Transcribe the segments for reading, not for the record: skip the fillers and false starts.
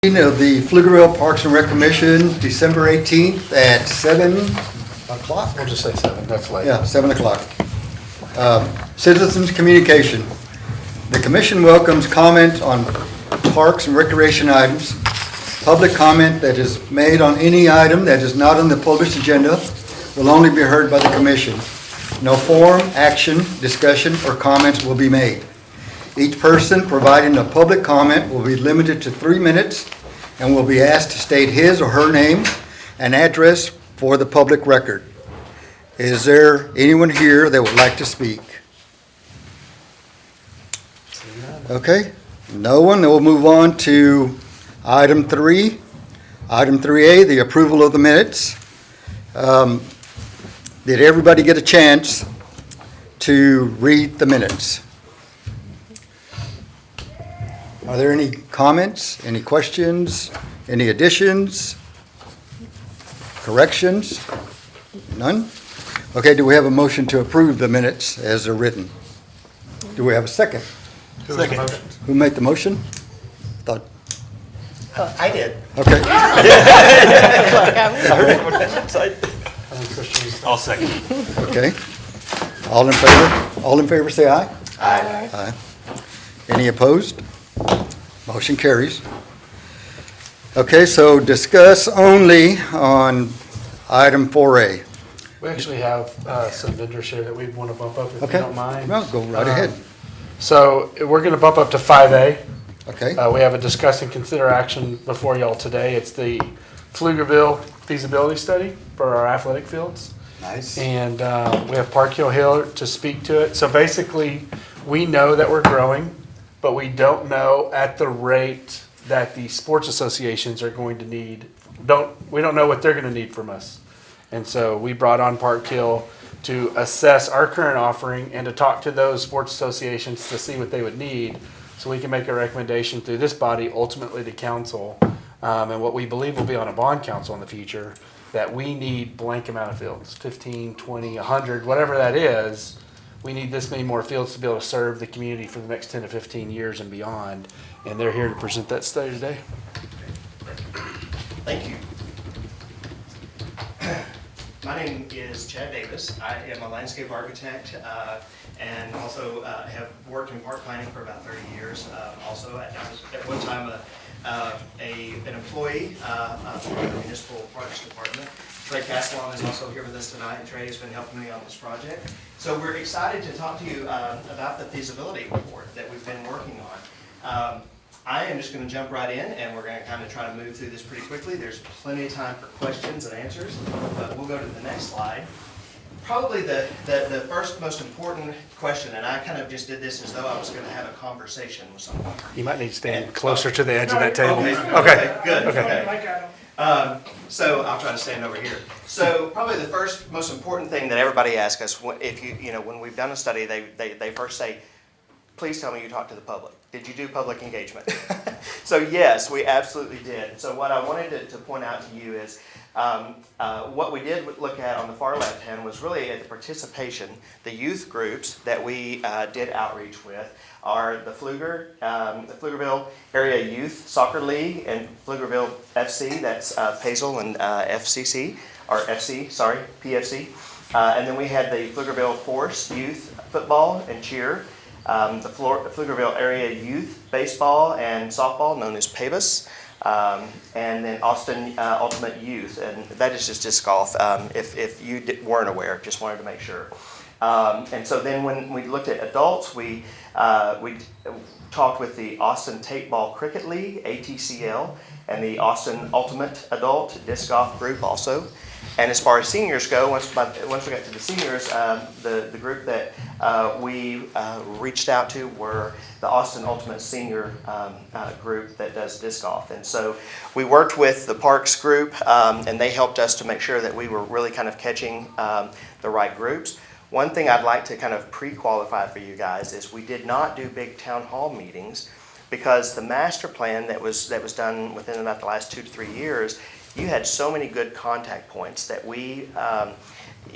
Of the Pflugerville Parks and Rec Commission, December 18th at 7 o'clock. We'll just say 7, that's late. Yeah, 7 o'clock. Citizens communication. The commission welcomes comment on parks and recreation items. Public comment that is made on any item that is not on the published agenda will only be heard by the commission. No form, action, discussion, or comments will be made. Each person providing a public comment will be limited to 3 minutes and will be asked to state his or her name and address for the public record. Is there anyone here that would like to speak? Okay, no one. Then we'll move on to item 3. Item 3A, the approval of the minutes. Did everybody get a chance to read the minutes? Are there any comments, any questions, any additions, corrections? None? Okay, do we have a motion to approve the minutes as they're written? Do we have a second? Second. Who made the motion? Thought. I did. Okay. I'll second. Okay. All in favor? All in favor say aye. Aye. Aye. Any opposed? Motion carries. Okay, so discuss only on item 4A. We actually have some vendors here that we want to bump up if you Okay. don't mind. Well, go right ahead. So we're going to bump up to 5A. Okay. We have a discuss and consider action before y'all today. It's the Pflugerville Feasibility Study for our athletic fields. Nice. And we have Park Hill Hill to speak to it. So basically, we know that we're growing, but we don't know at the rate that the sports associations are going to need. We don't know what they're going to need from us. And so we brought on Park Hill to assess our current offering and to talk to those sports associations to see what they would need, so we can make a recommendation through this body ultimately to council, and what we believe will be on a bond council in the future, that we need blank amount of fields, 15, 20, 100, whatever that is. We need this many more fields to be able to serve the community for the next 10 to 15 years and beyond. And they're here to present that study today. Thank you. My name is Chad Davis. I am a landscape architect and also have worked in park planning for about 30 years. Also, I was at one time an employee for the Municipal Parks Department. Trey Castellon is also here with us tonight. Trey has been helping me on this project. So we're excited to talk to you about the feasibility report that we've been working on. I am just going to jump right in, and we're going to kind of try to move through this pretty quickly. There's plenty of time for questions and answers, but we'll go to the next slide. Probably the first most important question, and I kind of just did this as though I was going to have a conversation with someone. You might need to stand closer to the edge of that table. Okay, good. Okay. So I'll try to stand over here. So probably the first most important thing that everybody asks us, if when we've done a study, they first say, please tell me you talked to the public. Did you do public engagement? So yes, we absolutely did. So what I wanted to point out to you is what we did look at on the far left hand was really at the participation. The youth groups that we did outreach with are the Pflugerville Area Youth Soccer League and Pflugerville FC, that's Pazel and PFC. And then we had the Pflugerville Force Youth Football and Cheer. The Pflugerville Area Youth Baseball and Softball, known as PAVIS, and then Austin Ultimate Youth, and that is just disc golf, if you weren't aware, just wanted to make sure. And so then when we looked at adults, we talked with the Austin Tape Ball Cricket League, ATCL, and the Austin Ultimate Adult Disc Golf Group also. And as far as seniors go, once we got to the seniors, the group that we reached out to were the Austin Ultimate Senior group that does disc golf. And so we worked with the Parks group, and they helped us to make sure that we were really kind of catching the right groups. One thing I'd like to kind of pre-qualify for you guys is we did not do big town hall meetings, because the master plan that was done within about the last 2 to 3 years, you had so many good contact points that we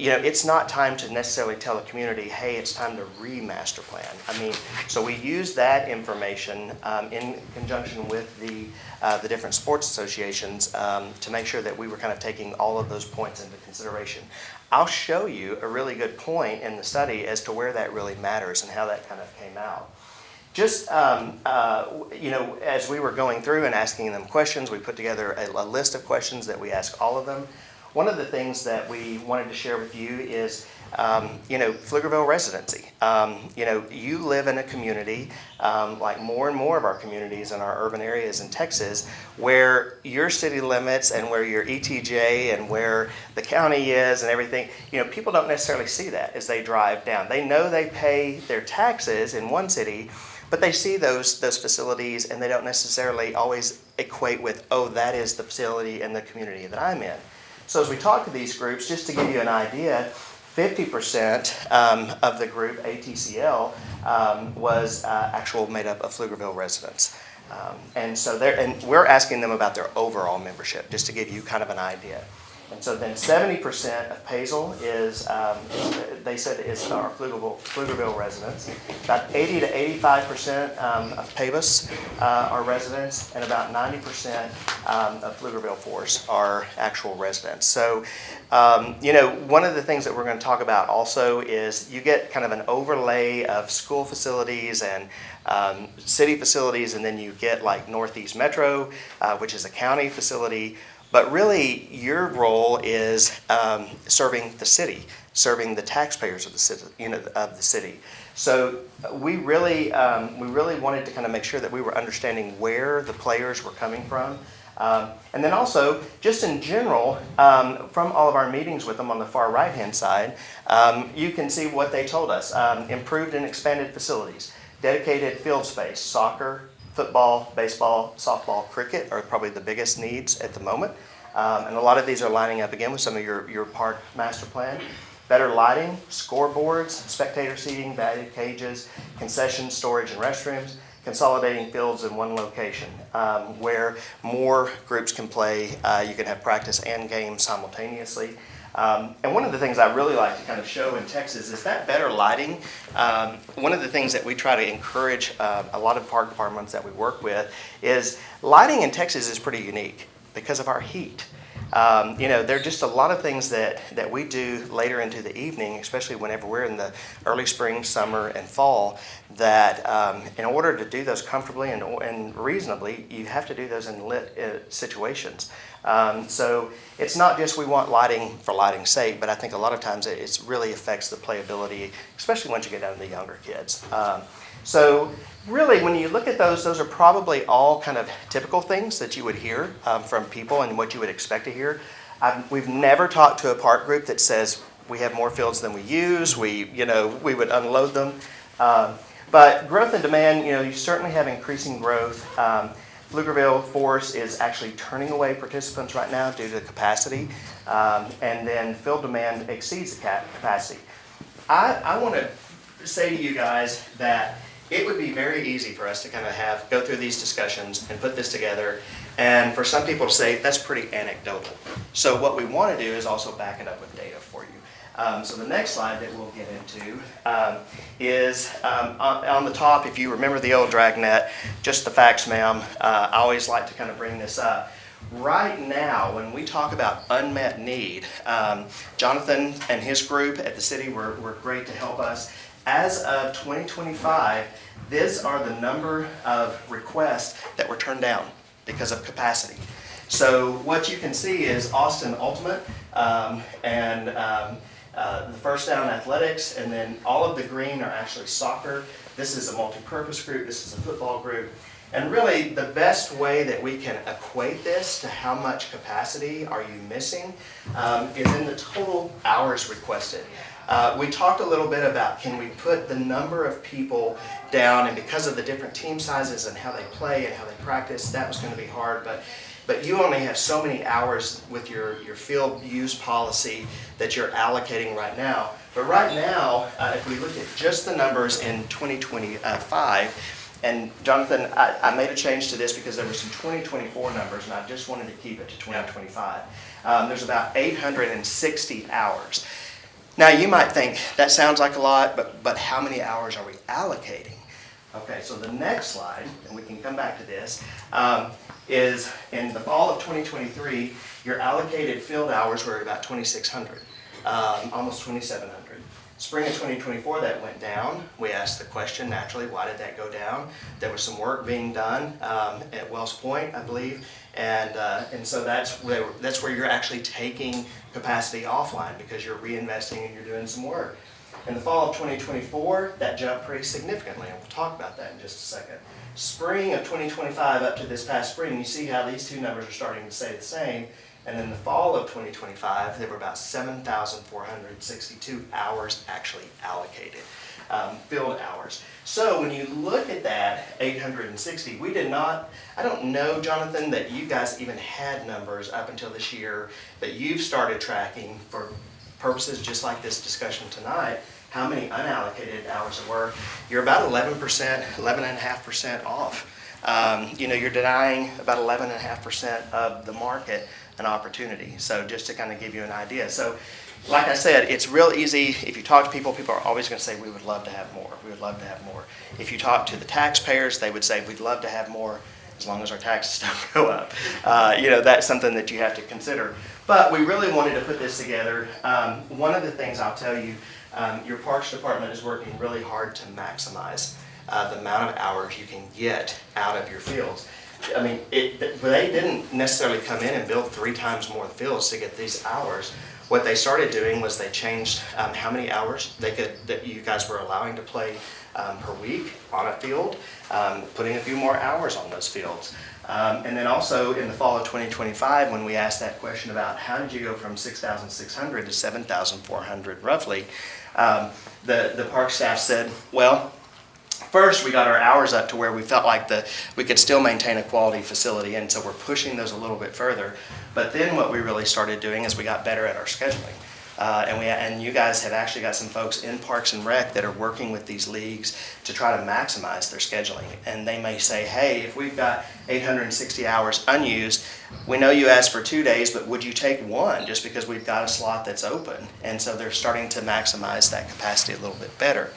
it's not time to necessarily tell the community, hey, it's time to re-master plan. I mean, so we use that information in conjunction with the different sports associations to make sure that we were kind of taking all of those points into consideration. I'll show you a really good point in the study as to where that really matters and how that kind of came out. Just, as we were going through and asking them questions, we put together a list of questions that we ask all of them. One of the things that we wanted to share with you is, Pflugerville residency. You live in a community, like more and more of our communities in our urban areas in Texas, where your city limits and where your ETJ and where the county is and everything, people don't necessarily see that as they drive down. They know they pay their taxes in one city, but they see those facilities and they don't necessarily always equate with, oh, that is the facility and the community that I'm in. So as we talk to these groups, just to give you an idea, 50% of the group, ATCL, was actual made up of Pflugerville residents. And we're asking them about their overall membership, just to give you kind of an idea. And so then 70% of Pazel is, they said, is our Pflugerville residents. About 80 to 85% of Pavus are residents, and about 90% of Pflugerville Force are actual residents. So, one of the things that we're going to talk about also is you get kind of an overlay of school facilities and city facilities, and then you get like Northeast Metro, which is a county facility. But really, your role is serving the city, serving the taxpayers of the city. So we really wanted to kind of make sure that we were understanding where the players were coming from, and then also just in general, from all of our meetings with them on the far right-hand side, you can see what they told us: improved and expanded facilities, dedicated field space, soccer, football, baseball, softball, cricket are probably the biggest needs at the moment. And a lot of these are lining up again with some of your park master plan. Better lighting, scoreboards, spectator seating, batted cages, concession storage and restrooms, consolidating fields in one location where more groups can play. You can have practice and games simultaneously. And one of the things I really like to kind of show in Texas is that better lighting. One of the things that we try to encourage a lot of park departments that we work with is lighting in Texas is pretty unique because of our heat. There are just a lot of things that we do later into the evening, especially whenever we're in the early spring, summer, and fall, that in order to do those comfortably and reasonably, you have to do those in lit situations. So it's not just we want lighting for lighting's sake, but I think a lot of times it really affects the playability, especially once you get down to the younger kids. So really, when you look at those are probably all kind of typical things that you would hear from people and what you would expect to hear. We've never talked to a park group that says we have more fields than we use. We would unload them. But growth and demand, you certainly have increasing growth. Pflugerville Force is actually turning away participants right now due to capacity, and then field demand exceeds the capacity. I want to say to you guys that it would be very easy for us to kind of go through these discussions and put this together, and for some people to say that's pretty anecdotal. So what we want to do is also back it up with data for you. So the next slide that we'll get into is on the top, if you remember the old dragnet, just the facts, ma'am. I always like to kind of bring this up. Right now, when we talk about unmet need, Jonathan and his group at the city were great to help us. As of 2025, these are the number of requests that were turned down because of capacity. So what you can see is Austin Ultimate and the First Down Athletics, and then all of the green are actually soccer. This is a multi-purpose group. This is a football group. And really, the best way that we can equate this to how much capacity are you missing is in the total hours requested. We talked a little bit about can we put the number of people down, and because of the different team sizes and how they play and how they practice, that was going to be hard. But you only have so many hours with your field use policy that you're allocating right now. But right now, if we look at just the numbers in 2025, and Jonathan, I made a change to this because there were some 2024 numbers, and I just wanted to keep it to 2025. There's about 860 hours. Now, you might think, that sounds like a lot, but how many hours are we allocating? Okay, so the next slide, and we can come back to this, is in the fall of 2023, your allocated field hours were about 2,600, almost 2,700. Spring of 2024, that went down. We asked the question, naturally, why did that go down? There was some work being done at Wells Point, I believe, and so that's where you're actually taking capacity offline because you're reinvesting and you're doing some work. In the fall of 2024, that jumped pretty significantly, and we'll talk about that in just a second. Spring of 2025 up to this past spring, you see how these two numbers are starting to stay the same. And in the fall of 2025, there were about 7,462 hours actually allocated, field hours. So when you look at that 860, we did not, I don't know, Jonathan, that you guys even had numbers up until this year that you've started tracking for purposes just like this discussion tonight, how many unallocated hours of work. You're about 11%, 11.5% off. You're denying about 11.5% of the market an opportunity. So just to kind of give you an idea. So like I said, it's real easy. If you talk to people, people are always going to say, we would love to have more. We would love to have more. If you talk to the taxpayers, they would say, we'd love to have more as long as our taxes don't go up. That's something that you have to consider. But we really wanted to put this together. One of the things I'll tell you, your Parks Department is working really hard to maximize the amount of hours you can get out of your fields. I mean, they didn't necessarily come in and build 3 times more fields to get these hours. What they started doing was they changed how many hours that you guys were allowing to play per week on a field, putting a few more hours on those fields. And then also in the fall of 2025, when we asked that question about how did you go from 6,600 to 7,400 roughly, the park staff said, well, first, we got our hours up to where we felt like we could still maintain a quality facility, and so we're pushing those a little bit further. But then what we really started doing is we got better at our scheduling. And you guys have actually got some folks in Parks and Rec that are working with these leagues to try to maximize their scheduling. And they may say, hey, if we've got 860 hours unused, we know you asked for 2 days, but would you take 1 just because we've got a slot that's open? And so they're starting to maximize that capacity a little bit better.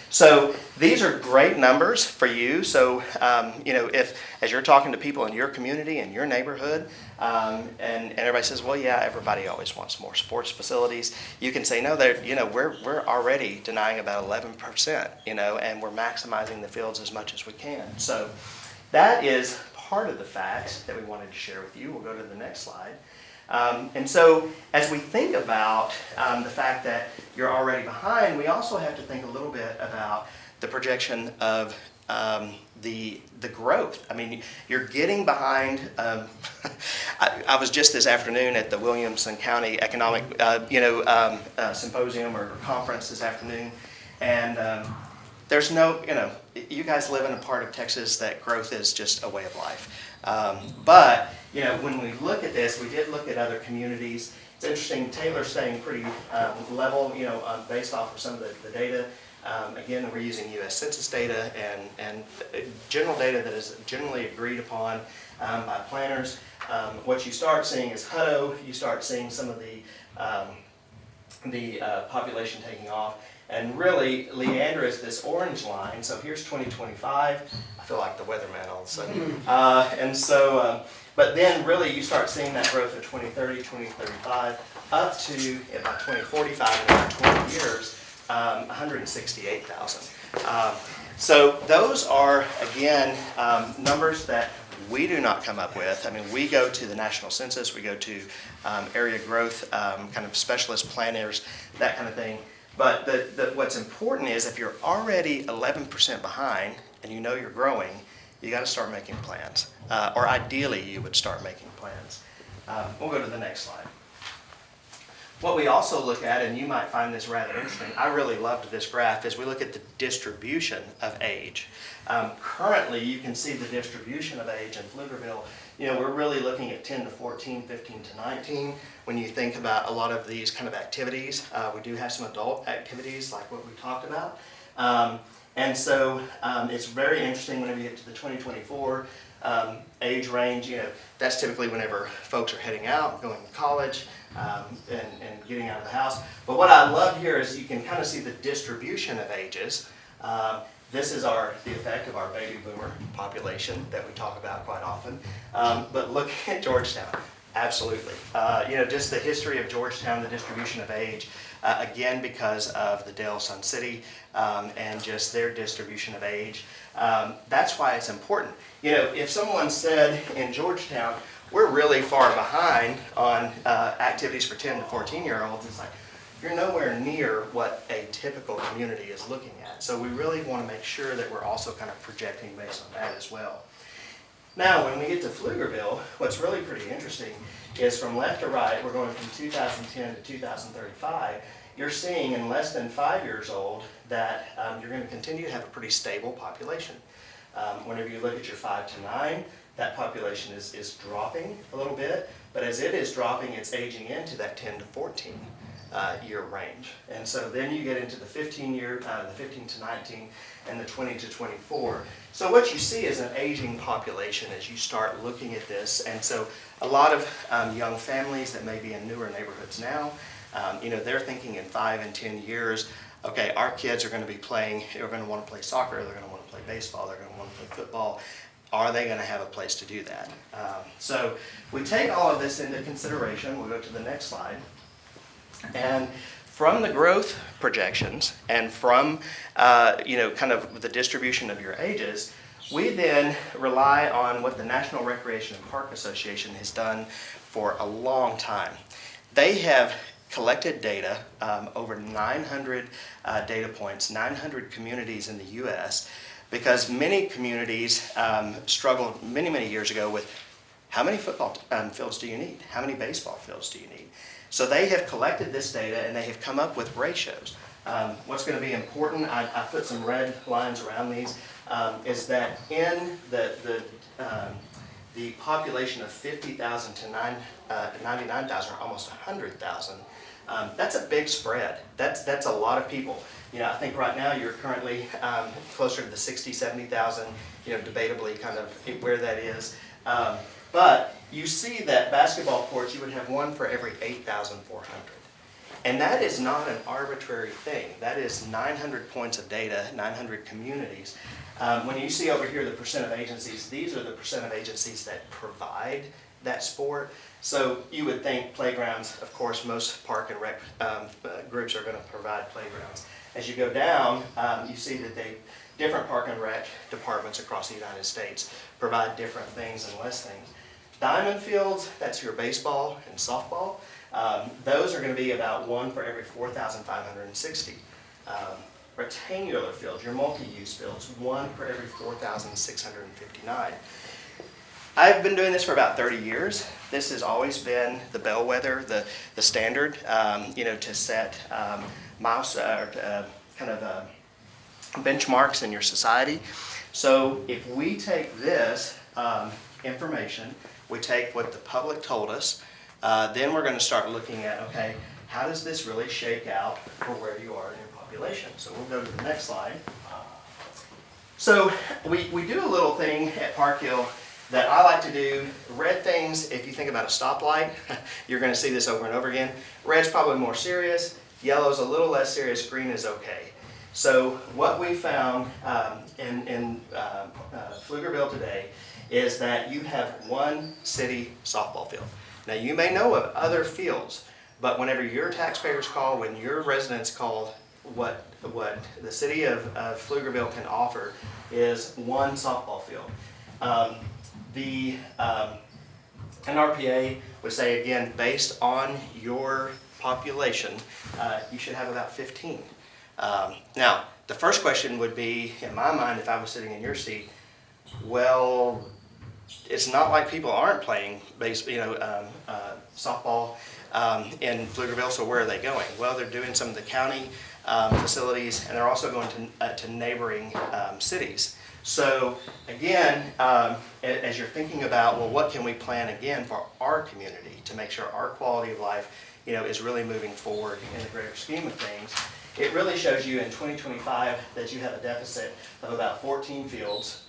So these are great numbers for you. So, if as you're talking to people in your community, in your neighborhood, and everybody says, well, yeah, everybody always wants more sports facilities, you can say, no, we're already denying about 11%, and we're maximizing the fields as much as we can. So that is part of the facts that we wanted to share with you. We'll go to the next slide. And so as we think about the fact that you're already behind, we also have to think a little bit about the projection of the growth. I mean, you're getting behind. I was just this afternoon at the Williamson County Economic Symposium or conference this afternoon, and there's no, you guys live in a part of Texas that growth is just a way of life. But when we look at this, we did look at other communities. It's interesting, Taylor's staying pretty level, based off of some of the data. Again, we're using U.S. Census data and general data that is generally agreed upon by planners. What you start seeing is Hutto. You start seeing some of the population taking off. And really, Leandra is this orange line. So here's 2025. I feel like the weatherman all of a sudden. But then really you start seeing that growth of 2030, 2035, up to about 2045, in about 20 years, 168,000. So those are, again, numbers that we do not come up with. I mean, we go to the National Census, we go to area growth, kind of specialist planners, that kind of thing. But what's important is if you're already 11% behind and you know you're growing, you got to start making plans. Or ideally, you would start making plans. We'll go to the next slide. What we also look at, and you might find this rather interesting, I really loved this graph, is we look at the distribution of age. Currently, you can see the distribution of age in Pflugerville. We're really looking at 10 to 14, 15 to 19. When you think about a lot of these kind of activities, we do have some adult activities like what we talked about. And so it's very interesting whenever you get to the 2024 age range. That's typically whenever folks are heading out, going to college, and getting out of the house. But what I love here is you can kind of see the distribution of ages. This is the effect of our baby boomer population that we talk about quite often. But look at Georgetown. Absolutely. Just the history of Georgetown, the distribution of age, again, because of the Dale Sun City and just their distribution of age. That's why it's important. If someone said in Georgetown, we're really far behind on activities for 10 to 14-year-olds, it's like, you're nowhere near what a typical community is looking at. So we really want to make sure that we're also kind of projecting based on that as well. Now, when we get to Pflugerville, what's really pretty interesting is from left to right, we're going from 2010 to 2035. You're seeing in less than 5 years old that you're going to continue to have a pretty stable population. Whenever you look at your 5 to 9, that population is dropping a little bit, but as it is dropping, it's aging into that 10 to 14 year range. And so then you get into the 15 to 19, and the 20 to 24. So what you see is an aging population as you start looking at this. And so a lot of young families that may be in newer neighborhoods now, they're thinking in 5 and 10 years, okay, our kids are going to be playing, they're going to want to play soccer, they're going to want to play baseball, they're going to want to play football. Are they going to have a place to do that? So we take all of this into consideration. We'll go to the next slide. And from the growth projections and from kind of the distribution of your ages, we then rely on what the National Recreation and Park Association has done for a long time. They have collected data, over 900 data points, 900 communities in the U.S., because many communities struggled many years ago with how many football fields do you need? How many baseball fields do you need? So they have collected this data and they have come up with ratios. What's going to be important, I put some red lines around these, is that in the population of 50,000 to 99,000, or almost 100,000, that's a big spread. That's a lot of people. I think right now you're currently closer to the 60, 70,000, debatably kind of where that is. But you see that basketball courts, you would have one for every 8,400. And that is not an arbitrary thing. That is 900 points of data, 900 communities. When you see over here the percent of agencies, these are the percent of agencies that provide that sport. So you would think playgrounds, of course, most park and rec groups are going to provide playgrounds. As you go down, you see that different park and rec departments across the United States provide different things and less things. Diamond fields, that's your baseball and softball. Those are going to be about one for every 4,560. Rectangular fields, your multi-use fields, one for every 4,659. I've been doing this for about 30 years. This has always been the bellwether, the standard, to set benchmarks in your society. So if we take this information, we take what the public told us, then we're going to start looking at, okay, how does this really shake out for where you are in your population? So we'll go to the next slide. So we do a little thing at Park Hill that I like to do. Red things, if you think about a stoplight, you're going to see this over and over again. Red's probably more serious, yellow's a little less serious, green is okay. So what we found in Pflugerville today is that you have one city softball field. Now you may know of other fields, but whenever your taxpayers call, when your residents call, what the city of Pflugerville can offer is one softball field. The NRPA would say, again, based on your population, you should have about 15. Now, the first question would be, in my mind, if I was sitting in your seat, well, it's not like people aren't playing softball in Pflugerville, so where are they going? Well, they're doing some of the county facilities, and they're also going to neighboring cities. So again, as you're thinking about, well, what can we plan again for our community to make sure our quality of life, is really moving forward in the greater scheme of things, it really shows you in 2025 that you have a deficit of about 14 fields.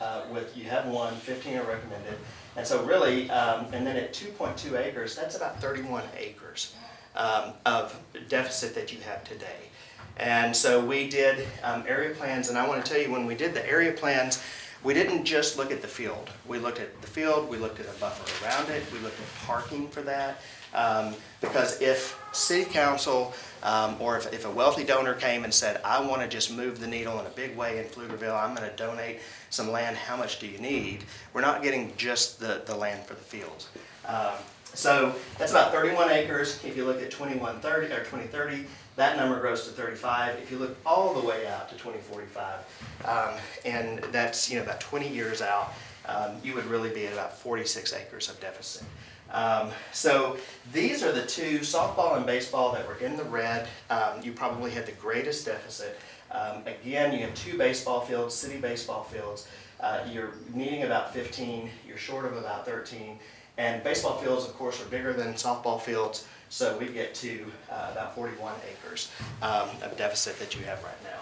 You have 15 are recommended. And so really, and then at 2.2 acres, that's about 31 acres of deficit that you have today. And so we did area plans, and I want to tell you, when we did the area plans, we didn't just look at the field. We looked at the field, we looked at a buffer around it, we looked at parking for that. Because if city council or if a wealthy donor came and said, I want to just move the needle in a big way in Pflugerville, I'm going to donate some land, how much do you need? We're not getting just the land for the fields. So that's about 31 acres. If you look at 2130 or 2030, that number grows to 35. If you look all the way out to 2045, and that's about 20 years out, you would really be at about 46 acres of deficit. So these are the two, softball and baseball, that were in the red. You probably had the greatest deficit. Again, you have 2 baseball fields, city baseball fields. You're needing about 15, you're short of about 13. And baseball fields, of course, are bigger than softball fields, so we get to about 41 acres of deficit that you have right now.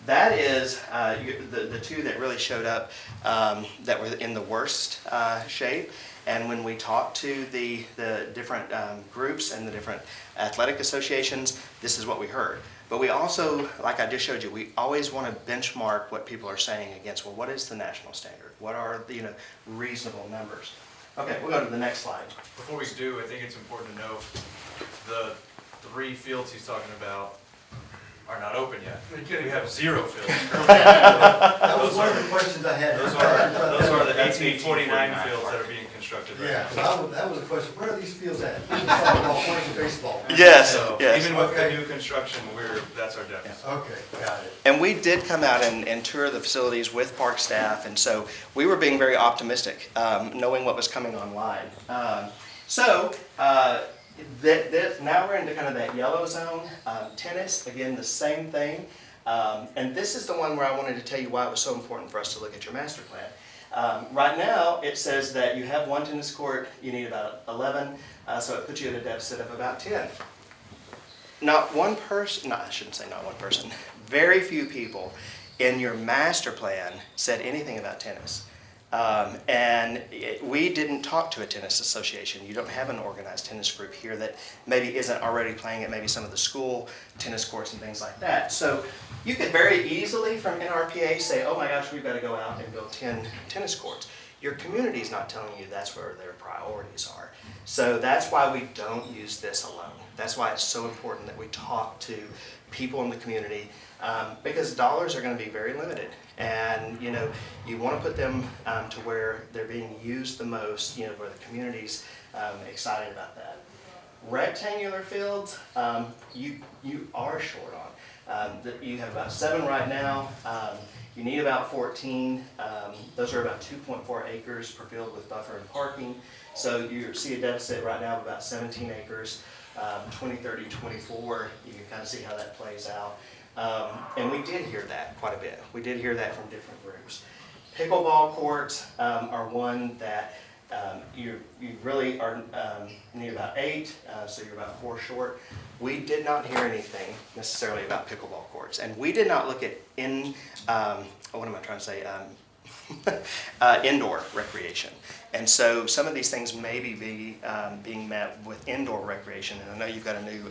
That is the 2 that really showed up that were in the worst shape. And when we talked to the different groups and the different athletic associations, this is what we heard. But we also, like I just showed you, we always want to benchmark what people are saying against. Well, what is the national standard? What are the reasonable numbers? Okay, we'll go to the next slide. Before we do, I think it's important to note the 3 fields he's talking about are not open yet. We have 0 fields. That was one of the questions I had. Those are the 1849 fields that are being constructed right Yeah, now. so that was a question. Where are these fields at? Softball, where's the baseball? Yes, So yes. even with the new construction, that's our deficit. Okay, got it. And we did come out and tour the facilities with park staff, and so we were being very optimistic, knowing what was coming online. Now we're into kind of that yellow zone. Tennis, again, the same thing. And this is the one where I wanted to tell you why it was so important for us to look at your master plan. Right now, it says that you have 1 tennis court, you need about 11, so it puts you at a deficit of about 10. Not one person, no, I shouldn't say not one person, very few people in your master plan said anything about tennis. We didn't talk to a tennis association. You don't have an organized tennis group here that maybe isn't already playing at maybe some of the school tennis courts and things like that. So you could very easily from NRPA say, oh my gosh, we've got to go out and build 10 tennis courts. Your community's not telling you that's where their priorities are. So that's why we don't use this alone. That's why it's so important that we talk to people in the community, because dollars are going to be very limited. And you want to put them to where they're being used the most, where the community's excited about that. Rectangular fields, you are short on. You have about 7 right now. You need about 14. Those are about 2.4 acres per field with buffer and parking. So you see a deficit right now of about 17 acres. 2030, 24, you can kind of see how that plays out. And we did hear that quite a bit. We did hear that from different groups. Pickleball courts are one that you really are need about 8, so you're about 4 short. We did not hear anything necessarily about pickleball courts, and we did not look at what am I trying to say? Indoor recreation. And so some of these things may be being met with indoor recreation, and I know you've got a new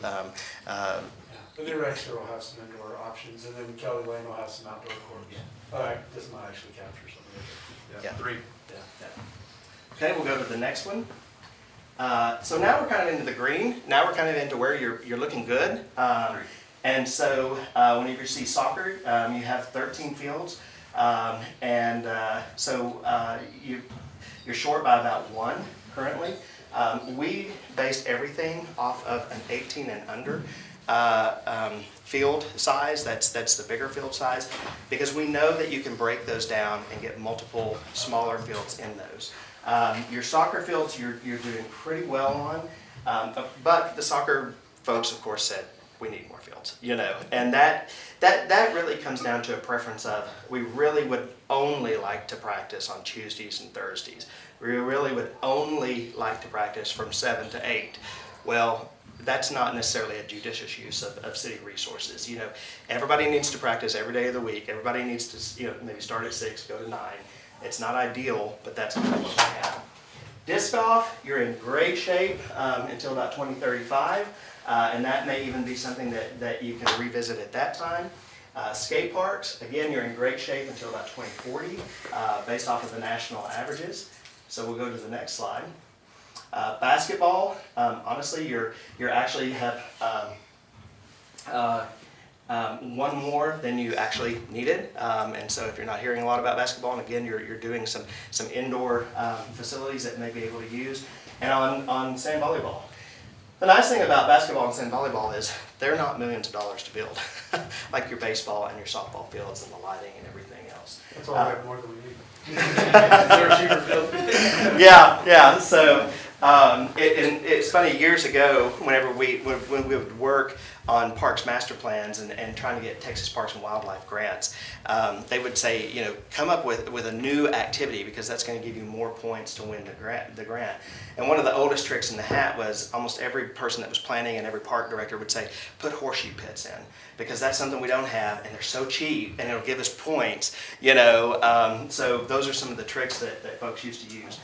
The new rec center will have some indoor options, and then Kelly Lane will have some outdoor courts. All right, this might actually capture some of it. Yeah. 3. Yeah. Okay, we'll go to the next one. So now we're kind of into the green. Now we're kind of into where you're looking good. And so when you see soccer, you have 13 fields. You're short by about 1 currently. We based everything off of an 18 and under field size. That's the bigger field size, because we know that you can break those down and get multiple smaller fields in those. Your soccer fields you're doing pretty well on, but the soccer folks, of course, said we need more fields, and that really comes down to a preference of, we really would only like to practice on Tuesdays and Thursdays. We really would only like to practice from 7 to 8. Well, that's not necessarily a judicious use of city resources. You know, everybody needs to practice every day of the week. Everybody needs to, you know, maybe start at 6, go to 9. It's not ideal, but that's kind of what we have. Disc golf, you're in great shape until about 2035, and that may even be something that you can revisit at that time. Skate parks, again, you're in great shape until about 2040, based off of the national averages. So we'll go to the next slide. Basketball, honestly, you're actually have one more than you actually needed, and so if you're not hearing a lot about basketball, and again, you're doing some indoor facilities that may be able to use, and on sand volleyball. The nice thing about basketball and sand volleyball is they're not millions of dollars to build, like your baseball and your softball fields and the lighting and everything else. That's why we have more than we need. They're a cheaper field. Yeah. So it's funny. Years ago, whenever when we would work on parks master plans and trying to get Texas Parks and Wildlife grants, they would say, you know, come up with a new activity because that's going to give you more points to win the grant. And one of the oldest tricks in the hat was almost every person that was planning and every park director would say, put horseshoe pits in, because that's something we don't have and they're so cheap and it'll give us points, you know. So those are some of the tricks that folks used to use.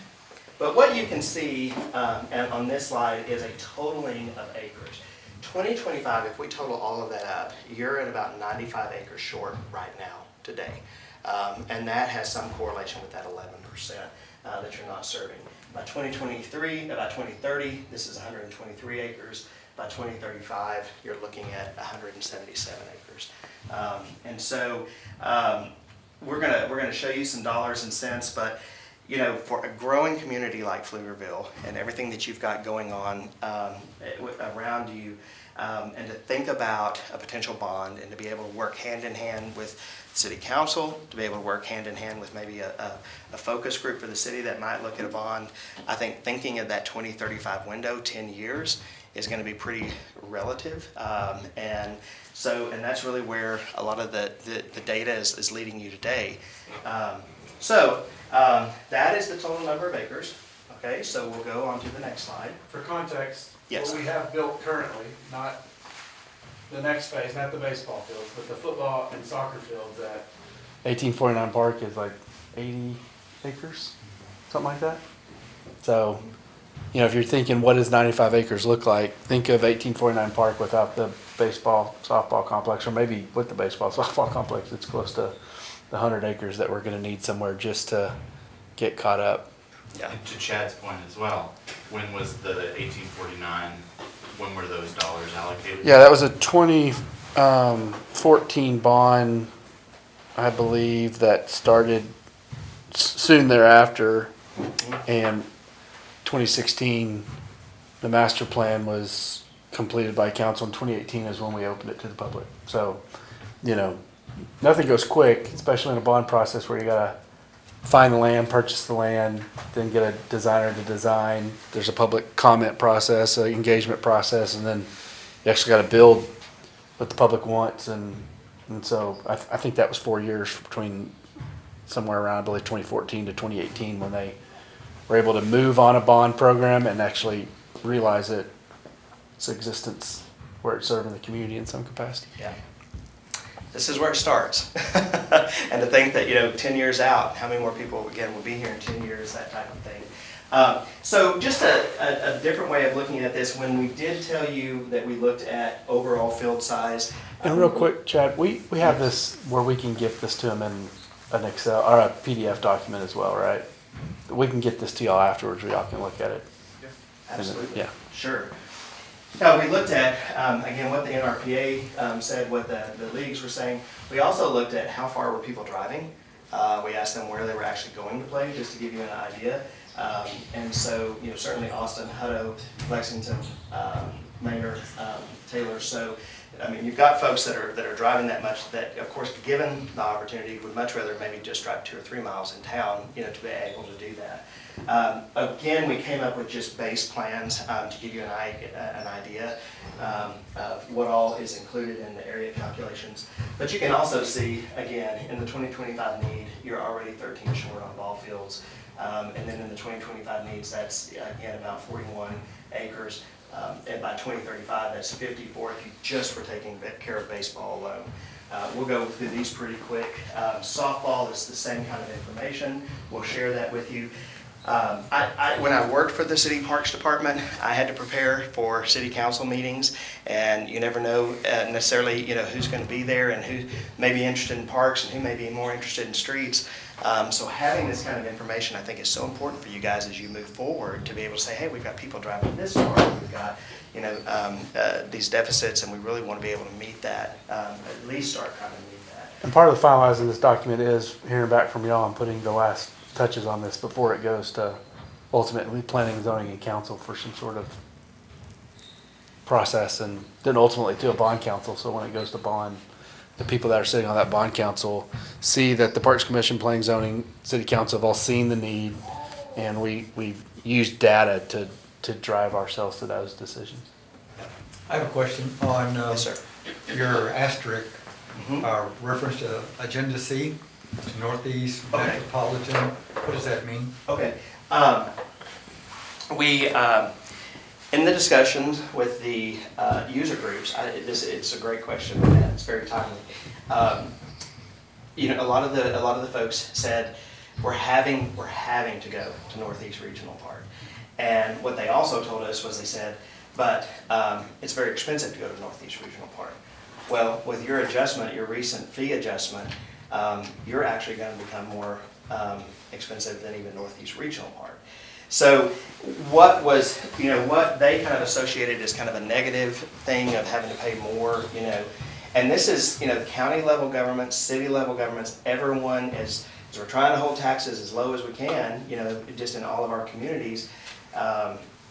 But what you can see on this slide is a totaling of acres. 2025, if we total all of that up, you're at about 95 acres short right now, today. And that has some correlation with that 11% that you're not serving. By 2030, this is 123 acres. By 2035, you're looking at 177 acres. And so we're gonna show you some dollars and cents, but you know, for a growing community like Pflugerville and everything that you've got going on around you, and to think about a potential bond and to be able to work hand in hand with city council, to be able to work hand in hand with maybe a focus group for the city that might look at a bond, I think thinking of that 2035 window, 10 years, is going to be pretty relative. And that's really where a lot of the data is leading you today. That is the total number of acres. Okay, so we'll go on to the next slide. For context, Yes. what we have built currently, not the next phase, not the baseball fields, but the football and soccer fields at 1849 Park is like 80 acres, something like that. So, you know, if you're thinking what does 95 acres look like, think of 1849 Park without the baseball, softball complex, or maybe with the baseball, softball complex. It's close to the 100 acres that we're going to need somewhere just to get caught up. Yeah. And to Chad's point as well, when was the 1849, when were those dollars allocated? Yeah, that was a 2014 bond, I believe, that started soon thereafter. And 2016, the master plan was completed by council, and 2018 is when we opened it to the public. So, you know, nothing goes quick, especially in a bond process where you gotta find the land, purchase the land, then get a designer to design. There's a public comment process, an engagement process, and then you actually gotta build what the public wants. And so I think that was 4 years between somewhere around, I believe, 2014 to 2018 when they were able to move on a bond program and actually realize its existence, where it's serving the community in some capacity. Yeah. This is where it starts. And to think that, you know, 10 years out, how many more people, again, will be here in 10 years, that type of thing. So just a different way of looking at this, when we did tell you that we looked at overall field size. And real quick, Chad, we have this where we can gift this to them in an Excel or a PDF document as well, right? We can get this to y'all afterwards, where y'all can look at it. Absolutely. Yeah. Sure. Now, we looked at, again, what the NRPA said, what the leagues were saying. We also looked at how far were people driving. We asked them where they were actually going to play, just to give you an idea. And so, you know, certainly Austin, Hutto, Lexington, Maynard, Taylor. So, I mean, you've got folks that are driving that much that, of course, given the opportunity, would much rather maybe just drive 2 or 3 miles in town, you know, to be able to do that. Again, we came up with just base plans to give you an idea of what all is included in the area calculations. But you can also see, again, in the 2025 need, you're already 13 short on ball fields. And then in the 2025 needs, that's, again, about 41 acres. And by 2035, that's 54 if you just were taking care of baseball alone. We'll go through these pretty quick. Softball is the same kind of information. We'll share that with you. When I worked for the City Parks Department, I had to prepare for city council meetings, and you never know necessarily, who's going to be there and who may be interested in parks and who may be more interested in streets. So having this kind of information, I think, is so important for you guys as you move forward to be able to say, hey, we've got people driving this far, we've got, these deficits, and we really want to be able to meet that, at least start trying to meet that. And part of the finalizing this document is hearing back from y'all and putting the last touches on this before it goes to ultimately planning, zoning, and council for some sort of process, and then ultimately to a bond council. So when it goes to bond, the people that are sitting on that bond council see that the Parks Commission, Planning, Zoning, City Council have all seen the need, and we've used data to drive ourselves to those decisions. I have a question on Yes, sir. your asterisk reference to Agenda C, to Northeast Okay. Metropolitan. What does that mean? Okay. We, in the discussions with the user groups, it's a great question, and it's very timely. A lot of the folks said, we're having to go to Northeast Regional Park. And what they also told us was they said, but it's very expensive to go to Northeast Regional Park. Well, with your adjustment, your recent fee adjustment, you're actually going to become more expensive than even Northeast Regional Park. So what was, what they kind of associated as kind of a negative thing of having to pay more, and this is, county level governments, city level governments, everyone is, as we're trying to hold taxes as low as we can, just in all of our communities,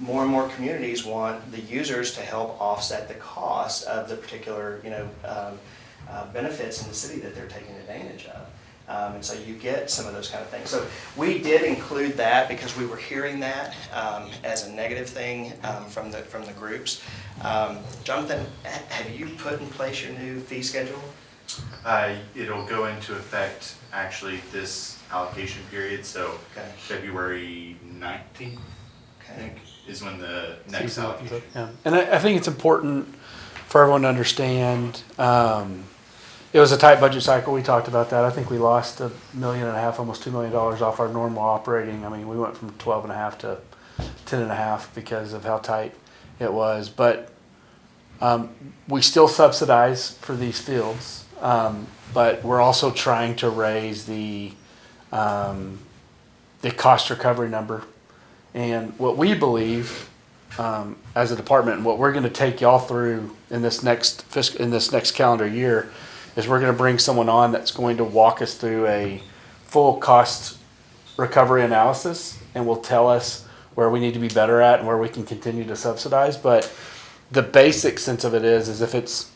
more and more communities want the users to help offset the cost of the particular, benefits in the city that they're taking advantage of. And so you get some of those kind of things. So we did include that because we were hearing that as a negative thing from the groups. Jonathan, have you put in place your new fee schedule? It'll go into effect actually this allocation period, so Okay. February 19th, I think, is when the next Season allocation. opens up, yeah. And I think it's important for everyone to understand, it was a tight budget cycle. We talked about that. I think we lost $1.5 million, almost $2 million off our normal operating. I mean, we went from 12.5 to 10.5 because of how tight it was. But we still subsidize for these fields, but we're also trying to raise the cost recovery number. And what we believe as a department, and what we're going to take y'all through in this next calendar year, is we're going to bring someone on that's going to walk us through a full cost recovery analysis, and will tell us where we need to be better at and where we can continue to subsidize. But the basic sense of it is if it's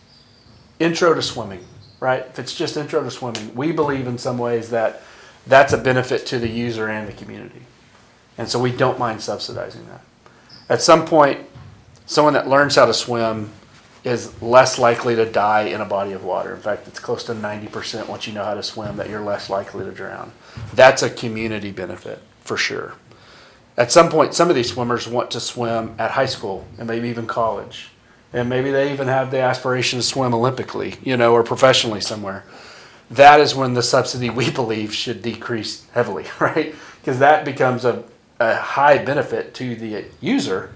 intro to swimming, right? If it's just intro to swimming, we believe in some ways that that's a benefit to the user and the community. And so we don't mind subsidizing that. At some point, someone that learns how to swim is less likely to die in a body of water. In fact, it's close to 90% once you know how to swim that you're less likely to drown. That's a community benefit for sure. At some point, some of these swimmers want to swim at high school and maybe even college. And maybe they even have the aspiration to swim Olympically, or professionally somewhere. That is when the subsidy, we believe, should decrease heavily, right? Because that becomes a high benefit to the user,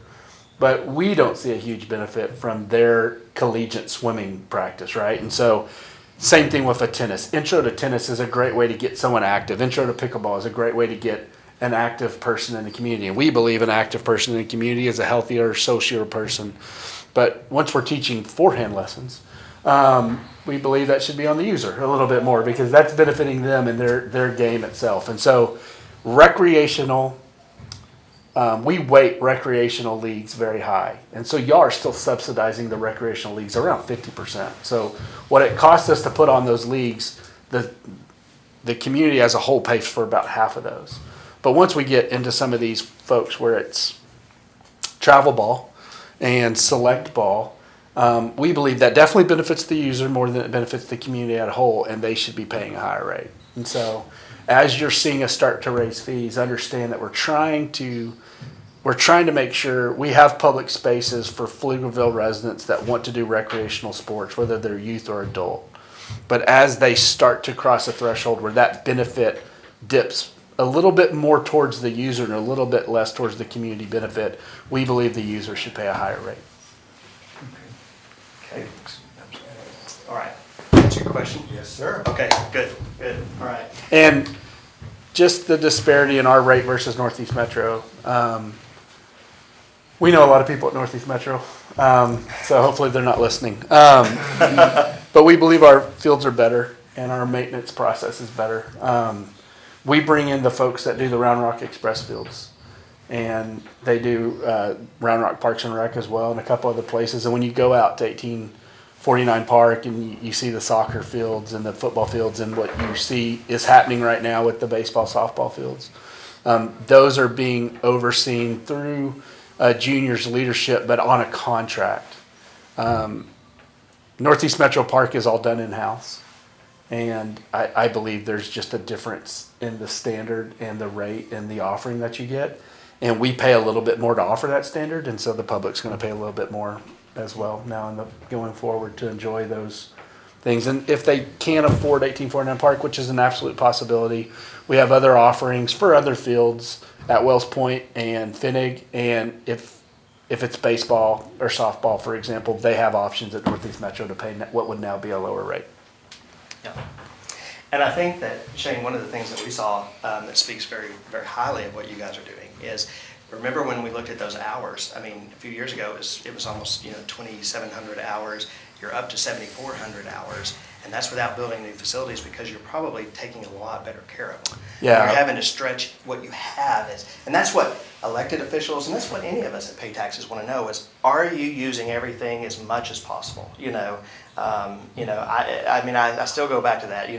but we don't see a huge benefit from their collegiate swimming practice, right? And so same thing with a tennis. Intro to tennis is a great way to get someone active. Intro to pickleball is a great way to get an active person in the community. And we believe an active person in the community is a healthier, socialier person. But once we're teaching forehand lessons, we believe that should be on the user a little bit more, because that's benefiting them and their game itself. And so recreational, we weight recreational leagues very high. And so y'all are still subsidizing the recreational leagues around 50%. So what it costs us to put on those leagues, the community as a whole pays for about half of those. But once we get into some of these folks where it's travel ball and select ball, we believe that definitely benefits the user more than it benefits the community as a whole, and they should be paying a higher rate. And so as you're seeing us start to raise fees, understand that we're trying to we're trying to make sure we have public spaces for Pflugerville residents that want to do recreational sports, whether they're youth or adult. But as they start to cross a threshold where that benefit dips a little bit more towards the user and a little bit less towards the community benefit, we believe the user should pay a higher rate. Okay. All right. That's your question? Yes, sir. Okay, good, good. All right. And just the disparity in our rate versus Northeast Metro. We know a lot of people at Northeast Metro, so hopefully they're not listening. But we believe our fields are better and our maintenance process is better. We bring in the folks that do the Round Rock Express fields, and they do Round Rock Parks and Rec as well, and a couple other places. And when you go out to 1849 Park and you see the soccer fields and the football fields and what you see is happening right now with the baseball, softball fields, those are being overseen through juniors leadership, but on a contract. Northeast Metro Park is all done in-house. And I believe there's just a difference in the standard and the rate and the offering that you get. And we pay a little bit more to offer that standard, and so the public's gonna pay a little bit more as well now in the going forward to enjoy those things. And if they can't afford 1849 Park, which is an absolute possibility, we have other offerings for other fields at Wells Point and Finnig. And if it's baseball or softball, for example, they have options at Northeast Metro to pay what would now be a lower rate. Yeah. And I think that, Shane, one of the things that we saw that speaks very, very highly of what you guys are doing is, remember when we looked at those hours? I mean, a few years ago, it was almost 2,700 hours. You're up to 7,400 hours, and that's without building new facilities because you're probably taking a lot better care of them. Yeah. You're having to stretch what you have, and that's what elected officials, and that's what any of us that pay taxes want to know is, are you using everything as much as possible? I still go back to that.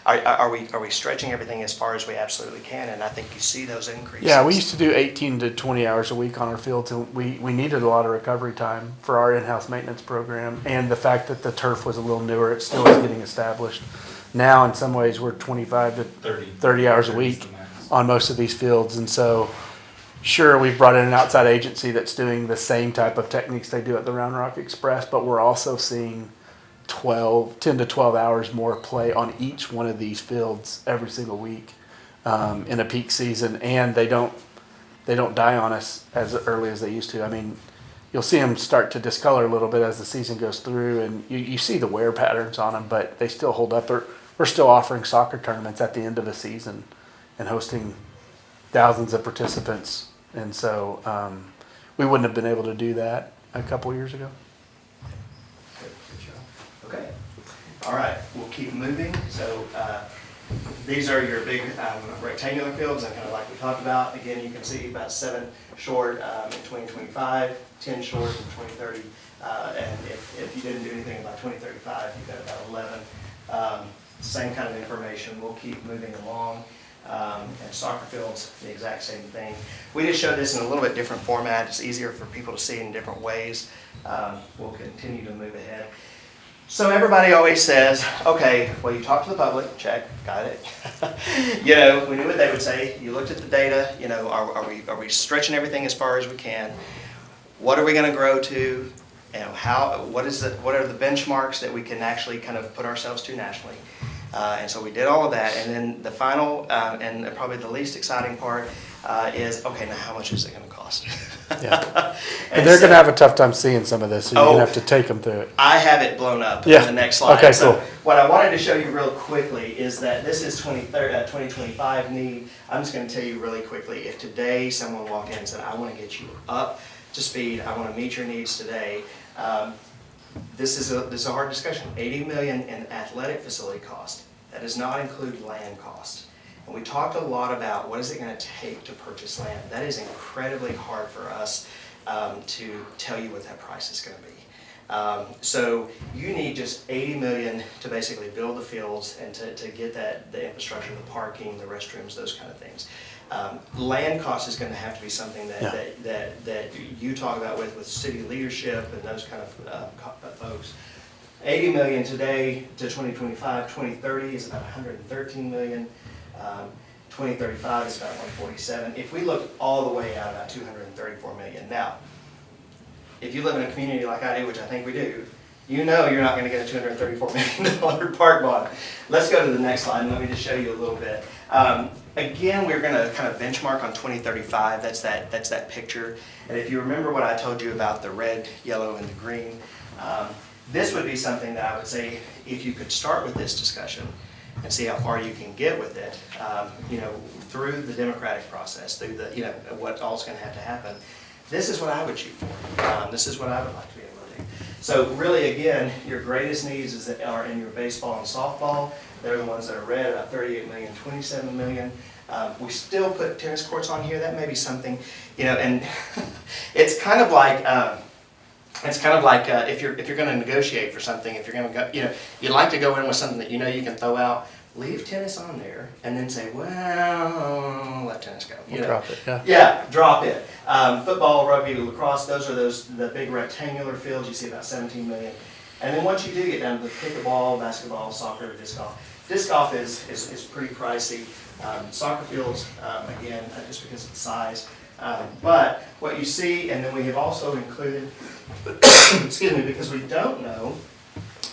Are we stretching everything as far as we absolutely can? And I think you see those increases. Yeah, we used to do 18 to 20 hours a week on our fields, and we needed a lot of recovery time for our in-house maintenance program. And the fact that the turf was a little newer, it still is getting established. Now, in some ways, we're 25 to 30 hours a week on most of these fields. And so, sure, we've brought in an outside agency that's doing the same type of techniques they do at the Round Rock Express, but we're also seeing 10 to 12 hours more play on each one of these fields every single week in a peak season, and they don't die on us as early as they used to. I mean, you'll see them start to discolor a little bit as the season goes through, and you see the wear patterns on them, but they still hold up. We're still offering soccer tournaments at the end of a season and hosting thousands of participants, and so we wouldn't have been able to do that a couple years ago. Okay. All right, we'll keep moving. So these are your big rectangular fields, and kind of like we talked about. Again, you can see about 7 short in 2025, 10 short in 2030, and if you didn't do anything by 2035, you've got about 11. Same kind of information. We'll keep moving along. And soccer fields, the exact same thing. We just showed this in a little bit different format. It's easier for people to see in different ways. We'll continue to move ahead. So everybody always says, okay, well, you talked to the public, check, got it. We knew what they would say. You looked at the data, are we stretching everything as far as we can? What are we going to grow to? What are the benchmarks that we can actually kind of put ourselves to nationally? And so we did all of that, and then the final and probably the least exciting part is, okay, now how much is it going to cost? Yeah. And they're going to have a tough time seeing some of this, so you're going to have to take them through it. I have it blown up Yeah. in the next slide. Okay, So cool. what I wanted to show you real quickly is that this is 2025 need. I'm just going to tell you really quickly, if today someone walked in and said, I want to get you up to speed, I want to meet your needs today, this is a hard discussion. $80 million in athletic facility cost. That does not include land cost. And we talked a lot about what is it going to take to purchase land. That is incredibly hard for us to tell you what that price is going to be. So you need just $80 million to basically build the fields and to get the infrastructure, the parking, the restrooms, those kind of things. Land cost is going to have to be something that you talk about with city leadership and those kind of folks. $80 million today to 2025, 2030 is about $113 million. 2035 is about 147. If we look all the way out, about 234 million. Now, if you live in a community like I do, which I think we do, you know you're not going to get a $234 million park bond. Let's go to the next slide and let me just show you a little bit. Again, we're going to kind of benchmark on 2035. That's that picture. And if you remember what I told you about the red, yellow, and the green, this would be something that I would say if you could start with this discussion and see how far you can get with it, through the democratic process, through the, what all's going to have to happen. This is what I would shoot for. This is what I would like to be able to do. So really, again, your greatest needs are in your baseball and softball. They're the ones that are red, about 38 million, 27 million. We still put tennis courts on here. That may be something, and it's kind of like, if you're going to negotiate for something, if you're going to go, you'd like to go in with something that you can throw out. Leave tennis on there, and then say, well, let tennis go. Drop it, yeah. Yeah, drop it. Football, rugby, lacrosse, those are the big rectangular fields. You see about 17 million. And then once you do get down to the pickleball, basketball, soccer, disc golf is pretty pricey. Soccer fields, again, just because of the size. But what you see, and then we have also included, excuse me, because we don't know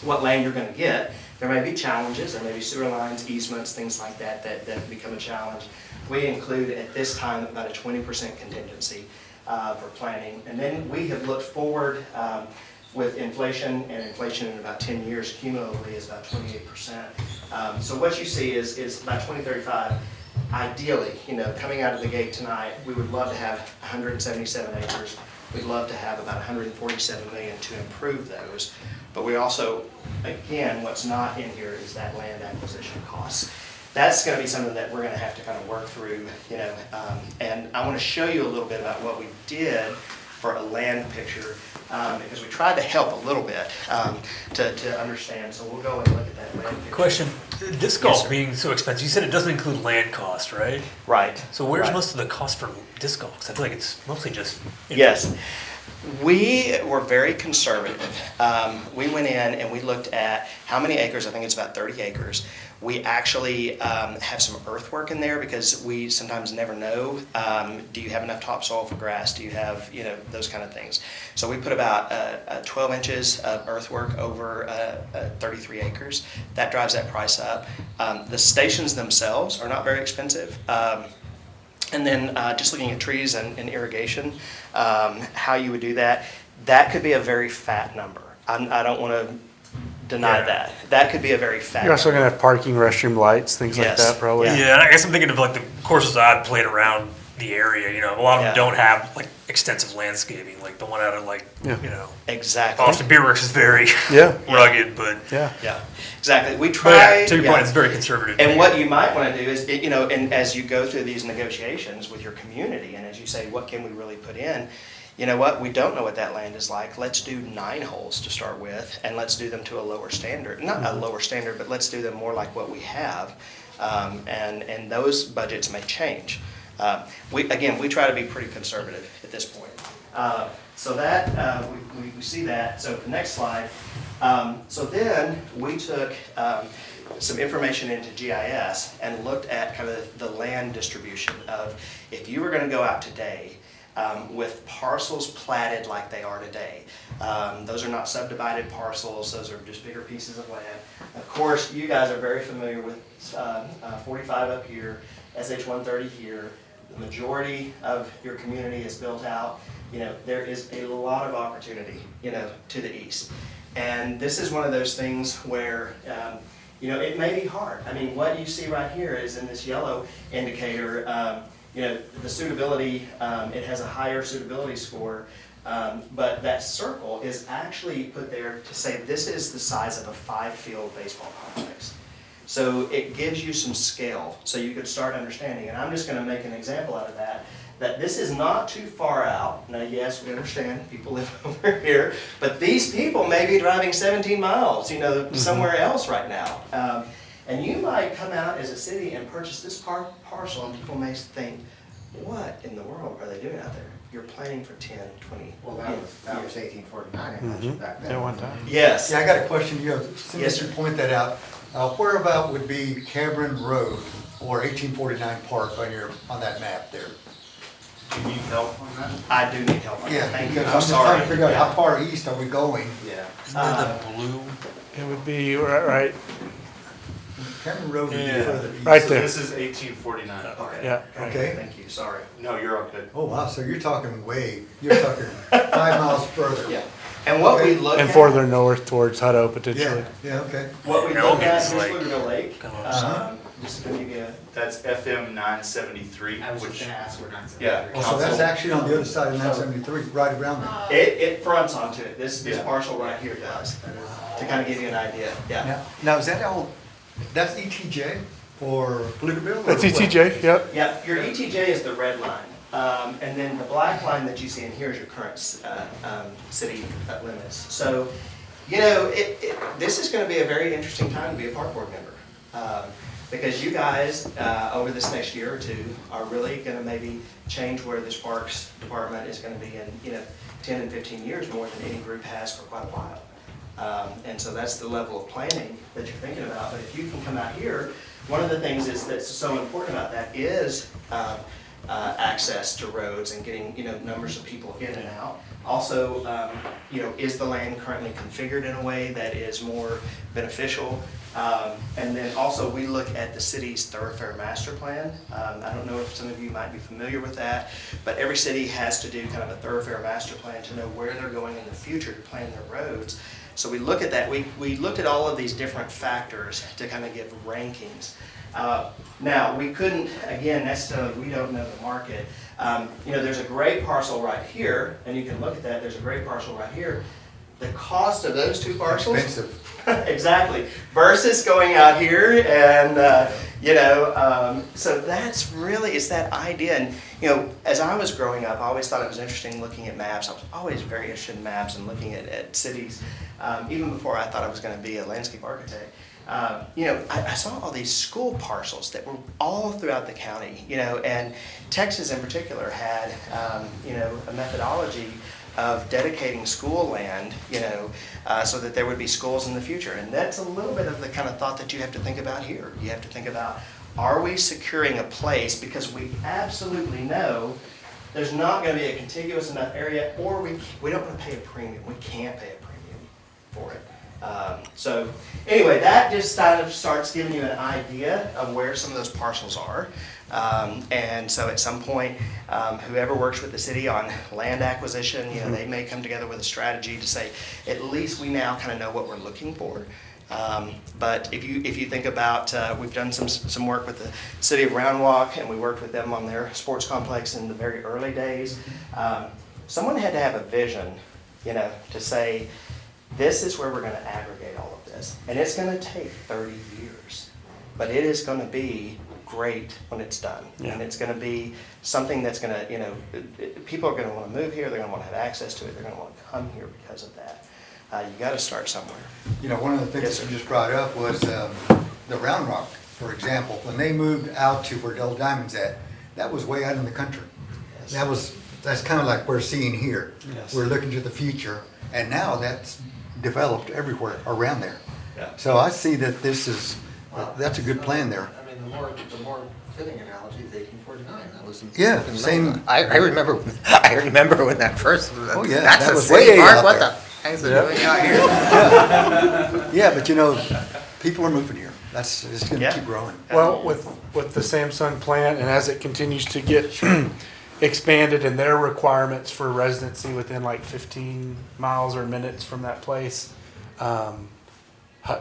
what land you're going to get. There may be challenges, there may be sewer lines, easements, things like that become a challenge. We include at this time about a 20% contingency for planning. And then we have looked forward with inflation, and inflation in about 10 years cumulatively is about 28%. So what you see is by 2035, ideally, coming out of the gate tonight, we would love to have 177 acres. We'd love to have about 147 million to improve those. But we also, again, what's not in here is that land acquisition costs. That's going to be something that we're going to have to kind of work through, and I want to show you a little bit about what we did for a land picture, because we tried to help a little bit to understand. So we'll go and look at that land picture. Question, disc golf being so expensive, you said it doesn't include land cost, right? Right. So where's right. most of the cost for disc golf? 'Cause I feel like it's mostly just... Yes. We were very conservative. We went in and we looked at how many acres. I think it's about 30 acres. We actually have some earthwork in there because we sometimes never know. Do you have enough topsoil for grass? Do you have, those kind of things? So we put about 12 inches of earthwork over 33 acres. That drives that price up. The stations themselves are not very expensive. And then just looking at trees and irrigation, how you would do that, that could be a very fat number. I don't want to deny that. That could be a very fat You're also number. going to have parking, restroom, lights, things like Yes. that, probably. Yeah. Yeah, and I guess I'm thinking of like the courses I've played around the area, a lot of them Yeah. don't have like extensive landscaping, like the one out of Exactly. Boston Beer Works is very Yeah. rugged, but Yeah. Yeah, exactly. We but try. yeah, to your yeah. point, it's very conservative. And what you might want to do is, and as you go through these negotiations with your community, and as you say, what can we really put in? You know what? We don't know what that land is like. Let's do 9 holes to start with, and let's do them to a lower standard. Not a lower standard, but let's do them more like what we have, and those budgets may change. We try to be pretty conservative at this point. So that we see that. So the next slide. So then we took some information into GIS and looked at kind of the land distribution of if you were going to go out today with parcels platted like they are today. Those are not subdivided parcels. Those are just bigger pieces of land. Of course, you guys are very familiar with 45 up here, SH 130 here. The majority of your community is built out. There is a lot of opportunity, to the east. And this is one of those things where, it may be hard. I mean, what you see right here is in this yellow indicator, the suitability, it has a higher suitability score, but that circle is actually put there to say this is the size of a 5-field baseball complex. So it gives you some scale, so you could start understanding. And I'm just going to make an example out of that this is not too far out. Now, yes, we understand people live over here, but these people may be driving 17 miles, somewhere else right now. And you might come out as a city and purchase this parcel, and people may think, what in the world are they doing out there? You're planning for 10, 20 Well, that was 1849, I mentioned back then. At one time. Yes. Yeah, I got a question, since Yes, you sir. point that out, whereabout would be Cameron Road? or 1849 Park on that map there? Do you need help on that? I do need help on Yeah, that, thank you, because I'm I'm just trying sorry. to figure out how far east are we going? Yeah. Isn't that the blue? It would be right, Cameron Road would be Yeah. further east. Right So there. this is 1849. Okay. yeah. Okay. Thank you, sorry. No, you're all good. Oh, wow, so you're talking 5 miles further. Yeah, and what we Okay. look at. And further north towards Hutto potentially. Yeah, okay. What we look at, Elgin's here's like- Pflugerville Lake, Uh-huh. just to give you a. That's FM 973, I was just which, gonna ask where that's. yeah. Oh, so that's council- actually on the other side of 973, right around there. It fronts onto it, this Yeah. parcel right here does, to kind of give you an idea, yeah. Now, is that all, that's ETJ for Pflugerville? or That's what? ETJ, yep. Yeah, your ETJ is the red line, and then the black line that you see in here is your current city limits. So, you know, this is gonna be a very interesting time to be a park board member. Because you guys, over this next year or two, are really gonna maybe change where this parks department is gonna be in, 10 and 15 years, more than any group has for quite a while. And so that's the level of planning that you're thinking about. But if you can come out here, one of the things that's so important about that is access to roads and getting, numbers of people in and out. Also, is the land currently configured in a way that is more beneficial? And then also, we look at the city's thoroughfare master plan. I don't know if some of you might be familiar with that, but every city has to do kind of a thoroughfare master plan to know where they're going in the future to plan their roads. So we look at that. We looked at all of these different factors to kind of give rankings. Now, we couldn't, again, necessarily, we don't know the market. There's a great parcel right here, and you can look at that. There's a great parcel right here. The cost of those two parcels. Expensive. Exactly, versus going out here and, so that's really, it's that idea. And, as I was growing up, I always thought it was interesting looking at maps. I was always very interested in maps and looking at cities, even before I thought I was gonna be a landscape architect. I saw all these school parcels that were all throughout the county, and Texas in particular had, a methodology of dedicating school land, so that there would be schools in the future. And that's a little bit of the kind of thought that you have to think about here. You have to think about, are we securing a place, because we absolutely know there's not going to be a contiguous enough area, or we don't want to pay a premium. We can't pay a premium for it. So anyway, that just kind of starts giving you an idea of where some of those parcels are. And so at some point, whoever works with the city on land acquisition, they may come together with a strategy to say, at least we now kind of know what we're looking for. But if you think about, we've done some work with the city of Round Walk, and we worked with them on their sports complex in the very early days. Someone had to have a vision, to say, this is where we're going to aggregate all of this. And it's going to take 30 years, but it is going to be great when it's done. Yeah. And it's going to be something that's going to, people are going to want to move here, they're going to want to have access to it, they're going to want to come here because of that. You got to start somewhere. One of the things Yes, that sir. you just brought up was the Round Rock, for example. When they moved out to where Del Diamond's at, that was way out in the country. Yes. That's kind of like we're seeing here. Yes. We're looking to the future, and now that's developed everywhere around there. Yeah. So I see that that's a good plan there. I mean, the more fitting analogy is 1849. That was. Yeah, same. I remember when that first. Oh, yeah, That's that a was city way park. out What there. the heck's it doing out here? Yeah, but people are moving here. It's going to Yeah. keep growing. Well, with the Samsung plan, and as it continues to get expanded and their requirements for residency within like 15 miles or minutes from that place,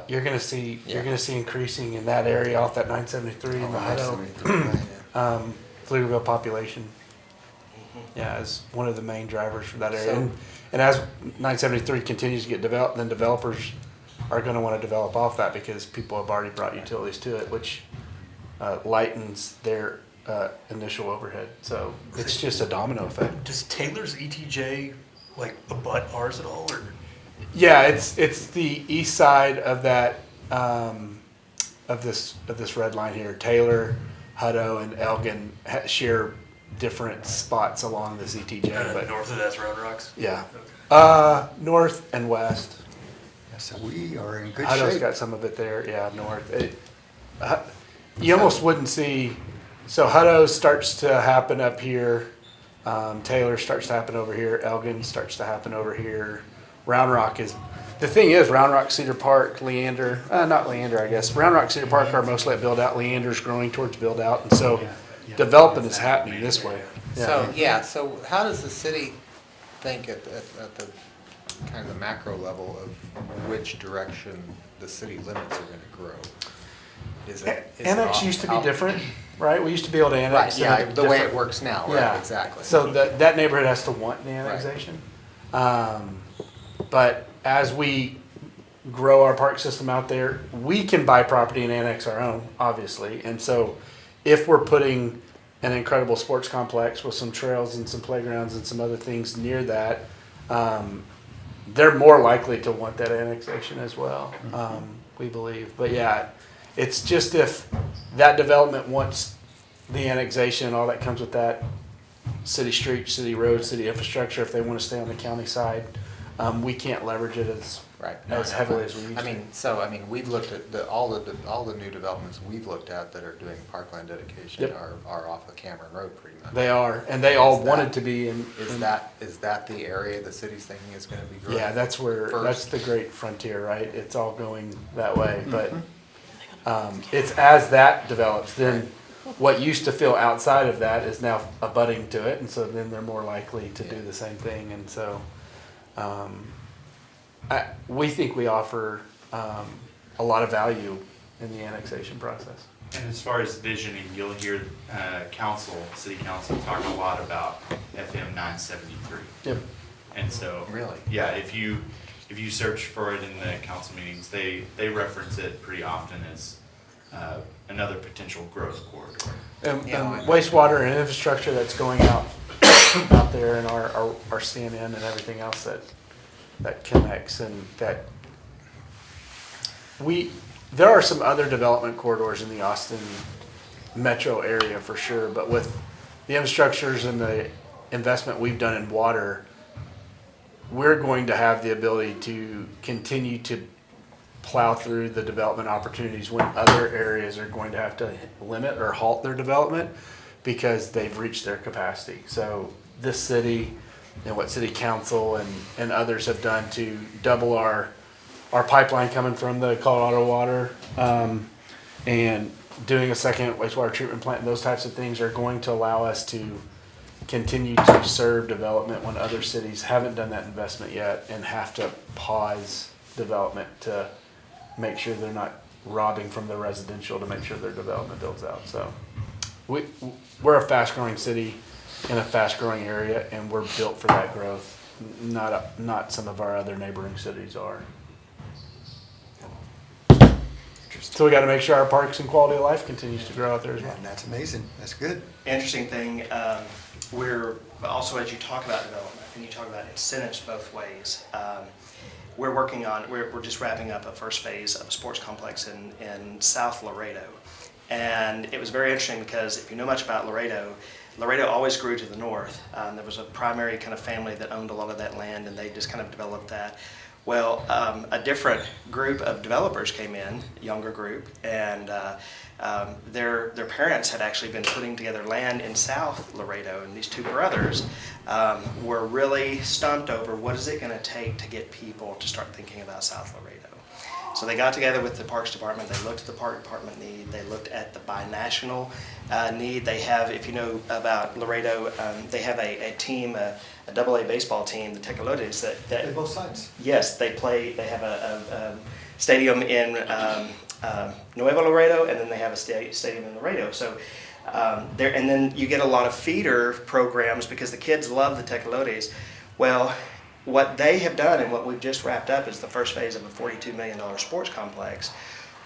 you're gonna see increasing in that area off that 973 and the Hutto Pflugerville population. Yeah, as one of the main drivers for that area. So- And as 973 continues to get developed, then developers are going to want to develop off that because people have already brought utilities to it, which lightens their initial overhead. So it's just a domino effect. Does Taylor's ETJ abut ours at all, or? Yeah, it's the east side of that of this red line here. Taylor, Hutto, and Elgin share different spots along this ETJ, but north of that's Round Rocks? yeah, north and west. So we are in good Hutto's shape. got some of it there. Yeah, north. You almost wouldn't see, so Hutto starts to happen up here, Taylor starts to happen over here, Elgin starts to happen over here. Round Rock is, the thing is, Round Rock, Cedar Park, Leander, not Leander, I guess. Round Rock, Cedar Park are mostly at build out. Leander's growing towards build out, and so development is happening this way. So how does the city think at the kind of the macro level of which direction the city limits are gonna grow? Is it Annex used to be out- different, right? We used to be able to Right, annex. yeah, in the way different- it works now, Yeah. right, exactly. So that neighborhood has to want the annexation. But as we grow our park system out there, we can buy property and annex our own, obviously. And so if we're putting an incredible sports complex with some trails and some playgrounds and some other things near that, they're more likely to want that annexation as well, we believe. But yeah, it's just if that development wants the annexation and all that comes with that, city streets, city roads, city infrastructure, if they want to stay on the county side, we can't leverage it as heavily as we used to. I mean, we've looked at all the new developments we've looked at that are doing parkland dedication Yep. are off of Cameron Road pretty much. They are, and they all Is that- wanted to be in. Is that the area the city's thinking is gonna be growing? Yeah, that's where, first? that's the great frontier, right? It's all going that way, but, it's as that develops, then what used to feel outside of that is now abutting to it, and so then they're more likely to do the same thing, and so, we think we offer, a lot of value in the annexation process. And as far as visioning, you'll hear city council talk a lot about FM 973. Yep. And so, Really? yeah, if you search for it in the council meetings, they reference it pretty often as another potential growth corridor. And Yeah. wastewater and infrastructure that's going out there, and our CNN and everything else that connects, and that there are some other development corridors in the Austin metro area for sure, but with the infrastructures and the investment we've done in water, we're going to have the ability to continue to plow through the development opportunities when other areas are going to have to limit or halt their development because they've reached their capacity. So this city and what city council and others have done to double our pipeline coming from the Colorado water, and doing a second wastewater treatment plant, and those types of things are going to allow us to continue to serve development when other cities haven't done that investment yet and have to pause development to make sure they're not robbing from the residential to make sure their development builds out. So we're a fast-growing city in a fast-growing area, and we're built for that growth. Not some of our other neighboring cities are. So we got to make sure our parks and quality of life continues to grow out there as well. And that's amazing. That's good. Interesting thing, we're also, as you talk about development and you talk about incentives both ways, we're working on, we're just wrapping up a first phase of a sports complex in South Laredo. And it was very interesting because if you know much about Laredo, Laredo always grew to the north. There was a primary kind of family that owned a lot of that land, and they just kind of developed that. Well, a different group of developers came in, a younger group, and their parents had actually been putting together land in South Laredo, and these two brothers were really stumped over what is it going to take to get people to start thinking about South Laredo. So they got together with the Parks Department, they looked at the Park Department need, they looked at the binational need. They have, if you know about Laredo, they have a team, a AA baseball team, the Tecolotes, Play both sides. yes, they have a stadium in Nuevo Laredo, and then they have a stadium in Laredo. So there, and then you get a lot of feeder programs because the kids love the Tecolotes. Well, what they have done and what we've just wrapped up is the first phase of a $42 million sports complex,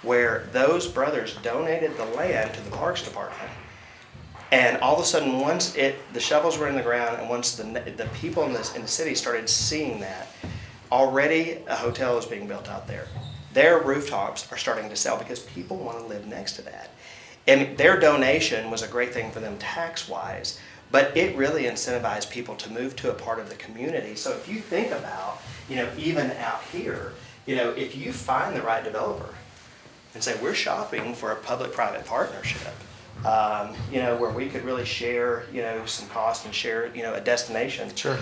where those brothers donated the land to the Parks Department. And all of a sudden, once the shovels were in the ground, and once the people in the city started seeing that, already a hotel is being built out there. Their rooftops are starting to sell because people want to live next to that. And their donation was a great thing for them tax-wise, but it really incentivized people to move to a part of the community. So if you think about, even out here, if you find the right developer, and say, we're shopping for a public-private partnership, where we could really share, some cost and share, a destination. Sure.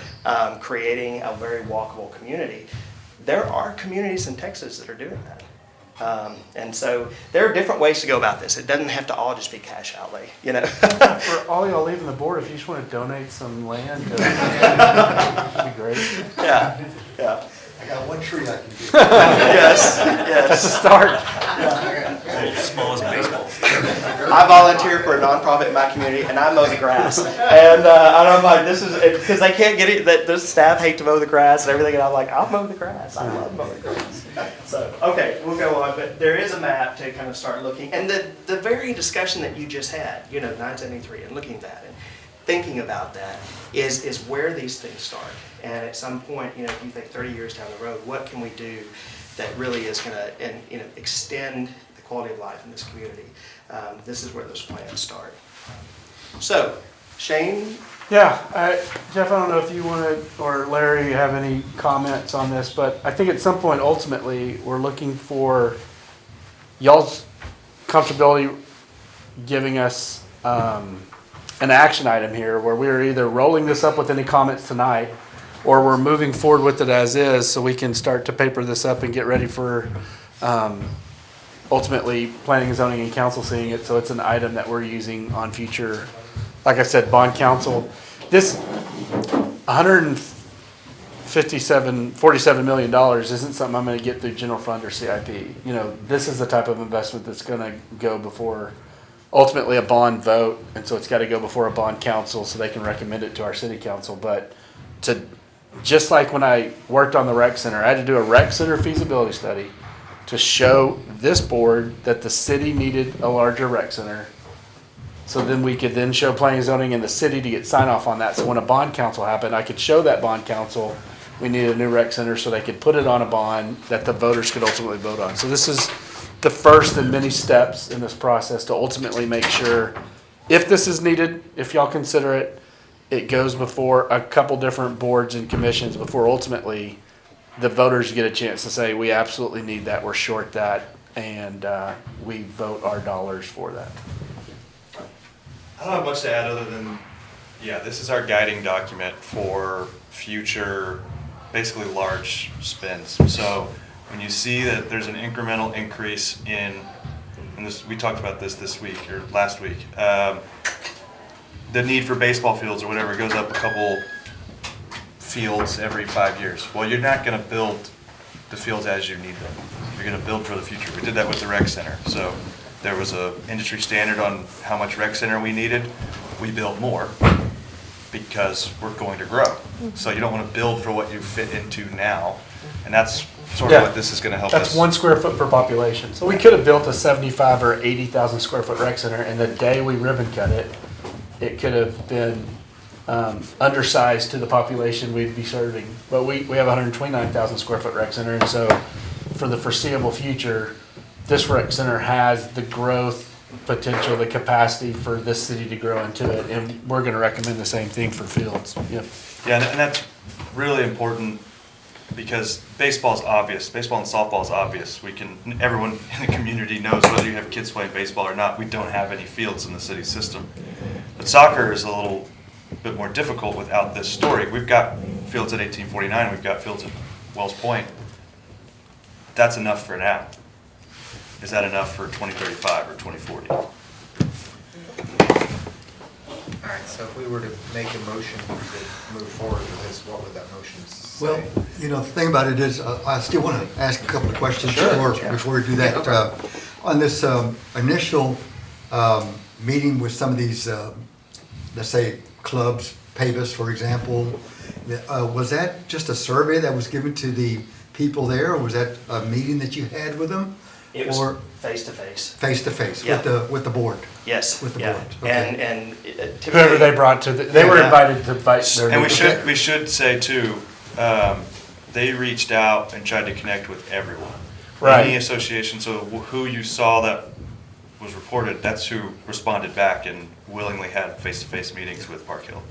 Creating a very walkable community. There are communities in Texas that are doing that. And so there are different ways to go about this. It doesn't have to all just be cash outlay, For all y'all leaving the board, if you just want to donate some land, that'd be great. Yeah, yeah. I got one tree I can do. Yes, That's a yes. start. Small as baseball. I volunteer for a nonprofit in my community, and I mow the grass. And I'm like, this is because they can't get it. That the staff hate to mow the grass and everything, and I'm like, I'll mow the grass. I love mowing grass. So okay, we'll go on. But there is a map to kind of start looking, and the very discussion that you just had, 973, and looking at that and thinking about that is where these things start. And at some point, if you think 30 years down the road, what can we do that really is going to extend the quality of life in this community? This is where those plans start. So, Shane? Yeah, Jeff, I don't know if you want to, or Larry, you have any comments on this, but I think at some point, ultimately, we're looking for y'all's comfortability giving us an action item here where we're either rolling this up with any comments tonight or we're moving forward with it as is so we can start to paper this up and get ready for ultimately planning and zoning and council seeing it, so it's an item that we're using on future, like I said, bond council. This $47 million isn't something I'm going to get through general fund or CIP. This is the type of investment that's going to go before ultimately a bond vote, and so it's got to go before a bond council so they can recommend it to our city council. But just like when I worked on the rec center, I had to do a rec center feasibility study to show this board that the city needed a larger rec center. So then we could then show planning and zoning in the city to get sign off on that. So when a bond council happened, I could show that bond council we needed a new rec center so they could put it on a bond that the voters could ultimately vote on. So this is the first in many steps in this process to ultimately make sure if this is needed, if y'all consider it, it goes before a couple different boards and commissions before ultimately the voters get a chance to say, we absolutely need that, we're short that, and we vote our dollars for that. I don't have much to add other than, this is our guiding document for future, basically large spends. So when you see that there's an incremental increase in this, we talked about this week or last week, the need for baseball fields or whatever goes up a couple fields every 5 years. Well, you're not going to build the fields as you need them. You're going to build for the future. We did that with the rec center. So there was a industry standard on how much rec center we needed. We built more because we're going to grow. So you don't want to build for what you fit into now. And that's sort of what this is going to help us. That's 1 square foot per population. So we could have built a 75 or 80,000 square foot rec center, and the day we ribbon cut it, it could have been undersized to the population we'd be serving. But we have 129,000 square foot rec center, and so for the foreseeable future, this rec center has the growth potential, the capacity for this city to grow into it, and we're going to recommend the same thing for fields. Yep. Yeah, and that's really important because baseball is obvious. Baseball and softball is obvious. Everyone in the community knows whether you have kids playing baseball or not. We don't have any fields in the city system. But soccer is a little bit more difficult without this story. We've got fields at 1849. We've got fields at Wells Point. That's enough for now. Is that enough for 2035 or 2040? All right, so if we were to make a motion to move forward with this, what would that motion say? Well, the thing about it is, I still want to ask a couple of questions before we do that. Okay. On this initial meeting with some of these, let's say, clubs, Pavis, for example, was that just a survey that was given to the people there, or was that a meeting that you had with them? It was Or face-to-face. face-to-face Yeah. with the board? Yes. With the yeah. board, okay. And typically, Whoever they brought to, they were Yeah. invited to invite their. And leaders. we should say too, they reached out and tried to connect with everyone. Right. Any association, so who you saw that was reported, that's who responded back and willingly had face-to-face meetings with Park Hill.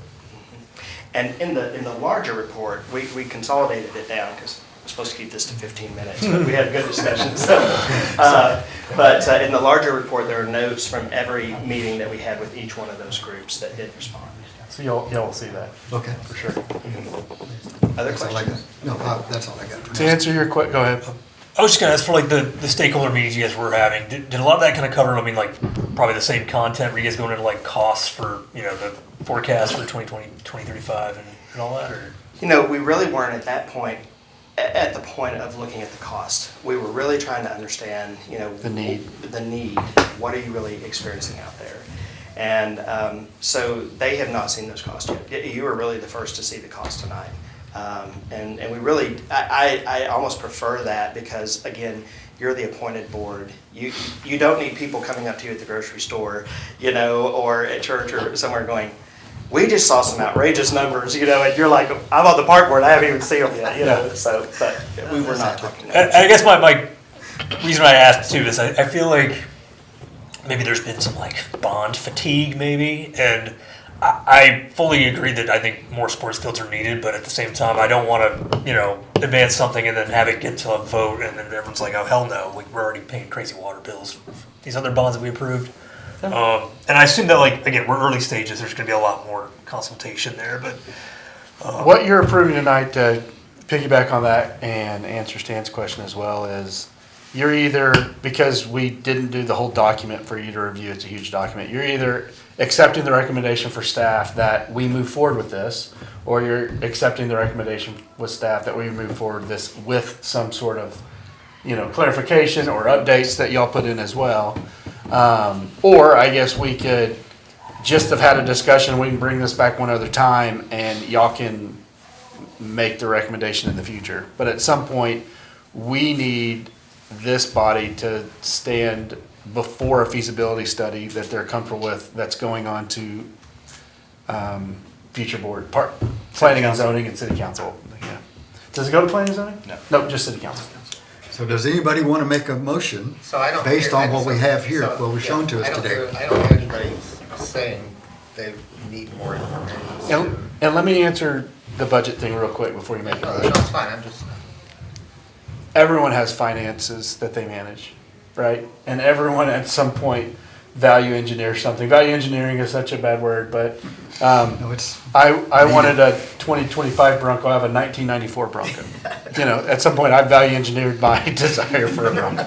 And in the larger report, we consolidated it down because supposed to keep this to 15 minutes, but we had a good discussion. So, but in the larger report, there are notes from every meeting that we had with each one of those groups that did respond. So y'all will see that, Okay. for sure. Other That's all I questions? got. No, that's all I got. To answer your question, go ahead. I was just gonna ask for like the stakeholder meetings you guys were having. Did a lot of that kind of cover? I mean, like probably the same content. Were you guys going into like costs for the forecast for 2020, 2035 and all that? Or We really weren't at that point, at the point of looking at the cost. We were really trying to understand, The need. The need. What are you really experiencing out there? And so they have not seen those costs yet. You were really the first to see the cost tonight. And we really, I almost prefer that because, again, you're the appointed board. You don't need people coming up to you at the grocery store, or at church or somewhere going, we just saw some outrageous numbers, and you're like, I'm on the park board, I haven't even seen them yet, so, but we were not talking numbers. I guess my reason I asked too is I feel like maybe there's been some like bond fatigue maybe, and I fully agree that I think more sports fields are needed, but at the same time I don't want to advance something and then have it get to a vote and then everyone's like, oh hell no, we're already paying crazy water bills for these other bonds that we approved. And I assume that like again we're early stages, there's going to be a lot more consultation there, but What you're approving tonight, to piggyback on that and answer Stan's question as well, is you're either, because we didn't do the whole document for you to review, it's a huge document, you're either accepting the recommendation for staff that we move forward with this, or you're accepting the recommendation with staff that we move forward this with some sort of, clarification or updates that y'all put in as well. Or I guess we could just have had a discussion, we can bring this back one other time and y'all can make the recommendation in the future. But at some point, we need this body to stand before a feasibility study that they're comfortable with that's going on to future board, planning and zoning and city council. Yeah. Does it go to planning and zoning? No. No, just city council. So does anybody want to make a motion So I don't. based hear- on what we have here, so, what was shown to I us don't today? hear- I don't hear anybody saying they need more information. And let me answer the budget thing real quick before you make a No, motion. that's fine, I'm just. Everyone has finances that they manage, right? And everyone at some point value engineers something. Value engineering is such a bad word, but No, it's, I wanted a 2025 Bronco. I have a 1994 Bronco. At some point I value engineered my desire for a Bronco.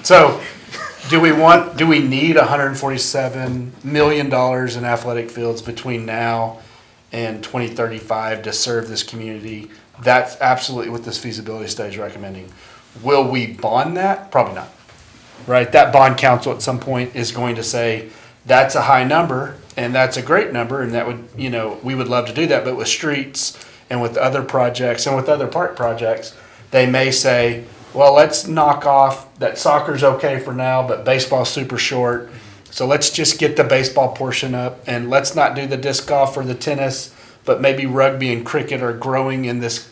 So do we need $147 million in athletic fields between now and 2035 to serve this community? That's absolutely what this feasibility study is recommending. Will we bond that? Probably not. Right? That bond council at some point is going to say, that's a high number and that's a great number and that would, we would love to do that. But with streets and with other projects and with other park projects, they may say, well, let's knock off that soccer's okay for now, but baseball's super short. So let's just get the baseball portion up and let's not do the disc golf or the tennis, but maybe rugby and cricket are growing in this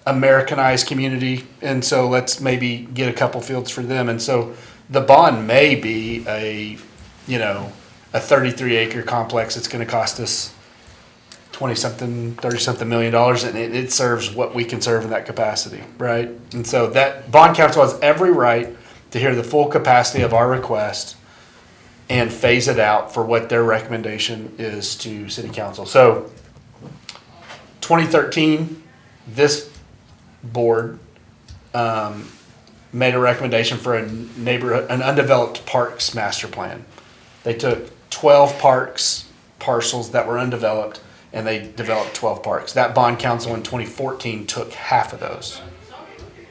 Americanized community, and so let's maybe get a couple fields for them. And so the bond may be a 33-acre complex. It's going to cost us 20-something, 30-something million dollars, and it serves what we can serve in that capacity, right? And so that bond council has every right to hear the full capacity of our request and phase it out for what their recommendation is to city council. So 2013, this board made a recommendation for an undeveloped parks master plan. They took 12 parks parcels that were undeveloped and they developed 12 parks. That bond council in 2014 took half of those.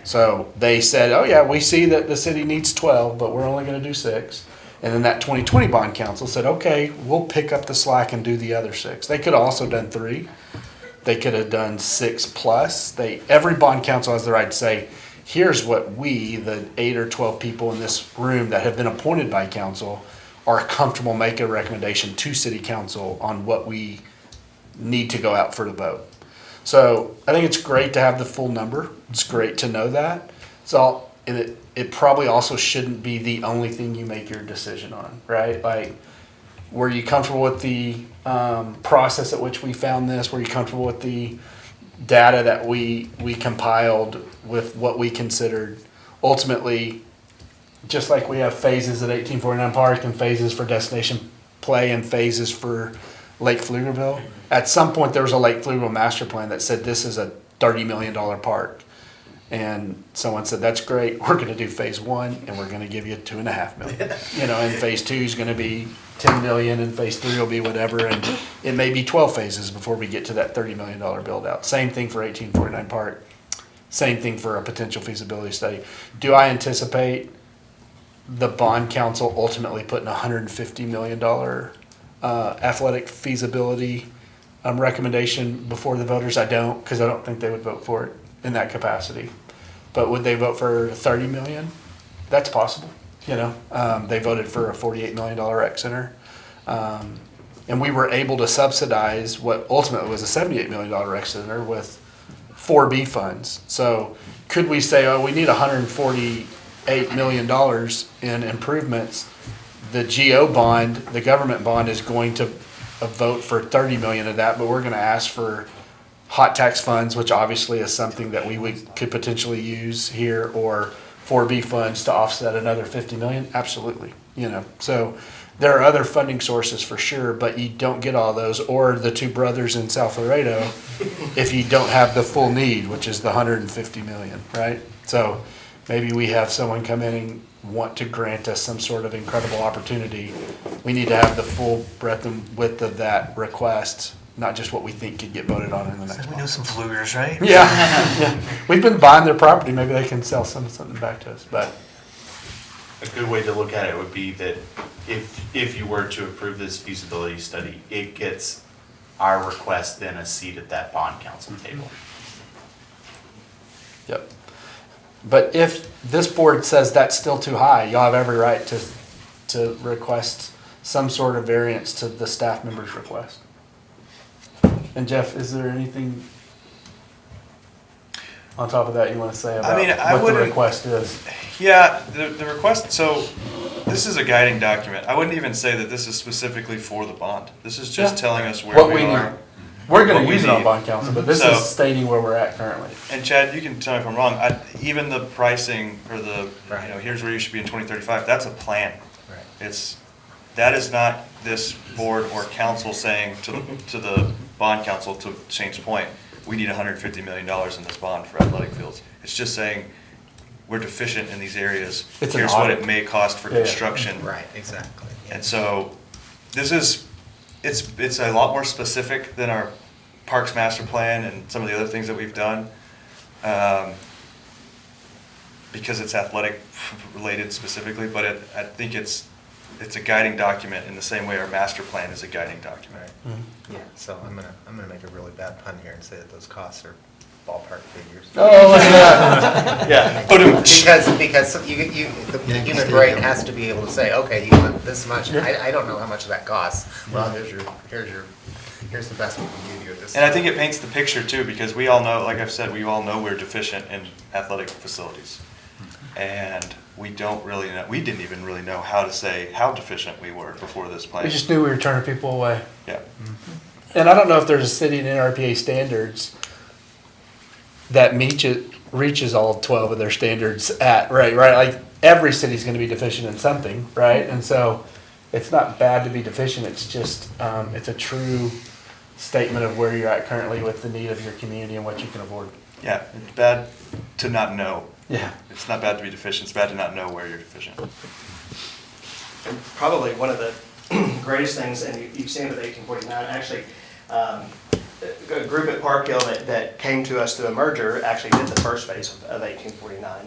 So they said, oh yeah, we see that the city needs 12, but we're only going to do 6. And then that 2020 bond council said, okay, we'll pick up the slack and do the other 6. They could have also done 3. They could have done 6 plus. Every bond council has the right to say, here's what we, the 8 or 12 people in this room that have been appointed by council, are comfortable making a recommendation to city council on what we need to go out for the vote. So I think it's great to have the full number. It's great to know that. So it probably also shouldn't be the only thing you make your decision on, right? Like, were you comfortable with the process at which we found this? Were you comfortable with the data that we compiled with what we considered ultimately, just like we have phases at 1849 Park and phases for Destination Play and phases for Lake Pflugerville. At some point, there was a Lake Pflugerville master plan that said this is a $30 million park. And someone said, that's great, we're gonna do phase one and we're gonna give you $2.5 million. You know, and phase two is gonna be 10 million and phase three will be whatever. And it may be 12 phases before we get to that $30 million build out. Same thing for 1849 Park. Same thing for a potential feasibility study. Do I anticipate the bond council ultimately putting $150 million athletic feasibility recommendation before the voters? I don't, because I don't think they would vote for it in that capacity. But would they vote for 30 million? That's possible. You know, they voted for a $48 million rec center. And we were able to subsidize what ultimately was a $78 million rec center with 4B funds. So could we say, oh, we need $148 million in improvements? The GO bond, the government bond, is going to vote for 30 million of that, but we're going to ask for hot tax funds, which obviously is something that could potentially use here, or 4B funds to offset another 50 million. Absolutely, you know. So there are other funding sources for sure, but you don't get all those, or the two brothers in South Laredo, if you don't have the full need, which is the 150 million, right? So maybe we have someone come in and want to grant us some sort of incredible opportunity. We need to have the full breadth and width of that request, not just what we think could get voted on in the next We know month. some Pflugers, right? Yeah. We've been buying their property. Maybe they can sell something back to us. But A good way to look at it would be that if you were to approve this feasibility study, it gets our request then a seat at that bond council table. yep. But if this board says that's still too high, y'all have every right to request some sort of variance to the staff member's request. And Jeff, is there anything on top of that you want to say about I what the wouldn't- request is? Yeah, the request, so this is a guiding document. I wouldn't even say that this is specifically for the bond. This is just Yeah. telling us where What we we are. need. We're going What to we use it on need. bond council, but this So- is stating where we're at currently. And Chad, you can tell me if I'm wrong, even the pricing or the, Right. here's where you should be in 2035, that's a plan. Right. That is not this board or council saying to the bond council, to Shane's point, we need $150 million in this bond for athletic fields. It's just saying, we're deficient in these areas. It's an Here's what audit. it may cost for Yeah, yeah. construction. Right, exactly. And so, it's a lot more specific than our Parks Master Plan and some of the other things that we've done. Because it's athletic related specifically, but I think it's a guiding document in the same way our master plan is a guiding document. Yeah, so I'm gonna make a really bad pun here and say that those costs are ballpark figures. Oh, look at that. Yeah, but Because the human brain has to be able to say, okay, you want this much, I don't know how much that costs. Well, here's the best we can give you at this. and I think it paints the picture too, because we all know, like I've said, we all know we're deficient in athletic facilities. And we don't really know, we didn't even really know how to say how deficient we were before this plan. We just knew we were turning people away. Yeah. And I don't know if there's a city in NRPA standards that reaches all 12 of their standards right? Like every city's going to be deficient in something, right? And so it's not bad to be deficient. It's just, it's a true statement of where you're at currently with the need of your community and what you can afford. Yeah, it's bad to not know. Yeah. It's not bad to be deficient, it's bad to not know where you're deficient. And probably one of the greatest things, and you've seen it with 1849, actually, a group at Park Hill that came to us through a merger actually did the first phase of 1849,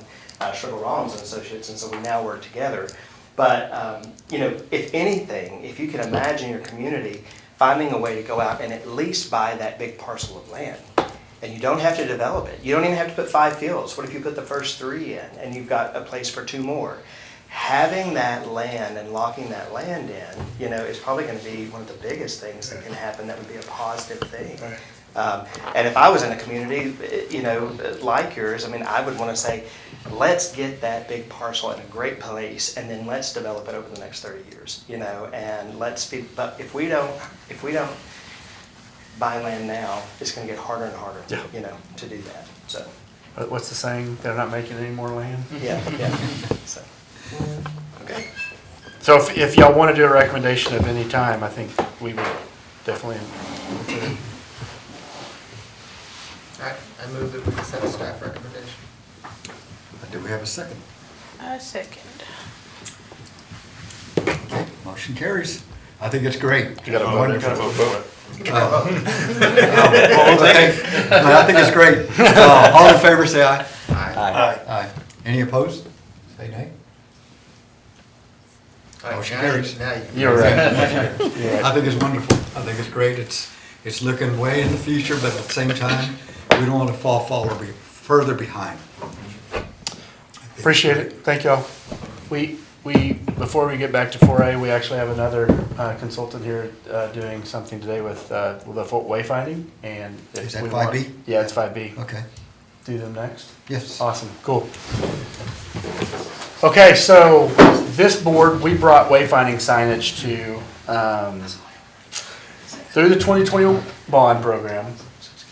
Struggle Rollins and Associates, and so we now work together. But, if anything, if you can imagine your community finding a way to go out and at least buy that big parcel of land, and you don't have to develop it. You don't even have to put 5 fields. What if you put the first 3 in and you've got a place for 2 more? Having that land and locking that land in, is probably going to be one of the biggest things that can happen. That would be a positive thing. And if I was in a community, like yours, I would want to say, let's get that big parcel in a great place, and then let's develop it over the next 30 years. And let's be. But if we don't buying land now, it's gonna get harder and harder, Yeah. you know, to do that, so, What's the saying? They're not making any more land? yeah, so. Okay. So if y'all want to do a recommendation of any time, I think we would definitely. I move that we accept staff recommendation. Do we have a second? A second. Okay, motion carries. I think it's great. You gotta vote, you gotta vote for it. Okay, but I think it's great. All in favor, say aye. Aye. Aye. Any opposed? Say nay. Motion carries. Now you can- You're right. I think it's wonderful. I think it's great. It's looking way in the future, but at the same time, we don't want to fall further behind. Appreciate it. Thank y'all. Before we get back to 4A, we actually have another consultant here doing something today with the wayfinding. And if Is that we want- 5B? Yeah, it's 5B. Okay. Do them next? Yes. Awesome, cool. Okay, so this board, we brought wayfinding signage to, through the 2020 bond program,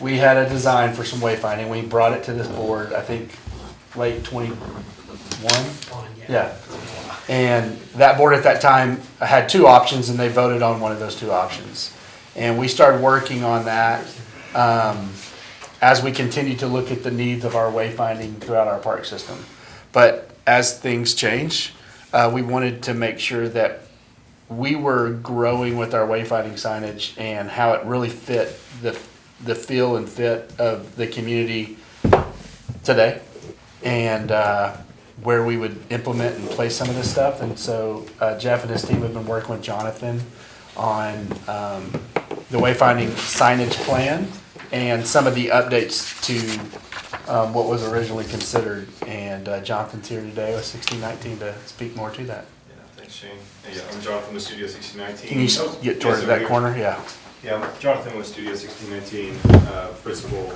we had a design for some wayfinding. We brought it to this board, I think, late 21? Yeah. And that board at that time had two options, and they voted on one of those two options. And we started working on that as we continue to look at the needs of our wayfinding throughout our park system. But as things change, we wanted to make sure that we were growing with our wayfinding signage and how it really fit the feel and fit of the community today, and where we would implement and place some of this stuff. And so Jeff and his team have been working with Jonathan on the wayfinding signage plan and some of the updates to what was originally considered. And Jonathan's here today with 1619 to speak more to that. Yeah, thanks, Shane. Yeah, I'm Jonathan with Studio 1619. Can you get towards so that we're- corner? Yeah. Yeah, I'm Jonathan with Studio 1619, principal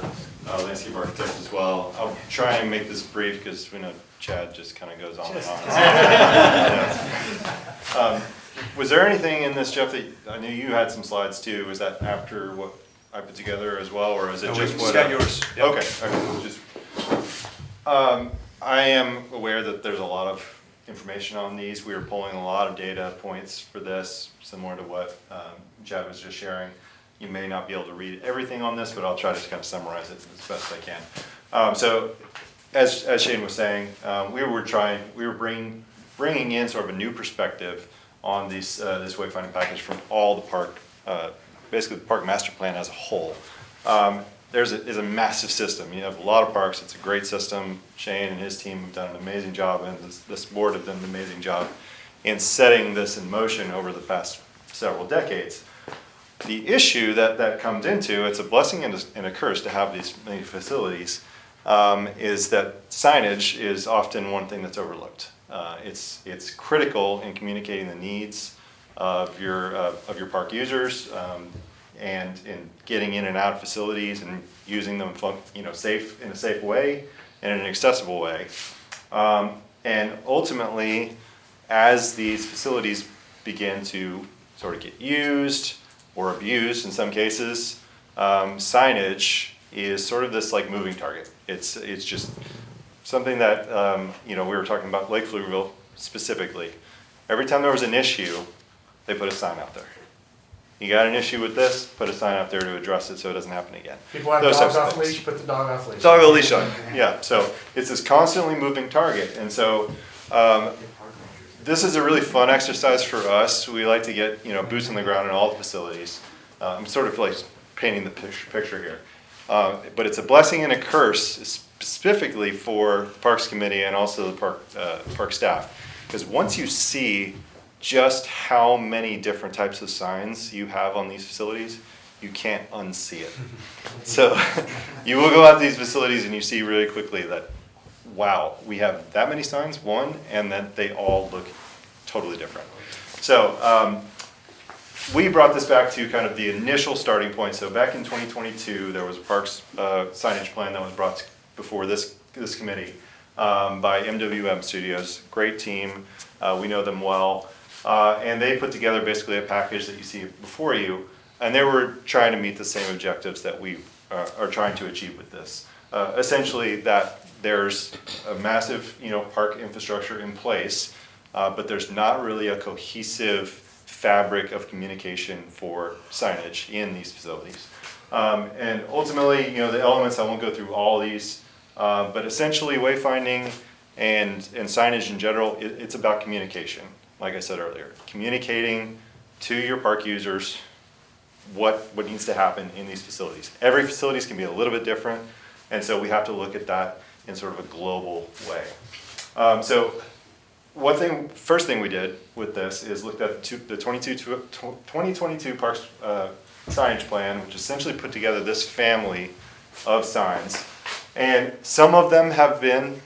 landscape architect as well. I'll try and make this brief because we know Chad just kind of goes on and on. Was there anything in this, Jeff, that, I knew you had some slides too, was that after what I put together as well, or is it just what? got yours. Yep. Okay, okay, just, I am aware that there's a lot of information on these. We are pulling a lot of data points for this, similar to what Chad was just sharing. You may not be able to read everything on this, but I'll try to kind of summarize it as best I can. So, as Shane was saying, we were bringing in sort of a new perspective on this wayfinding package from all the park, basically the park master plan as a whole. There's a massive system. You have a lot of parks. It's a great system. Shane and his team have done an amazing job, and this board have done an amazing job in setting this in motion over the past several decades. The issue that comes into, it's a blessing and a curse to have these many facilities, is that signage is often one thing that's overlooked. It's critical in communicating the needs of your park users, and in getting in and out of facilities and using them, in a safe way and in an accessible way. And ultimately, as these facilities begin to sort of get used or abused in some cases, signage is sort of this like moving target. It's just something that, we were talking about Lake Pflugerville specifically. Every time there was an issue, they put a sign out there. You got an issue with this, put a sign out there to address it so it doesn't happen again. People have Those dogs types of off things. leash, put the dog off leash. Dog on leash on, yeah, so it's this constantly moving target, and so this is a really fun exercise for us. We like to get boots on the ground in all the facilities. I'm sort of like painting the picture here, but it's a blessing and a curse specifically for the Parks Committee and also the park staff, because once you see just how many different types of signs you have on these facilities, you can't unsee it. So you will go out to these facilities and you see really quickly that, wow, we have that many signs, and that they all look totally different. So we brought this back to kind of the initial starting point. So back in 2022, there was a parks signage plan that was brought before this committee by MWM Studios. Great team, we know them well. And they put together basically a package that you see before you And they were trying to meet the same objectives that we are trying to achieve with this. Essentially that there's a massive, park infrastructure in place, but there's not really a cohesive fabric of communication for signage in these facilities. And ultimately, the elements, I won't go through all these, but essentially wayfinding and signage in general, it's about communication, like I said earlier. Communicating to your park users what needs to happen in these facilities. Every facilities can be a little bit different, and so we have to look at that in sort of a global way. So first thing we did with this is looked at the 2022 Parks Signage Plan, which essentially put together this family of signs. And some of them have been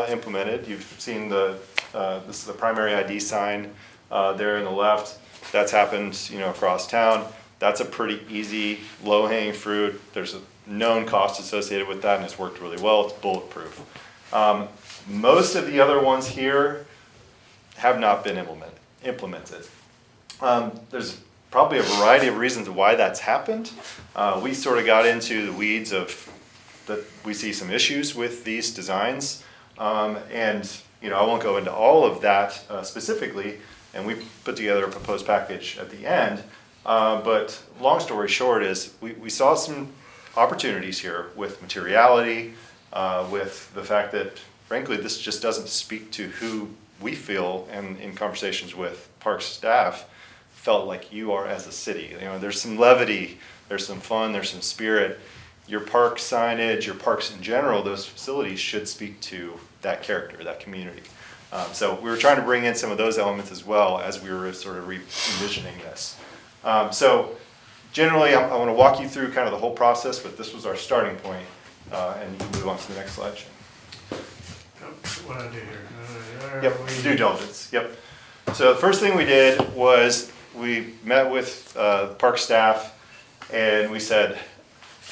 implemented. You've seen this is the primary ID sign there in the left. That's happened, across town. That's a pretty easy, low-hanging fruit. There's a known cost associated with that, and it's worked really well. It's bulletproof. Most of the other ones here have not been implemented. There's probably a variety of reasons why that's happened. We sort of got into the weeds of that we see some issues with these designs, and I won't go into all of that specifically, and we put together a proposed package at the end. But long story short is we saw some opportunities here with materiality, with the fact that frankly this just doesn't speak to who we feel, and in conversations with park staff felt like you are as a city. There's some levity, there's some fun, there's some spirit. Your park signage, your parks in general, those facilities should speak to that character, that community. So we were trying to bring in some of those elements as well as we were sort of envisioning this. So generally, I want to walk you through kind of the whole process, but this was our starting point, and you can move on to the next slide. What I do here? Yep, due diligence, yep. So the first thing we did was we met with park staff, and we said,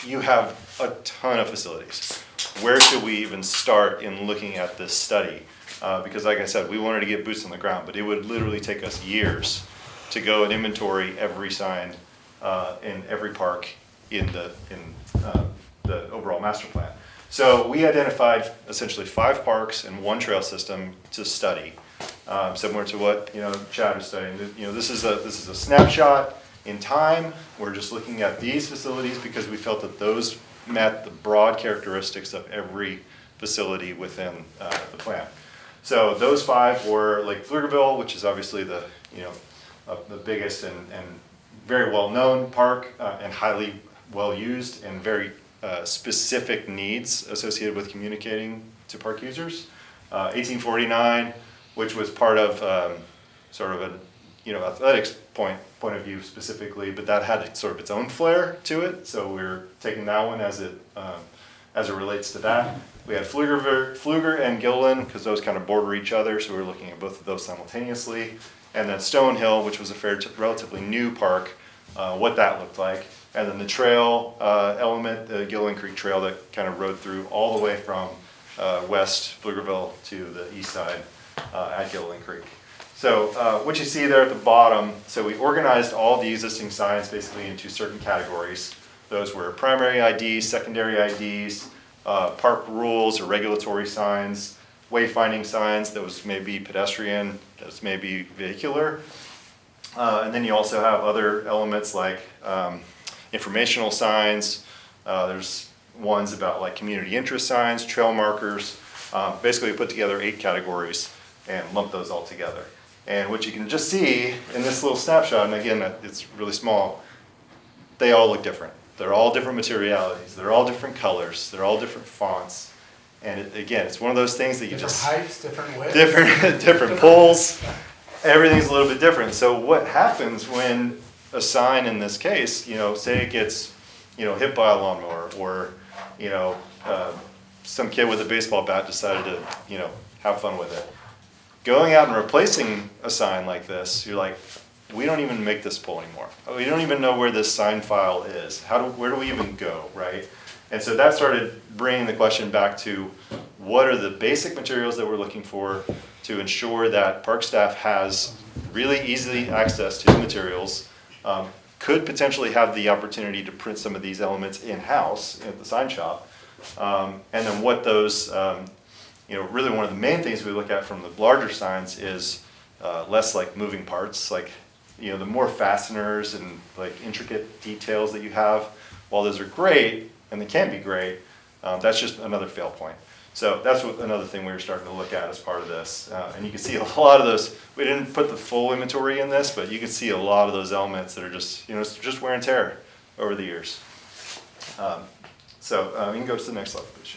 you have a ton of facilities. Where should we even start in looking at this study? Because like I said, we wanted to get boots on the ground, but it would literally take us years to go and inventory every sign in every park in the overall master plan. So we identified essentially 5 parks and 1 trail system to study, similar to what Chad was studying. This is a snapshot in time. We're just looking at these facilities because we felt that those met the broad characteristics of every facility within the plan. So those 5 were Lake Pflugerville, which is obviously the biggest and very well-known park and highly well-used and very specific needs associated with communicating to park users. 1849, which was part of sort of an athletics point of view specifically, but that had sort of its own flair to it. So we're taking that one as it relates to that. We had Pfluger and Gillen because those kind of border each other, so we were looking at both of those simultaneously. And then Stonehill, which was a relatively new park, what that looked like. And then the trail element, the Gillen Creek Trail that kind of rode through all the way from west Pflugerville to the east side at Gillen Creek. So what you see there at the bottom, so we organized all the existing signs basically into certain categories. Those were primary IDs, secondary IDs, park rules or regulatory signs, wayfinding signs, those may be pedestrian, those may be vehicular. And then you also have other elements like informational signs. There's ones about like community interest signs, trail markers. Basically we put together 8 categories and lumped those all together. And what you can just see in this little snapshot, and again, it's really small, they all look different. They're all different materialities. They're all different colors. They're all different fonts. And again, it's one of those things that you Different just... heights, different widths. Different poles. Everything's a little bit different. So what happens when a sign in this case, say it gets, hit by a lawnmower, or, some kid with a baseball bat decided to, have fun with it. Going out and replacing a sign like this, you're like, we don't even make this pole anymore. We don't even know where this sign file is. Where do we even go, right? And so that started bringing the question back to what are the basic materials that we're looking for to ensure that park staff has really easy access to the materials, could potentially have the opportunity to print some of these elements in-house at the sign shop. And then what those, really one of the main things we look at from the larger signs is less like moving parts, like, the more fasteners and like intricate details that you have, while those are great, and they can be great, that's just another fail point. So that's another thing we were starting to look at as part of this. And you can see a lot of those, we didn't put the full inventory in this, but you can see a lot of those elements that are just, it's just wear and tear over the years. You can go to the next slide, please.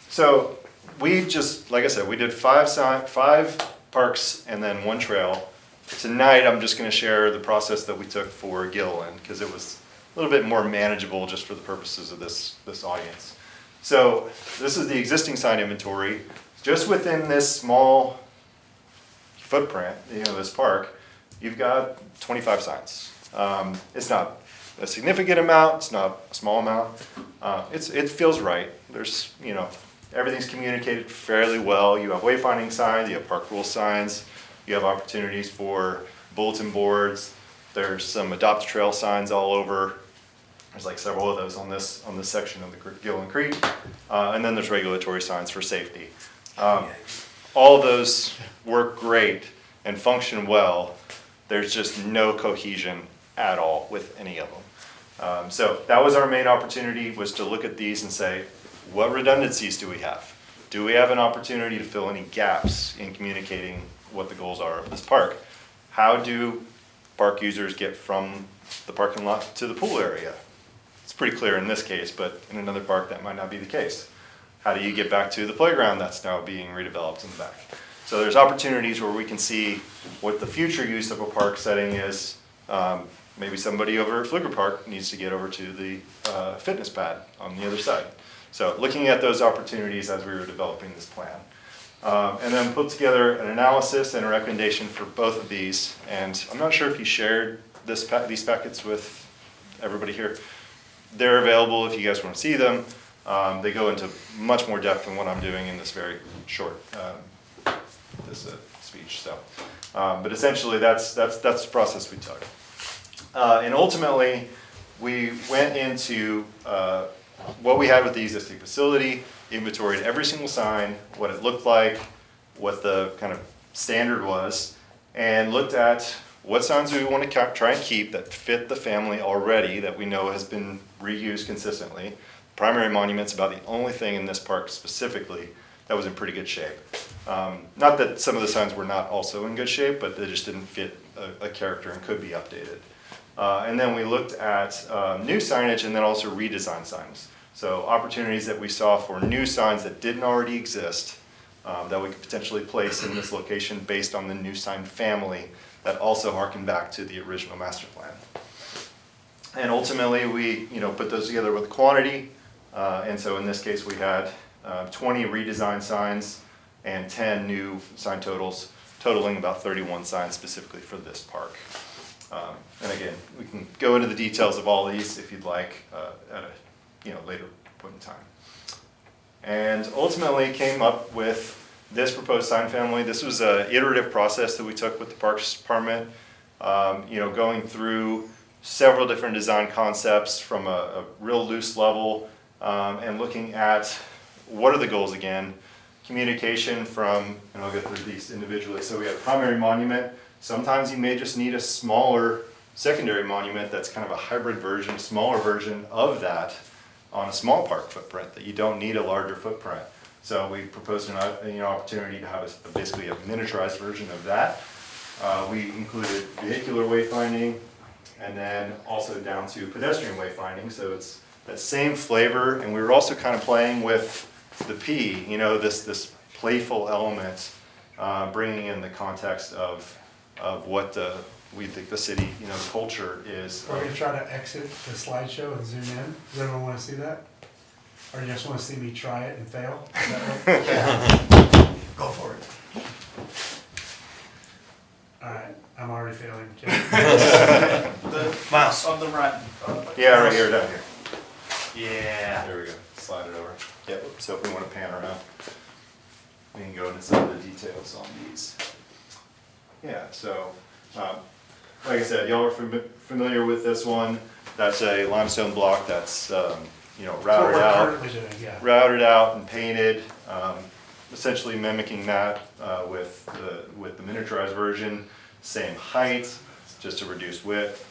So we just, like I said, we did 5 parks and then 1 trail. Tonight, I'm just going to share the process that we took for Gilliland, because it was a little bit more manageable just for the purposes of this audience. So this is the existing sign inventory. Just within this small footprint, this park, you've got 25 signs. It's not a significant amount, it's not a small amount. It feels right. There's, everything's communicated fairly well. You have wayfinding signs, you have park rule signs, you have opportunities for bulletin boards. There's some adopt a trail signs all over. There's like several of those on this section of the Gilliland Creek. And then there's regulatory signs for safety. All of those work great and function well. There's just no cohesion at all with any of them. So that was our main opportunity, was to look at these and say, what redundancies do we have? Do we have an opportunity to fill any gaps in communicating what the goals are of this park? How do park users get from the parking lot to the pool area? It's pretty clear in this case, but in another park that might not be the case. How do you get back to the playground that's now being redeveloped in the back? So there's opportunities where we can see what the future use of a park setting is. Maybe somebody over at Pflugerville Park needs to get over to the fitness pad on the other side. So looking at those opportunities as we were developing this plan. And then put together an analysis and a recommendation for both of these. And I'm not sure if you shared these packets with everybody here. They're available if you guys want to see them. They go into much more depth than what I'm doing in this very short speech. So, but essentially that's the process we took. And ultimately, we went into what we had with the existing facility, inventoried every single sign, what it looked like, what the kind of standard was, and looked at what signs do we want to try and keep that fit the family already, that we know has been reused consistently. Primary monument's about the only thing in this park specifically that was in pretty good shape. Not that some of the signs were not also in good shape, but they just didn't fit a character and could be updated. And then we looked at new signage and then also redesigned signs. So opportunities that we saw for new signs that didn't already exist that we could potentially place in this location based on the new sign family that also harken back to the original master plan. And ultimately we put those together with quantity. And so in this case we had 20 redesigned signs and 10 new sign totals, totaling about 31 signs specifically for this park. And again, we can go into the details of all these if you'd like at a later point in time. And ultimately came up with this proposed sign family. This was an iterative process that we took with the Parks Department, going through several different design concepts from a real loose level and looking at what are the goals again. Communication from, and I'll go through these individually. So we have primary monument. Sometimes you may just need a smaller secondary monument that's kind of a hybrid version, smaller version of that on a small park footprint, that you don't need a larger footprint. So we proposed an opportunity to have basically a miniaturized version of that. We included vehicular wayfinding and then also down to pedestrian wayfinding. So it's that same flavor, and we were also kind of playing with the P, this playful element, bringing in the context of what we think the city, the culture is. We're gonna try to exit the slideshow and zoom in. Does everyone wanna see that? Or you just wanna see me try it and fail? Is that right? Yeah. Go for it. Alright, I'm already failing. The mouse on the right. Yeah, right here, down here. Yeah. There we go. Slide it over. Yep. So if we want to pan around, we can go into some of the details on these. Yeah. So like I said, y'all are familiar with this one. That's a limestone block that's, you know, routed out and painted, essentially mimicking that with the miniaturized version. Same height, just a reduced width.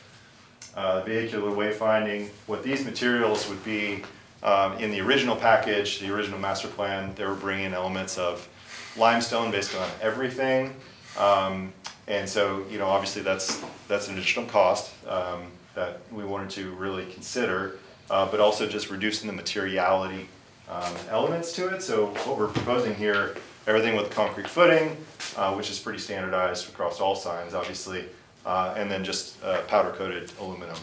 Vehicular wayfinding. What these materials would be in the original package, the original master plan, they were bringing elements of limestone basically on everything. And so, you know, obviously that's an additional cost that we wanted to really consider, but also just reducing the materiality elements to it. So what we're proposing here, everything with concrete footing, which is pretty standardized across all signs, obviously, and then just powder-coated aluminum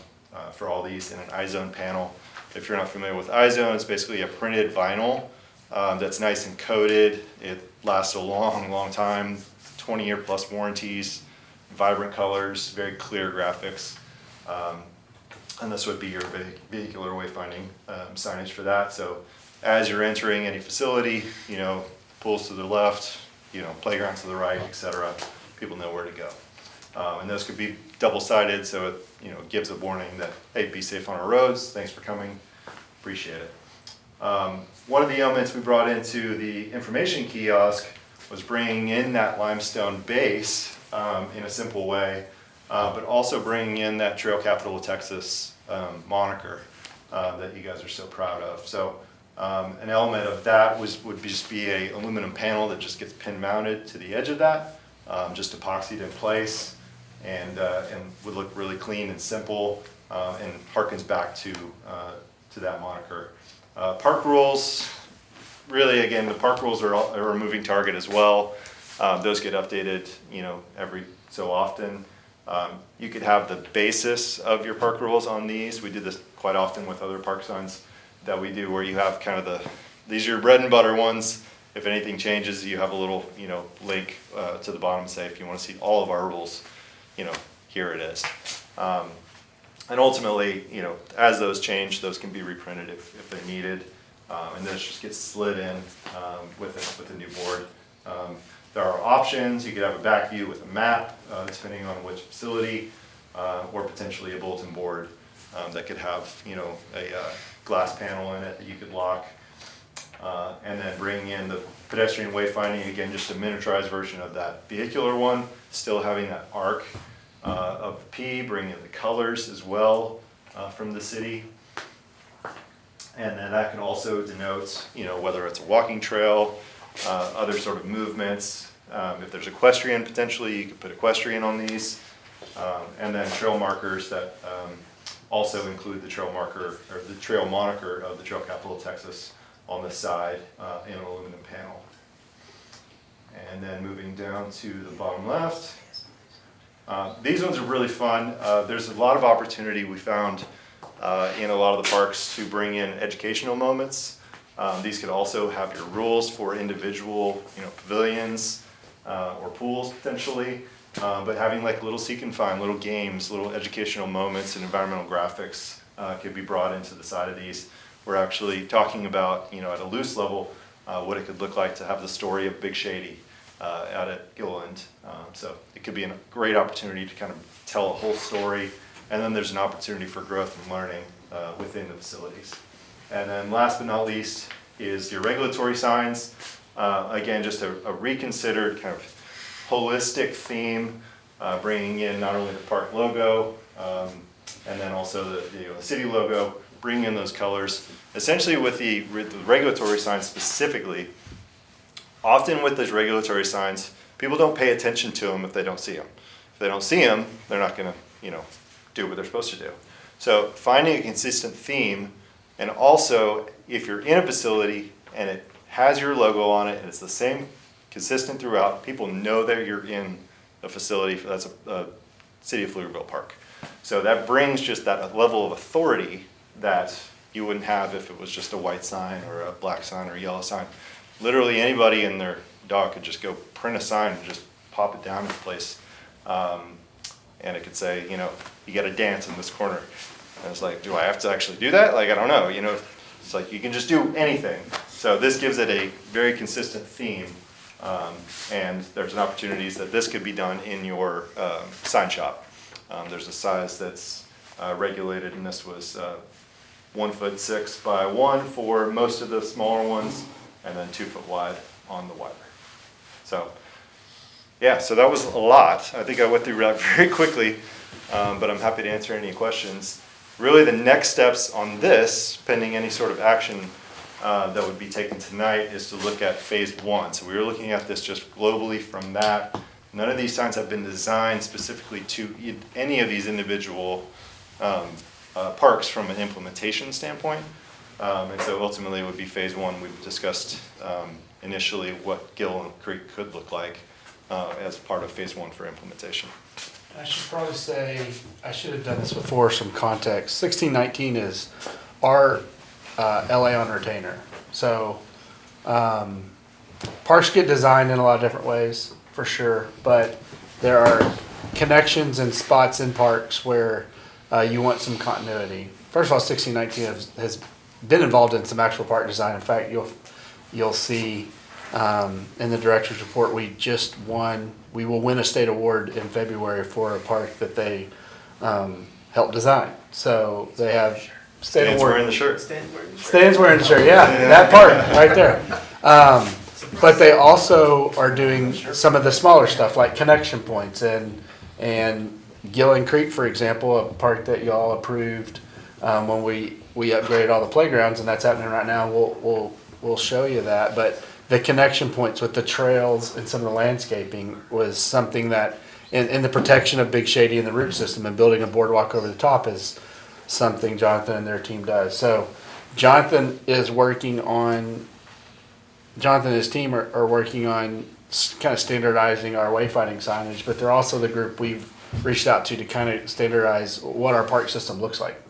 for all these in an I-zone panel. If you're not familiar with I-zone, it's basically a printed vinyl that's nice and coated. It lasts a long, long time, 20-year plus warranties, vibrant colors, very clear graphics. And this would be your vehicular wayfinding signage for that. So as you're entering any facility, you know, pools to the left, you know, playgrounds to the right, etc. People know where to go. And those could be double-sided, so it, you know, gives a warning that, hey, be safe on our roads, thanks for coming, appreciate it. One of the elements we brought into the information kiosk was bringing in that limestone base in a simple way, but also bringing in that Trail Capital of Texas moniker that you guys are so proud of. So an element of that would just be a aluminum panel that just gets pin mounted to the edge of that, just epoxied in place, and would look really clean and simple, and harkens back to that moniker. Park rules, really, again, the park rules are a moving target as well. Those get updated, you know, every so often. You could have the basis of your park rules on these. We do this quite often with other park signs that we do, where you have kind of these are your bread and butter ones. If anything changes, you have a little, you know, link to the bottom, say if you want to see all of our rules, you know, here it is. And ultimately, you know, as those change, those can be reprinted if they're needed. And this just gets slid in with a new board. There are options. You could have a back view with a map, depending on which facility, or potentially a bulletin board that could have, you know, a glass panel in it that you could lock. And then bringing in the pedestrian wayfinding, again, just a miniaturized version of that vehicular one, still having that arc of P, bringing in the colors as well from the city. And then that can also denote, you know, whether it's a walking trail, other sort of movements. If there's equestrian, potentially, you could put equestrian on these. And then trail markers that also include the trail marker, or the trail moniker of the Trail Capital of Texas on the side in an aluminum panel. And then moving down to the bottom left. These ones are really fun. There's a lot of opportunity we found in a lot of the parks to bring in educational moments. These could also have your rules for individual, you know, pavilions or pools potentially, but having like little seek and find, little games, little educational moments and environmental graphics could be brought into the side of these. We're actually talking about, you know, at a loose level, what it could look like to have the story of Big Shady out at Gilliland. So it could be a great opportunity to kind of tell a whole story, and then there's an opportunity for growth and learning within the facilities. And then last but not least is your regulatory signs. Again, just a reconsidered kind of holistic theme, bringing in not only the park logo, and then also the city logo, bringing in those colors. Essentially with the regulatory signs specifically, often with those regulatory signs, people don't pay attention to them if they don't see them. If they don't see them, they're not gonna, you know, do what they're supposed to do. So finding a consistent theme, and also if you're in a facility and it has your logo on it and it's the same, consistent throughout, people know that you're in a facility that's a City of Pflugerville Park. So that brings just that level of authority that you wouldn't have if it was just a white sign or a black sign or a yellow sign. Literally anybody and their dog could just go print a sign and just pop it down in place. And it could say, you know, you got to dance in this corner. And it's like, do I have to actually do that? Like, I don't know, you know, it's like you can just do anything. So this gives it a very consistent theme. And there's an opportunities that this could be done in your sign shop. There's a size that's regulated, and this was 1'6" by 1 for most of the smaller ones, and then 2 foot wide on the wider. So, yeah, so that was a lot. I think I went through that very quickly, but I'm happy to answer any questions. Really, the next steps on this, pending any sort of action that would be taken tonight, is to look at phase 1. So we were looking at this just globally from that. None of these signs have been designed specifically to any of these individual parks from an implementation standpoint. And so ultimately it would be phase 1. We've discussed initially what Gill Creek could look like as part of phase 1 for implementation. I should probably say, I should have done this before, some context. 1619 is our LA on retainer. So parks get designed in a lot of different ways, for sure, but there are connections and spots in parks where you want some continuity. First of all, 1619 has been involved in some actual park design. In fact, you'll see in the director's report, we will win a state award in February for a park that they helped design. So they have state Stan's award. wearing the shirt. Stan's wearing the shirt, yeah, that part right there. But they also are doing some of the smaller stuff like connection points and Gillen Creek, for example, a park that y'all approved when we upgraded all the playgrounds, and that's happening right now. We'll show you that, but the connection points with the trails and some of the landscaping was something that, in the protection of Big Shady and the root system and building a boardwalk over the top is something Jonathan and their team does. So Jonathan and his team are working on kind of standardizing our wayfinding signage, but they're also the group we've reached out to kind of standardize what our park system looks like.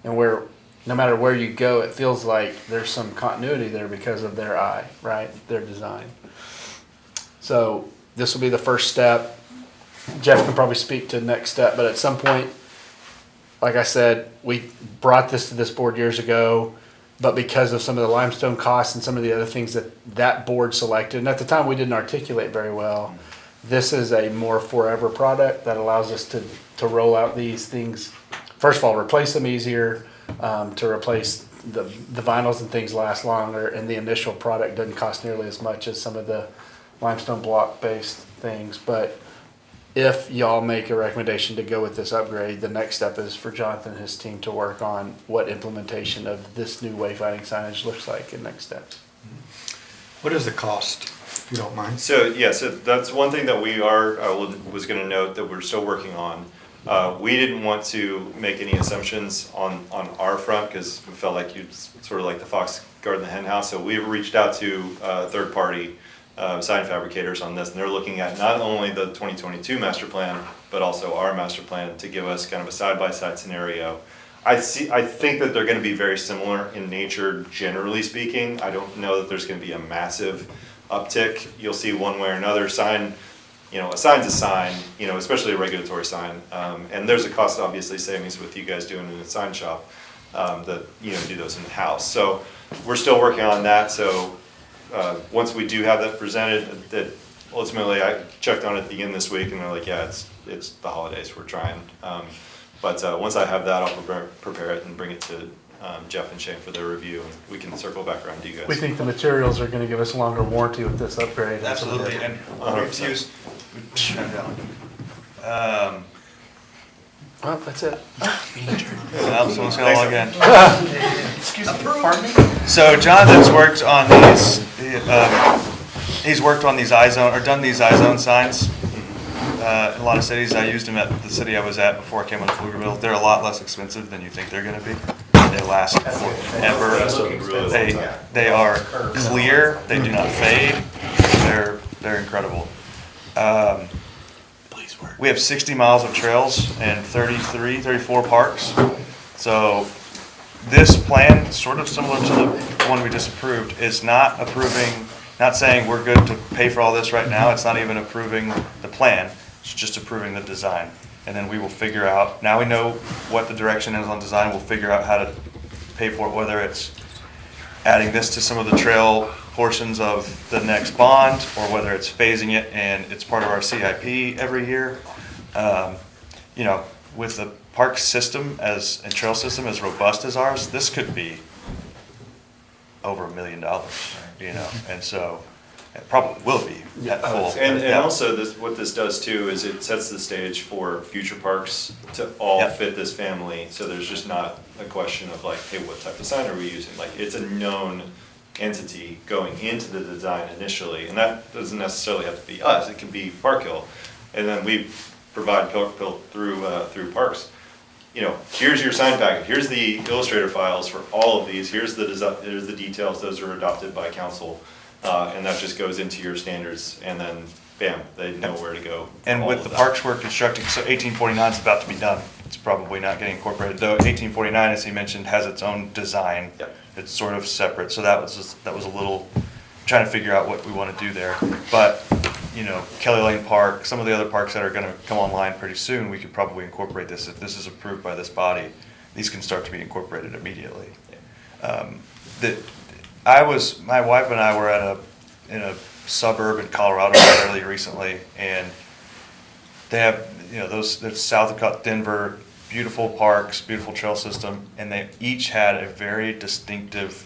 And where, no matter where you go, it feels like there's some continuity there because of their eye, right? Their design. So this will be the first step. Jeff can probably speak to the next step, but at some point, like I said, we brought this to this board years ago, but because of some of the limestone costs and some of the other things that board selected, and at the time we didn't articulate very well, this is a more forever product that allows us to roll out these things. First of all, replace them easier, to replace the vinyls and things last longer, and the initial product doesn't cost nearly as much as some of the limestone block based things. But if y'all make a recommendation to go with this upgrade, the next step is for Jonathan and his team to work on what implementation of this new wayfinding signage looks like in next steps. What is the cost, if you don't mind? So that's one thing that was going to note that we're still working on. We didn't want to make any assumptions on our front because we felt like you'd sort of like the fox guarding the hen house. So we reached out to third-party sign fabricators on this, and they're looking at not only the 2022 master plan, but also our master plan to give us kind of a side-by-side scenario. I think that they're going to be very similar in nature, generally speaking. I don't know that there's going to be a massive uptick. You'll see one way or another. Sign, a sign's a sign, especially a regulatory sign. And there's a cost, obviously, savings with you guys doing it in a sign shop that do those in the house. So we're still working on that. So once we do have that presented, that ultimately I checked on it at the end this week, and they're like, yeah, it's the holidays. We're trying. But once I have that, I'll prepare it and bring it to Jeff and Shane for their review, and we can circle back around to you guys. We think the materials are going to give us a longer warranty with this upgrade. Absolutely, and we've used. Well, that's it. Someone's gonna log in. Excuse me, pardon me? So Jonathan's worked on these. He's worked on these iZone, or done these iZone signs in a lot of cities. I used them at the city I was at before I came to Pflugerville. They're a lot less expensive than you think they're going to be. They last forever. They are clear. They do not fade. They're incredible. We have 60 miles of trails and 34 parks. So this plan, sort of similar to the one we just approved, is not saying we're good to pay for all this right now. It's not even approving the plan. It's just approving the design. And then we will figure out, now we know what the direction is on design, we'll figure out how to pay for it, whether it's adding this to some of the trail portions of the next bond, or whether it's phasing it and it's part of our CIP every year. with the park system and trail system as robust as ours, this could be over $1 million, you know, and so it probably will be at full. And also this, what this does too is it sets the stage for future parks to all Yep. fit this family. So there's just not a question of like, hey, what type of sign are we using? Like, it's a known entity going into the design initially, and that doesn't necessarily have to be us. It can be Park Hill, and then we provide through parks. You know, here's your sign packet. Here's the Illustrator files for all of these. Here's the design. Here's the details. Those are adopted by council, and that just goes into your standards. And then, bam, they know where to go. And all with of the that. parks we're constructing, so 1849 is about to be done. It's probably not getting incorporated, though 1849, as he mentioned, has its own design. Yep. It's sort of separate, so that was a little, trying to figure out what we want to do there. But, you know, Kelly Lane Park, some of the other parks that are going to come online pretty soon, we could probably incorporate this. If this is approved by this body, these can start to be incorporated immediately. My wife and I were in a suburb in Colorado fairly recently, and they have, you know, that's south of Denver, beautiful parks, beautiful trail system, and they each had a very distinctive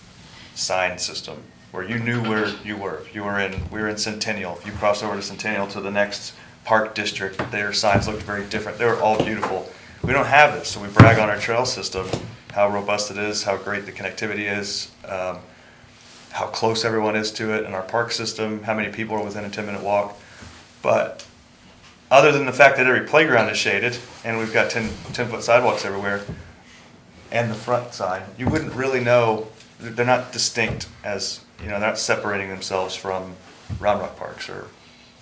sign system where you knew where you were. We were in Centennial. If you crossed over to Centennial to the next park district, their signs looked very different. They were all beautiful. We don't have this, so we brag on our trail system, how robust it is, how great the connectivity is, how close everyone is to it, and our park system, how many people are within a 10-minute walk. But other than the fact that every playground is shaded, and we've got 10-foot sidewalks everywhere, and the front side, you wouldn't really know. They're not distinct as, you know, they're not separating themselves from Round Rock parks or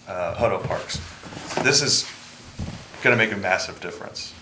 Hutto parks. This is going to make a massive difference.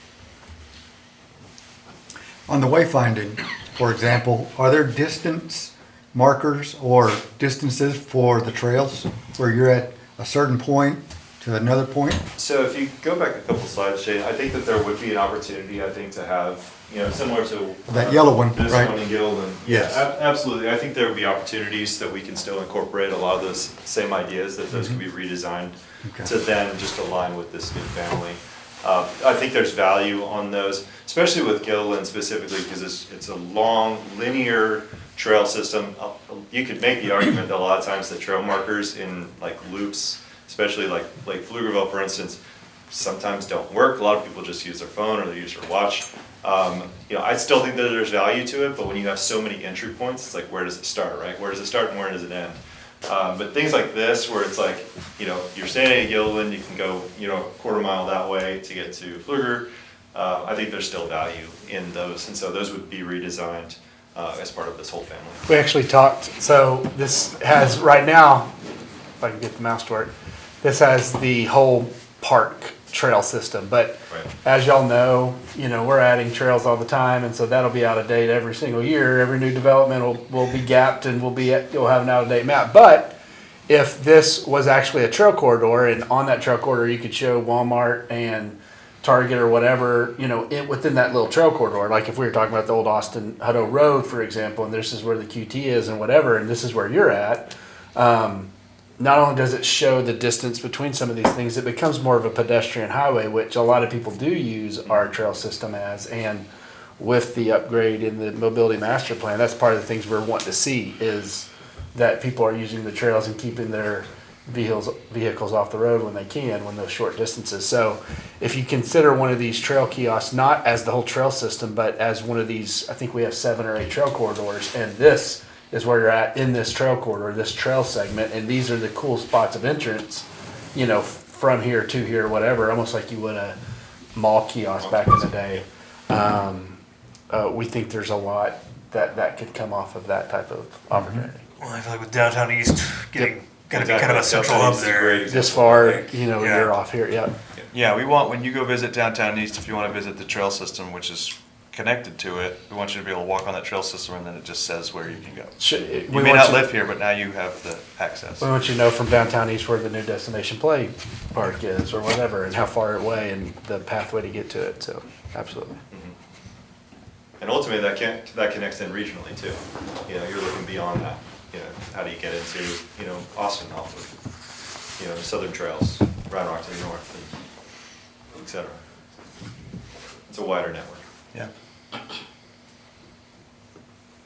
On the wayfinding, for example, are there distance markers or distances for the trails where you're at a certain point to another point? So if you go back a couple slides, Shane, I think that there would be an opportunity, I think, to have, you know, similar to That yellow one, this right? one in Gildan. Yes. Absolutely. I think there would be opportunities that we can still incorporate a lot of those same ideas, that those can be redesigned Okay. to then just align with this new family. I think there's value on those, especially with Gildan specifically, because it's a long, linear trail system. You could make the argument that a lot of times the trail markers in like loops, especially like Pflugerville, for instance, sometimes don't work. A lot of people just use their phone or they use their watch. You know, I still think that there's value to it, but when you have so many entry points, it's like, where does it start, right? Where does it start and where does it end? But things like this, where it's like, you know, you're standing at Gilliland, you can go, you know, a quarter mile that way to get to Pfluger. I think there's still value in those, and so those would be redesigned as part of this whole family. We actually talked, so this has, right now, if I can get the mouse to work, this has the whole park trail system, but Right. as y'all know, you know, we're adding trails all the time, and so that'll be out of date every single year. Every new development will be gapped and you'll have an out of date map. But if this was actually a trail corridor, and on that trail corridor you could show Walmart and Target or whatever, you know, within that little trail corridor, like if we were talking about the old Austin Hutto Road, for example, and this is where the QT is and whatever, and this is where you're at, not only does it show the distance between some of these things, it becomes more of a pedestrian highway, which a lot of people do use our trail system as. And with the upgrade in the mobility master plan, that's part of the things we're wanting to see, is that people are using the trails and keeping their vehicles off the road when they can, when those short distances. So if you consider one of these trail kiosks, not as the whole trail system, but as one of these, I think we have 7 or 8 trail corridors, and this is where you're at in this trail corridor, this trail segment, and these are the cool spots of entrance, you know, from here to here, whatever, almost like you would a mall kiosk back in the day. We think there's a lot that could come off of that type of opportunity. Well, I feel like with downtown East getting gonna be Exactly. kind of a central hub Downtown East is a there. great example. This far, Like, you know, yeah. you're off here, yeah. Yeah, we want, when you go visit downtown East, if you want to visit the trail system, which is connected to it, we want you to be able to walk on that trail system, and then it just says where you can go. You may not live here, but now you have the access. We want you to know from downtown East where the new Destination Play Park is, or whatever, and how far away, and the pathway to get to it, so, absolutely. And ultimately, that connects in regionally too. You know, you're looking beyond that. You know, how do you get into, you know, Austin off of, you know, the southern trails, Round Rock to the north, and et cetera. It's a wider network. Yeah.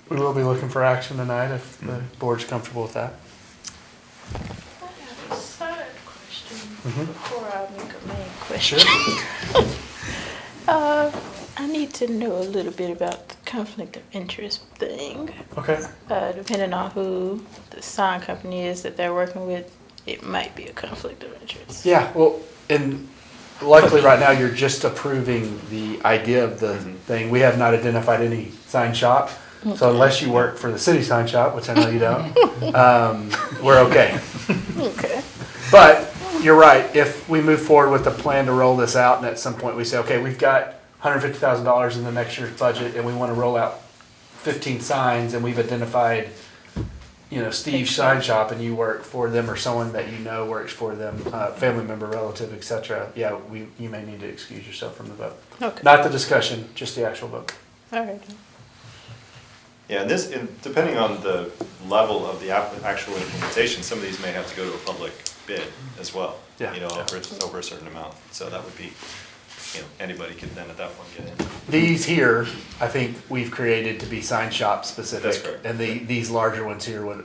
We will be looking for action tonight if the board's comfortable with that. I have a side question Mhm. before I make a main question. I need to know a little bit about the conflict of interest thing. Okay. Depending on who the sign company is that they're working with, it might be a conflict of interest. Yeah, well, and luckily right now you're just approving the idea of the thing. We have not identified any sign shop. So unless you work for the city sign shop, which I know you don't, we're okay. Okay. But you're right, if we move forward with a plan to roll this out and at some point we say, okay, we've got $150,000 in the next year's budget and we want to roll out 15 signs and we've identified, you know, Steve's sign shop and you work for them or someone that you know works for them, family member, relative, et cetera, yeah, you may need to excuse yourself from the vote. Okay. Not the discussion, just the actual vote. All right. Yeah, and depending on the level of the actual implementation, some of these may have to go to a public bid as well. Yeah. You know, over a certain amount. So that would be, you know, anybody could then at that point get in. These here, I think we've created to be sign shop specific. That's correct. And these larger ones here would,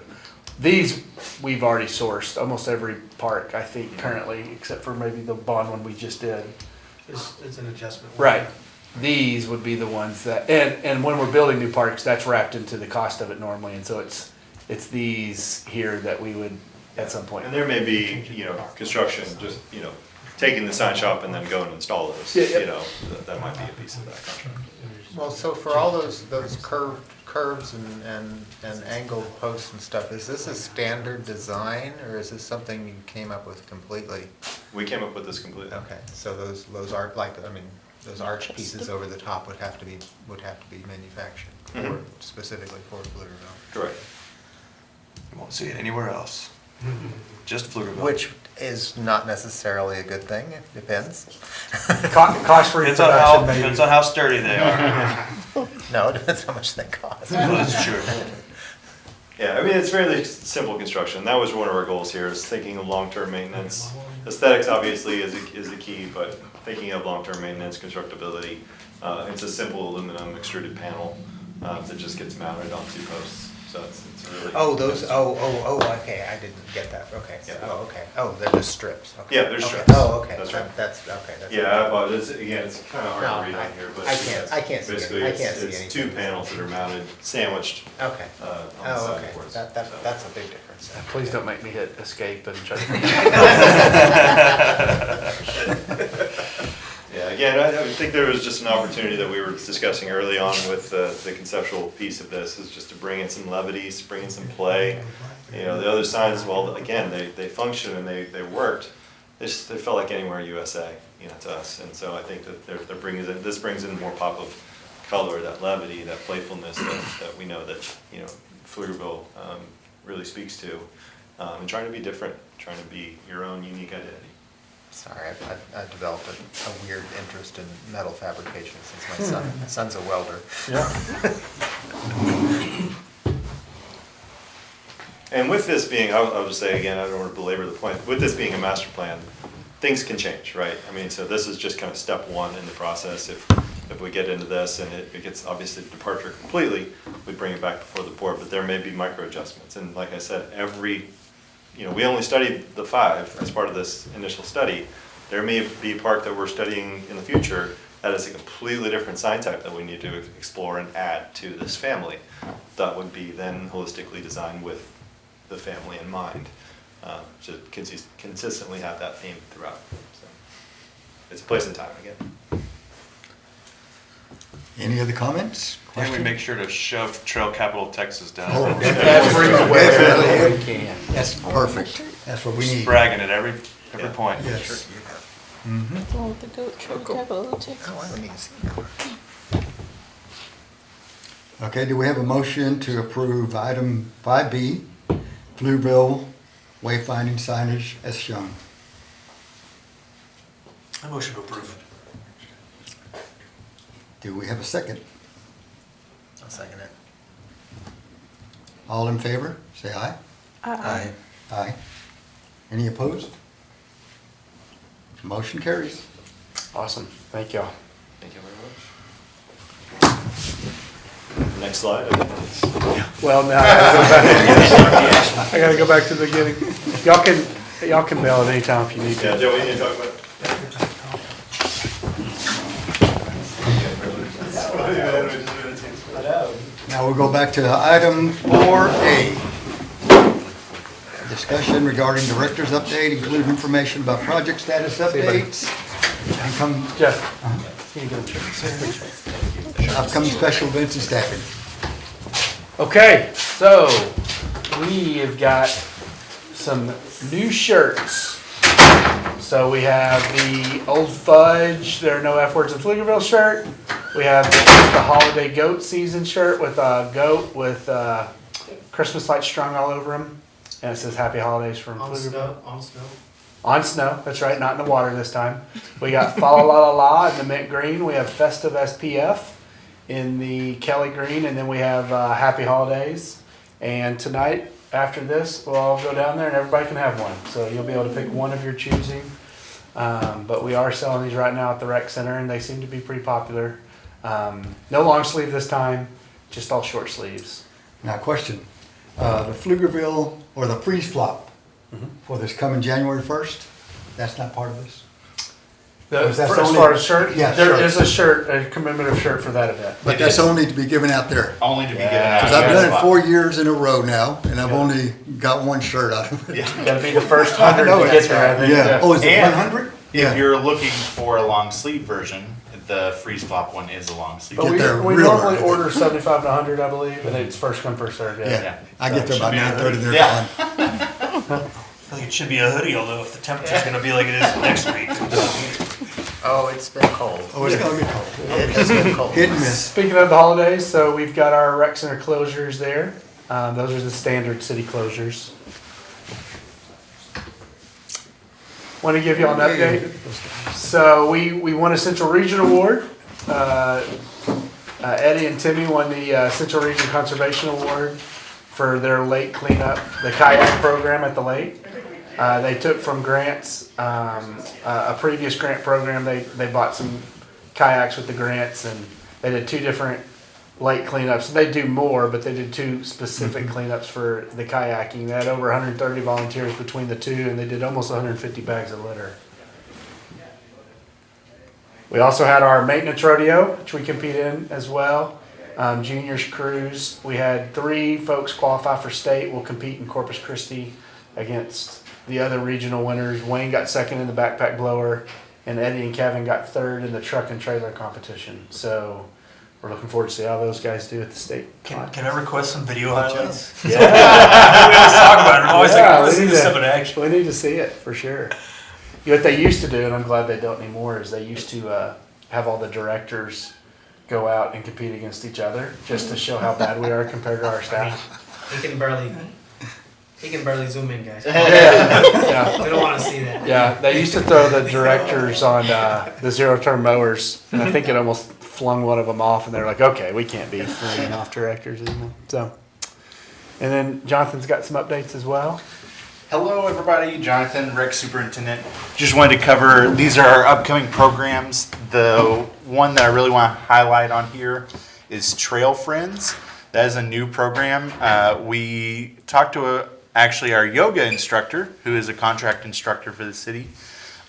these we've already sourced, almost every park, I think currently, except for maybe the bond one we just did. It's an adjustment. Right. These would be the ones that, and when we're building new parks, that's wrapped into the cost of it normally, and so it's these here that we would at some point. And there may be, you know, construction, just, you know, taking the sign shop and then go and install those, Yeah, yeah. you know, that might be a piece of that contract. Well, so for all those curves and angled posts and stuff, is this a standard design or is this something you came up with completely? We came up with this completely. Okay, so those aren't like, I mean, those arch pieces over the top would have to be manufactured Mhm. specifically for Pflugerville. Correct. You won't see it anywhere else. Just Pflugerville. Which is not necessarily a good thing, it depends. Cost for Depends on introduction, maybe. depends on how sturdy they are. No, it depends how much they cost. That's true. Yeah, I mean, it's fairly simple construction. That was one of our goals here, is thinking of long-term maintenance. Aesthetics obviously is the key, but thinking of long-term maintenance, constructability. It's a simple aluminum extruded panel that just gets mounted on two posts. So it's really. Oh, those, okay, I didn't get that, okay, so, Yeah. okay, oh, they're just strips, okay. Yeah, they're Okay. strips. Oh, okay, That's right. that's, okay, that's. Yeah, but it's, again, it's kind of hard No, to read on here, but. I can't see it. Basically, I can't see it's two anything. panels that are mounted, sandwiched Okay. on the Oh, side okay, boards. that's a big difference. Please don't make me hit escape and try to. Yeah, again, I think there was just an opportunity that we were discussing early on with the conceptual piece of this, is just to bring in some levity, bring in some play. You know, the other signs, well, again, they function and they worked. They felt like Anywhere USA, you know, to us. And so I think that this brings in more pop of color, that levity, that playfulness that we know that, you know, Pflugerville really speaks to. And trying to be different, trying to be your own unique identity. Sorry, I developed a weird interest in metal fabrication since my son's a welder. Yeah. And with this being, I'll just say again, I don't want to belabor the point, with this being a master plan, things can change, right? I mean, so this is just kind of step one in the process. If we get into this and it gets obviously departure completely, we bring it back before the board, but there may be micro adjustments. And like I said, you know, we only studied the 5 as part of this initial study. There may be a park that we're studying in the future that is a completely different sign type that we need to explore and add to this family. That would be then holistically designed with the family in mind, to consistently have that theme throughout. So it's a place and time again. Any other comments? And we Questions? make sure to shove Trail Capital Texas down. Oh, Definitely. definitely. That's perfect. That's what we Just need. bragging at every Yeah. point. Yes. The one with the goat trail capital of Texas. Oh, I haven't even seen that. Okay, do we have a motion to approve item 5B, Pflugerville Wayfinding Signage as shown? I motion to approve. Do we have a second? I'll second it. All in favor, say aye. Aye. Aye. Any opposed? Motion carries. Awesome, thank y'all. Thank you very much. Next slide. I think it's- Well, now, I gotta go back to the beginning. Y'all can bail at any time if you need Yeah, to. Joe, we need to talk about. Now we'll go back to item 4A. Discussion regarding director's update, including information about project status updates. And come, Jeff, upcoming special events and staffing. okay, so we have got some new shirts. So we have the Old Fudge, there are no F words in Pflugerville shirt. We have the Holiday Goat Season shirt with a goat with Christmas lights strung all over them. And it says Happy Holidays from On Pflugerville. snow, on snow. On snow, that's right, not in the water this time. We got Fa La La La in the mint green. We have Festive SPF in the Kelly green, and then we have Happy Holidays. And tonight, after this, we'll all go down there and everybody can have one. So you'll be able to pick one of your choosing. But we are selling these right now at the rec center, and they seem to be pretty popular. No long sleeve this time, just all short sleeves. Now, question, the Pflugerville or the freeze flop for this coming January 1st, that's not part of this? As that's far only- as shirt, Yeah, there shirt. is a shirt, a commemorative shirt for that event. But that's only to be given out there. Only to be given out. Because I've done it 4 years in a row now, and I've only got one shirt out of it. Gotta be the first 100 to get there, I think. Yeah, oh, is it And 100? If you're looking for a long sleeve version, the freeze flop one is a long sleeve. But Get there we real normally early. order 75 to 100, I believe, and it's first come, first served, yeah. Yeah, I get there about 9:30, they're Yeah. gone. I feel like it should be a hoodie, although if the temperature's gonna be like it is next week. Oh, it's been cold. Oh, it's gonna be cold. It has been cold. Hit and miss. Speaking of the holidays, so we've got our rec center closures there. Those are the standard city closures. Want to give you all an update? So we won a Central Region Award. Eddie and Timmy won the Central Region Conservation Award for their lake cleanup, the kayak program at the lake. They took from grants, a previous grant program, they bought some kayaks with the grants, and they did 2 different lake cleanups. They do more, but they did 2 specific cleanups for the kayaking. They had over 130 volunteers between the 2, and they did almost 150 bags of litter. We also had our maintenance rodeo, which we compete in as well. Juniors cruise. We had 3 folks qualify for state. We'll compete in Corpus Christi against the other regional winners. Wayne got second in the backpack blower, and Eddie and Kevin got third in the truck and trailer competition. So we're looking forward to see how those guys do at the state. Can I request some video highlights? Yeah. We always talk about it. I'm always like, Yeah, let's we see need this to- stuff in action. We need to see it for sure. What they used to do, and I'm glad they don't anymore, is they used to have all the directors go out and compete against each other just to show how bad we are compared to our staff. He can barely zoom in, guys. Yeah. We don't want to see that. Yeah, they used to throw the directors on the zero-turn mowers, and I think it almost flung one of them off, and they're like, okay, we can't be throwing off directors anymore. So, and then Jonathan's got some updates as well. Hello, everybody. Jonathan, Rec Superintendent. Just wanted to cover, these are our upcoming programs. The one that I really want to highlight on here is Trail Friends. That is a new program. We talked to actually our yoga instructor, who is a contract instructor for the city.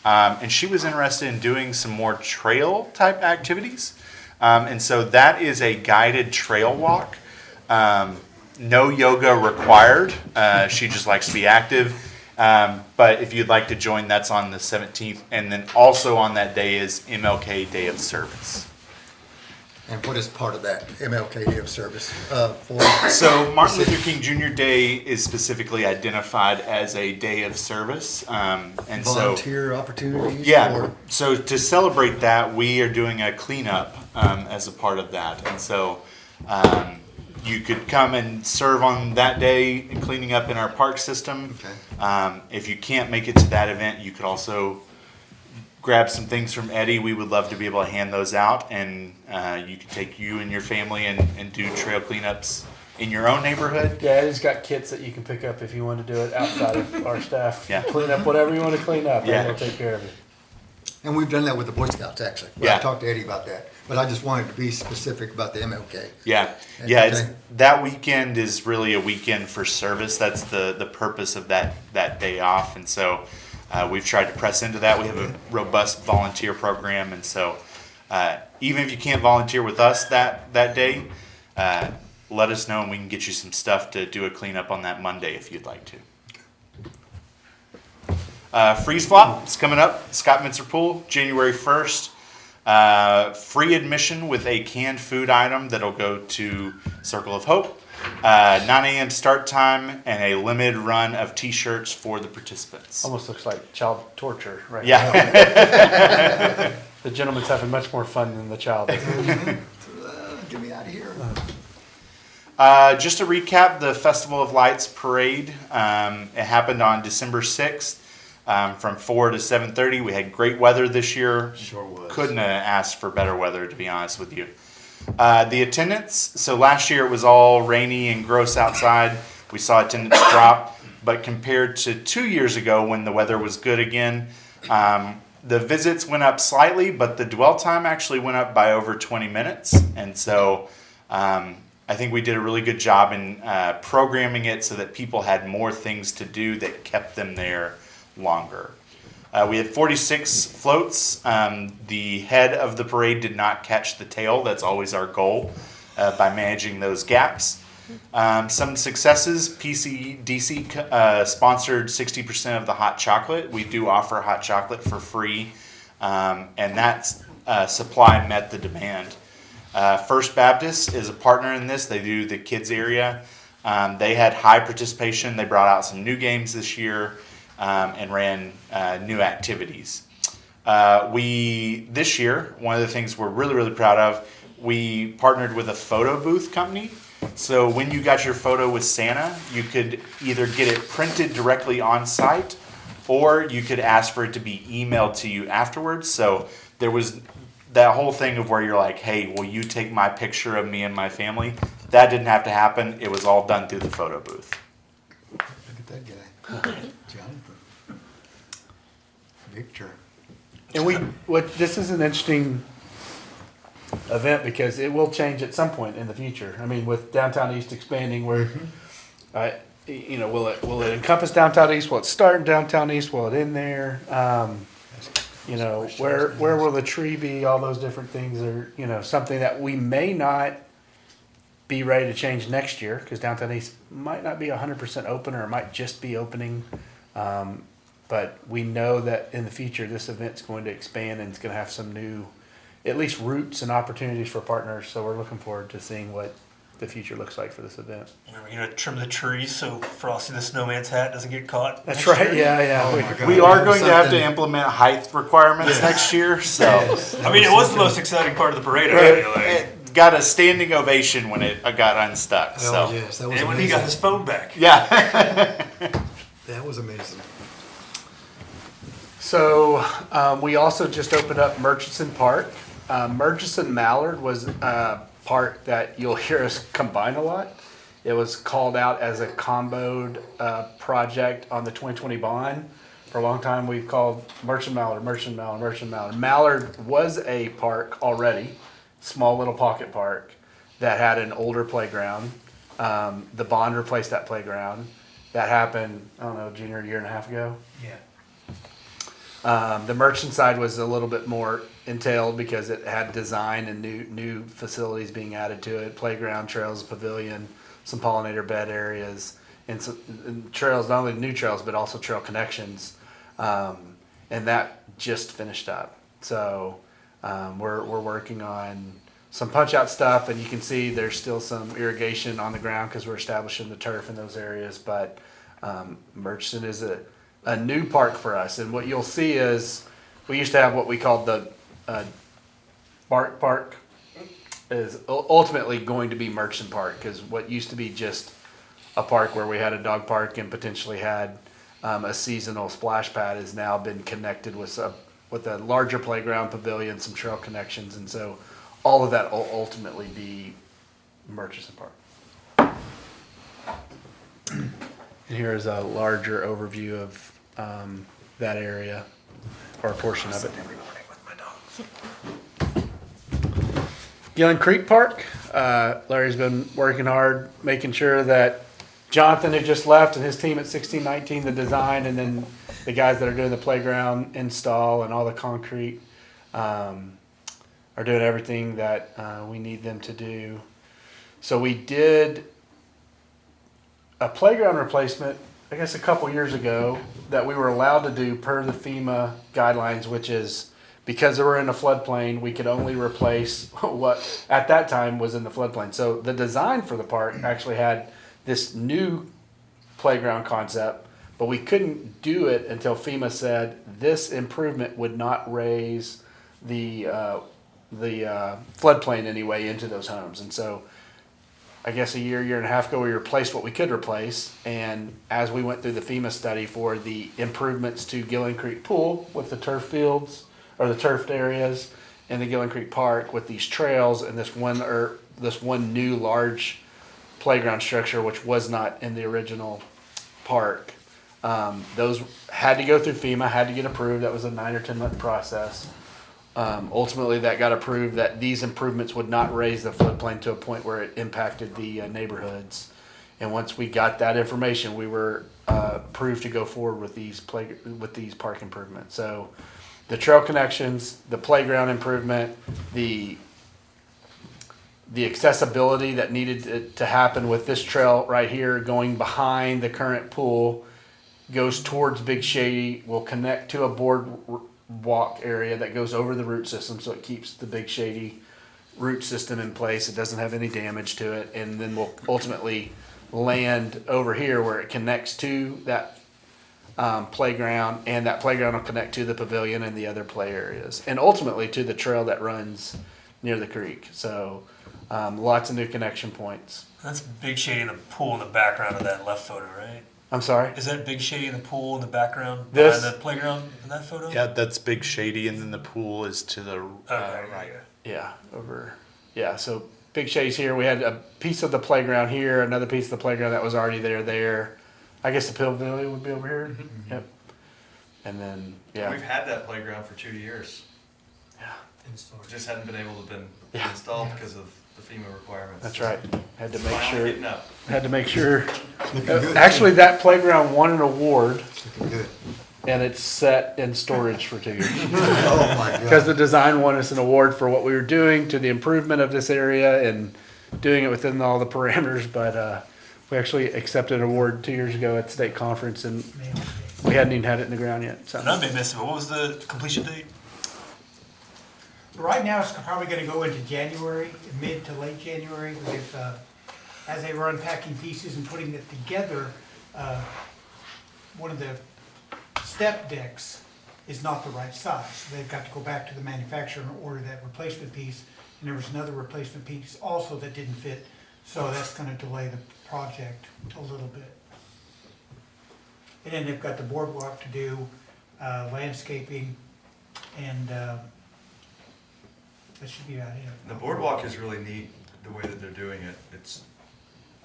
And she was interested in doing some more trail type activities. And so that is a guided trail walk. No yoga required. She just likes to be active. But if you'd like to join, that's on the 17th. And then also on that day is MLK Day of Service. And what is part of that MLK Day of Service for? So Martin Luther King Jr. Day is specifically identified as a day of service. And Volunteer opportunities? yeah, for- so to celebrate that, we are doing a cleanup as a part of that. And so you could come and serve on that day in cleaning up in our park system. Okay. If you can't make it to that event, you could also grab some things from Eddie. We would love to be able to hand those out, and you can take you and your family and do trail cleanups in your own neighborhood. Yeah, Eddie's got kits that you can pick up if you want to do it outside of our staff. Yeah. Clean up whatever you want to clean up, Yeah. and we'll take care of it. And we've done that with the Boy Scouts, actually. Well, Yeah. I talked to Eddie about that, but I just wanted to be specific about the MLK. Yeah, Okay. yeah. That weekend is really a weekend for service. That's the purpose of that day off, and so we've tried to press into that. We have a robust volunteer program, and so even if you can't volunteer with us that day, let us know and we can get you some stuff to do a cleanup on that Monday if you'd like to. Freeze Flop is coming up. Scott Mincer Pool, January 1st. Free admission with a canned food item that'll go to Circle of Hope. 9 a.m. start time and a limited run of t-shirts for the participants. Almost looks like child torture right Yeah. now. The gentleman's having much more fun than the child is. Get me out of here. Just to recap, the Festival of Lights parade, it happened on December 6th. From 4 to 7:30. We had great weather this year. Sure was. Couldn't have asked for better weather, to be honest with you. The attendance, so last year it was all rainy and gross outside. We saw attendance drop, but compared to 2 years ago when the weather was good again, the visits went up slightly, but the dwell time actually went up by over 20 minutes. And so I think we did a really good job in programming it so that people had more things to do that kept them there longer. We had 46 floats. The head of the parade did not catch the tail. That's always our goal by managing those gaps. Some successes, PCDC sponsored 60% of the hot chocolate. We do offer hot chocolate for free, and that supply met the demand. First Baptist is a partner in this. They do the kids area. They had high participation. They brought out some new games this year. And ran new activities. This year, one of the things we're really, really proud of, we partnered with a photo booth company. So when you got your photo with Santa, you could either get it printed directly on site or you could ask for it to be emailed to you afterwards. So there was that whole thing of where you're like, hey, will you take my picture of me and my family? That didn't have to happen. It was all done through the photo booth. Look at that guy. Jonathan. Victor. And this is an interesting event because it will change at some point in the future. I mean, with Downtown East expanding, where, will it encompass Downtown East? Will it start in Downtown East? Will it end there? Where will the tree be? All those different things are, something that we may not be ready to change next year because Downtown East might not be 100% open or it might just be opening. But we know that in the future, this event's going to expand and it's going to have some new, at least routes and opportunities for partners. So we're looking forward to seeing what the future looks like for this event. We're going to trim the trees so Frosty the Snowman's hat doesn't get caught. That's right. Yeah. Oh my God. We are going to have to Something- implement height requirements next year, so I mean, it was the most exciting part of the parade. I feel like. it got a standing ovation when it got unstuck. So Oh, yes, that was And when he amazing. got his phone back. yeah, That was amazing. So we also just opened up Murchison Park. Murchison Mallard was a park that you'll hear us combine a lot. It was called out as a comboed project on the 2020 bond. For a long time, we've called Murchison Mallard. Mallard was a park already, small little pocket park that had an older playground. The bond replaced that playground. That happened, I don't know, Junior, a year and a half ago. Yeah. The merchant side was a little bit more entailed because it had design and new facilities being added to it, playground, trails, pavilion, some pollinator bed areas, and trails, not only new trails, but also trail connections. And that just finished up. So we're working on some punch out stuff, and you can see there's still some irrigation on the ground because we're establishing the turf in those areas. But Murchison is a new park for us, and what you'll see is we used to have what we called the Bark Park is ultimately going to be Murchison Park, because what used to be just a park where we had a dog park and potentially had a seasonal splash pad has now been connected with a larger playground, pavilion, some trail connections, and so all of that will ultimately be Murchison Park. And here is a larger overview of that area, or a portion of it. Gillen Creek Park, Larry's been working hard, making sure that Jonathan, who just left, and his team at 1619, the design, and then the guys that are doing the playground install and all the concrete, are doing everything that we need them to do. So we did a playground replacement, I guess a couple years ago, that we were allowed to do per the FEMA guidelines, which is because we were in a floodplain, we could only replace what at that time was in the floodplain. So the design for the park actually had this new playground concept, but we couldn't do it until FEMA said this improvement would not raise the floodplain anyway into those homes. And so I guess a year and a half ago, we replaced what we could replace. And as we went through the FEMA study for the improvements to Gillen Creek Pool with the turf fields or the turfed areas, and the Gillen Creek Park with these trails and this one new large playground structure, which was not in the original park, those had to go through FEMA, had to get approved. That was a 9 or 10 month process. Ultimately, that got approved that these improvements would not raise the floodplain to a point where it impacted the neighborhoods. And once we got that information, we were approved to go forward with these park improvements. So the trail connections, the playground improvement, the accessibility that needed to happen with this trail right here going behind the current pool goes towards Big Shady, will connect to a boardwalk area that goes over the root system, so it keeps the Big Shady root system in place. It doesn't have any damage to it, and then we'll ultimately land over here where it connects to that playground, and that playground will connect to the pavilion and the other play areas, and ultimately to the trail that runs near the creek. So lots of new connection points. That's Big Shady in the pool in the background of that left photo, right? I'm sorry? Is that Big Shady in the pool in the background This- behind the playground in that photo? Yeah, that's Big Shady, and then the pool is to the right. Yeah, over. Yeah, so Big Shady's here. We had a piece of the playground here, another piece of the playground that was already there. I guess the pavilion would be over here. Mm-hmm. Yep. And then, We've yeah. had that playground for 2 years. Yeah, In storage. Just hadn't been able to been Yeah. installed because of the FEMA requirements. that's right. Had to make Finally sure. getting up. Had to make sure. Looking good. Actually, that playground won an award, Looking good. and it's set in storage for 2 years. Oh, my God. Because the design won us an award for what we were doing to the improvement of this area and doing it within all the parameters. But we actually accepted an award 2 years ago at the state conference, and we hadn't even had it in the ground yet. And I So may miss it, but what was the completion date? Right now, it's probably gonna go into January, mid to late January, with, as they were unpacking pieces and putting it together, one of the step decks is not the right size. So they've got to go back to the manufacturer and order that replacement piece, and there was another replacement piece also that didn't fit, so that's gonna delay the project a little bit. And then they've got the boardwalk to do, landscaping, and, that should be about it. The boardwalk is really neat, the way that they're doing it. It's,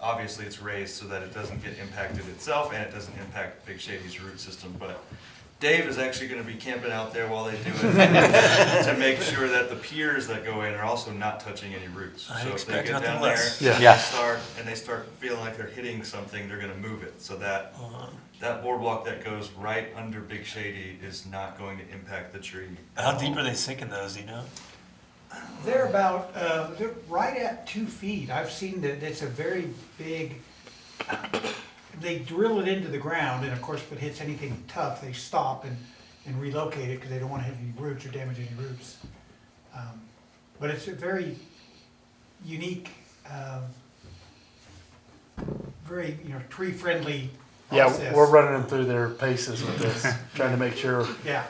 obviously it's raised so that it doesn't get impacted itself and it doesn't impact Big Shady's root system, but Dave is actually gonna be camping out there while they do it to make sure that the piers that go in are also not touching any roots. I So if they expect get nothing down there less. Yeah. and they start feeling like they're hitting something, they're gonna move it. So that that boardwalk that goes right under Big Shady is not going to impact the tree. How deep are they sinking those, do you know? They're about, they're right at 2 feet. I've seen that, it's a very big, they drill it into the ground, and of course, if it hits anything tough, they stop and relocate it, because they don't want to hit any roots or damage any roots. But it's a very unique, very, tree-friendly process. yeah, we're running them through their paces with this, trying to make sure. Yeah.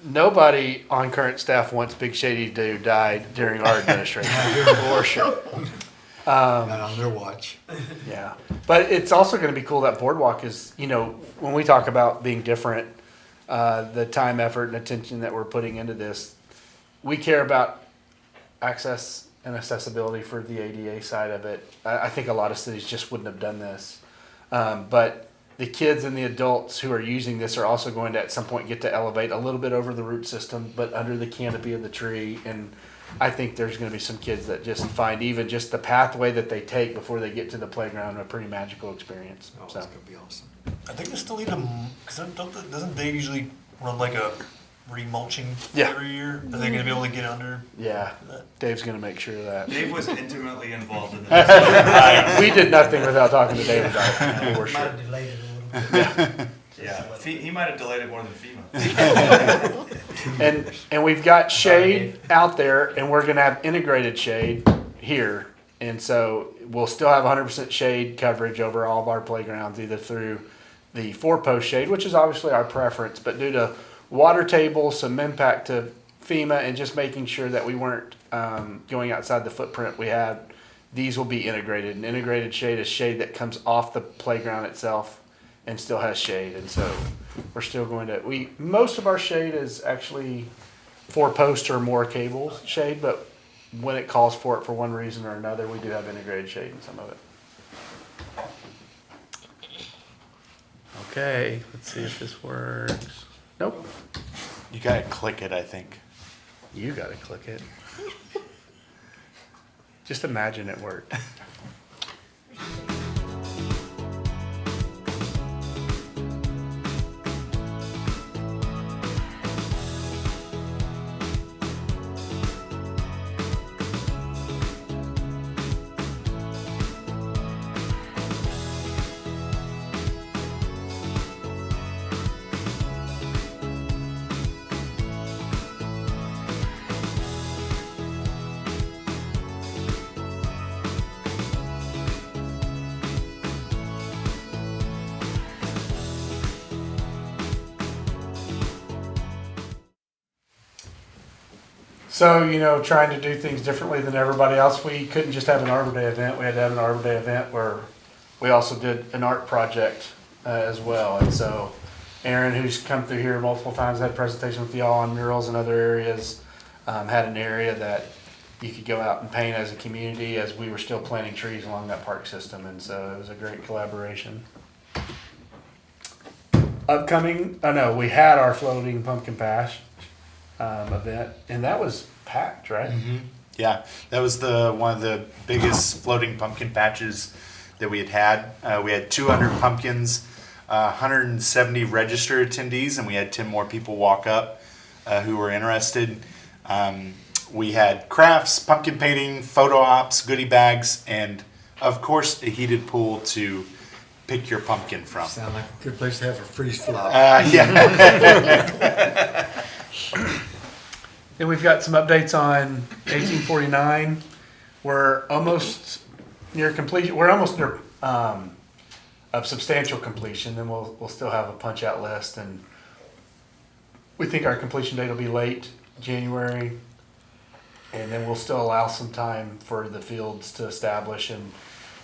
Nobody on current staff wants Big Shady to die during our administration, for sure. Not on their watch. Yeah, but it's also going to be cool that boardwalk is, when we talk about being different, the time, effort, and attention that we're putting into this, we care about access and accessibility for the ADA side of it. I think a lot of cities just wouldn't have done this, but the kids and the adults who are using this are also going to at some point get to elevate a little bit over the root system, but under the canopy of the tree, and I think there's gonna be some kids that just find even just the pathway that they take before they get to the playground a pretty magical experience, Oh, so. it's gonna be awesome. I think they still need a, because doesn't Dave usually run like a remulching Yeah. every year? Are they gonna be able to get under? Yeah, Dave's gonna make sure of that. Dave was intimately involved in this. We did nothing without talking to Dave about it, for Might sure. have delayed it a little bit. Yeah, he might have delayed it more than FEMA. And we've got shade out there, and we're gonna have integrated shade here. And so we'll still have 100% shade coverage over all of our playgrounds, either through the 4-post shade, which is obviously our preference, but due to water table, some impact to FEMA, and just making sure that we weren't going outside the footprint we had, these will be integrated. And integrated shade is shade that comes off the playground itself and still has shade. And so we're still going to, most of our shade is actually 4-post or more cables shade, but when it calls for it for one reason or another, we do have integrated shade in some of it. Okay, let's see if this works. Nope. You gotta click it, I think. You gotta click it. Just imagine it worked. So, trying to do things differently than everybody else, we couldn't just have an Arbor Day event. We had to have an Arbor Day event where we also did an art project as well. And so Aaron, who's come through here multiple times, had a presentation with y'all on murals and other areas, had an area that you could go out and paint as a community as we were still planting trees along that park system. And so it was a great collaboration. We had our floating pumpkin patch event, and that was packed, right? Mm-hmm. Yeah, that was one of the biggest floating pumpkin patches that we had. We had 200 pumpkins, 170 registered attendees, and we had 10 more people walk up who were interested. We had crafts, pumpkin painting, photo ops, goodie bags, and of course a heated pool to pick your pumpkin from. Sound like a good place to have a freeze flop. Yeah. Then we've got some updates on 1849. We're almost near completion. We're almost near of substantial completion. Then we'll still have a punch out list, and we think our completion date will be late January. And then we'll still allow some time for the fields to establish, and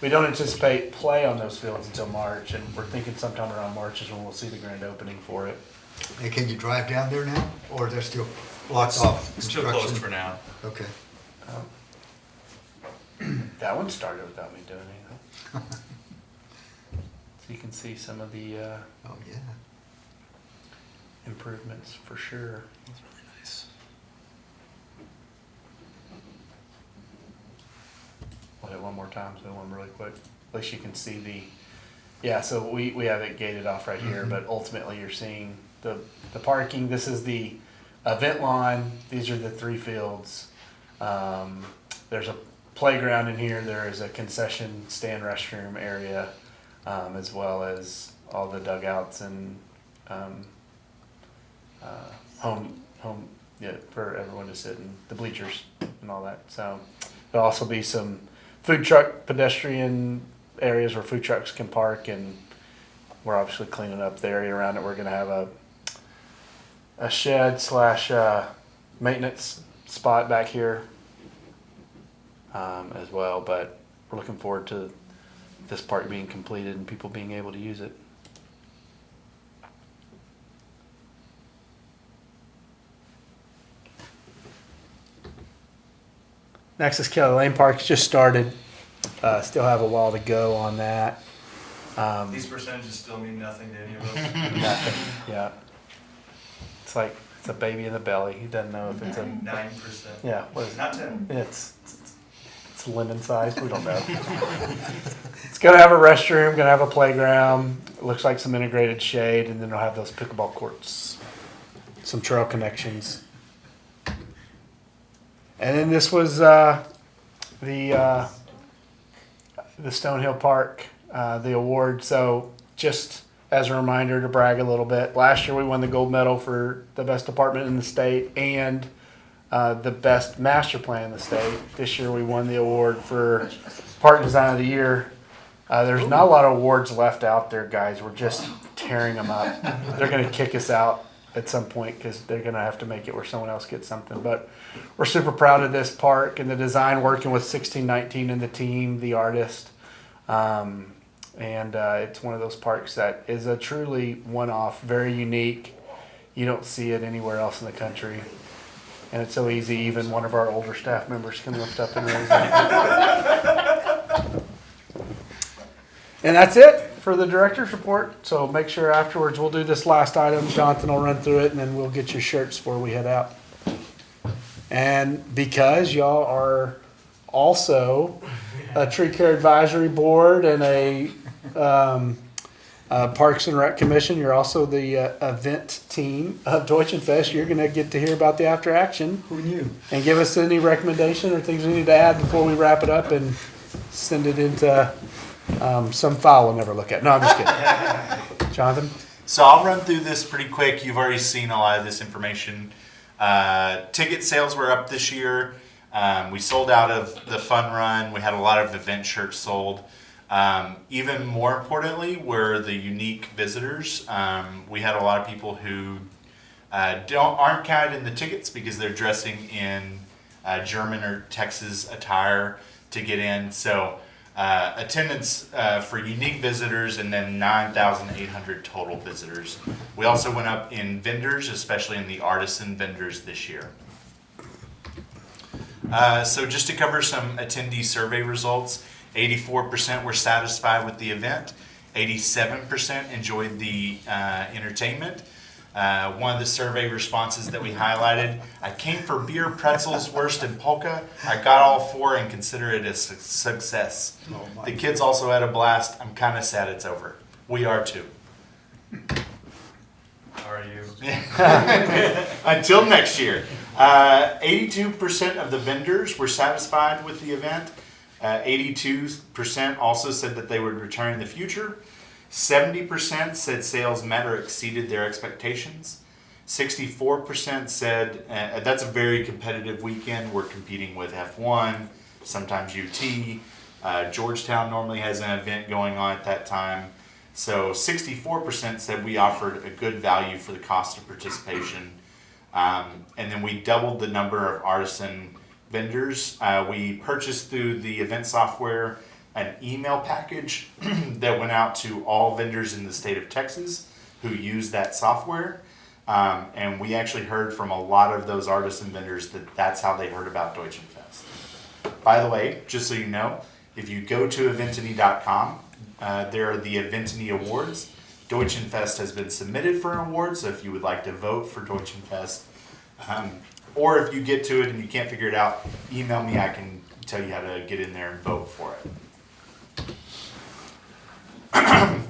we don't anticipate play on those fields until March, and we're thinking sometime around March is when we'll see the grand opening for it. And can you drive down there now, or they're still blocked off? It's still construction? closed for now. Okay. That one started without me doing anything. So you can see some of the Oh, yeah. improvements for sure. That's really nice. We'll hit one more time, so one really quick. At least you can see so we have it gated off right here, but ultimately you're seeing the parking. This is the event lawn. These are the 3 fields. There's a playground in here. There is a concession stand restroom area, as well as all the dugouts and home for everyone to sit in, the bleachers and all that. So there'll also be some food truck pedestrian areas where food trucks can park, and we're obviously cleaning up the area around it. We're going to have a shed / maintenance spot back here as well, but we're looking forward to this park being completed and people being able to use it. Next is Kelly Lane Park. It's just started. Still have a while to go on that. These percentages still mean nothing to any of us. Nothing. Yeah. It's like It's a baby in the belly. He doesn't know if it's a 9%. yeah. What is it? Not 10. It's lemon sized. We don't know. It's gonna have a restroom. Gonna have a playground. It looks like some integrated shade, and then it'll have those pickleball courts, some trail connections. And then this was the Stonehill Park, the award. So just as a reminder to brag a little bit, last year we won the gold medal for the best apartment in the state and the best master plan in the state. This year we won the award for park design of the year. There's not a lot of awards left out there, guys. We're just tearing them up. They're going to kick us out at some point because they're going to have to make it where someone else gets something. But we're super proud of this park and the design, working with 1619 and the team, the artist. And it's one of those parks that is a truly one-off, very unique. You don't see it anywhere else in the country. And it's so easy, even one of our older staff members can lift up and raise it. And that's it for the director's report. So make sure afterwards we'll do this last item. Jonathan will run through it, and then we'll get your shirts before we head out. And because y'all are also a tree care advisory board and a Parks and Rec Commission, you're also the event team of Deutschen Fest. You're going to get to hear about the after action. Who knew? And give us any recommendation or things we need to add before we wrap it up and send it into some file we'll never look at. No, I'm just kidding. Jonathan? So I'll run through this pretty quick. You've already seen a lot of this information. Ticket sales were up this year. We sold out of the fun run. We had a lot of event shirts sold. Even more importantly were the unique visitors. We had a lot of people who aren't counted in the tickets because they're dressing in German or Texas attire to get in. So attendance for unique visitors, and then 9,800 total visitors. We also went up in vendors, especially in the artisan vendors this year. So just to cover some attendee survey results, 84% were satisfied with the event. 87% enjoyed the entertainment. One of the survey responses that we highlighted, I came for beer, pretzels, wurst, and polka. I got all four and consider it a success. The kids also had a blast. I'm kind of sad it's over. We are too. Are you? Until next year. 82% of the vendors were satisfied with the event. 82% also said that they would return in the future. 70% said sales met or exceeded their expectations. 64% said that's a very competitive weekend. We're competing with F1, sometimes UT. Georgetown normally has an event going on at that time. So 64% said we offered a good value for the cost of participation. And then we doubled the number of artisan vendors. We purchased through the event software an email package that went out to all vendors in the state of Texas who use that software. And we actually heard from a lot of those artisan vendors that that's how they heard about Deutschen Fest. By the way, just so you know, if you go to eventany.com, there are the Eventany Awards. Deutschen Fest has been submitted for an award, so if you would like to vote for Deutschen Fest, or if you get to it and you can't figure it out, email me. I can tell you how to get in there and vote for it.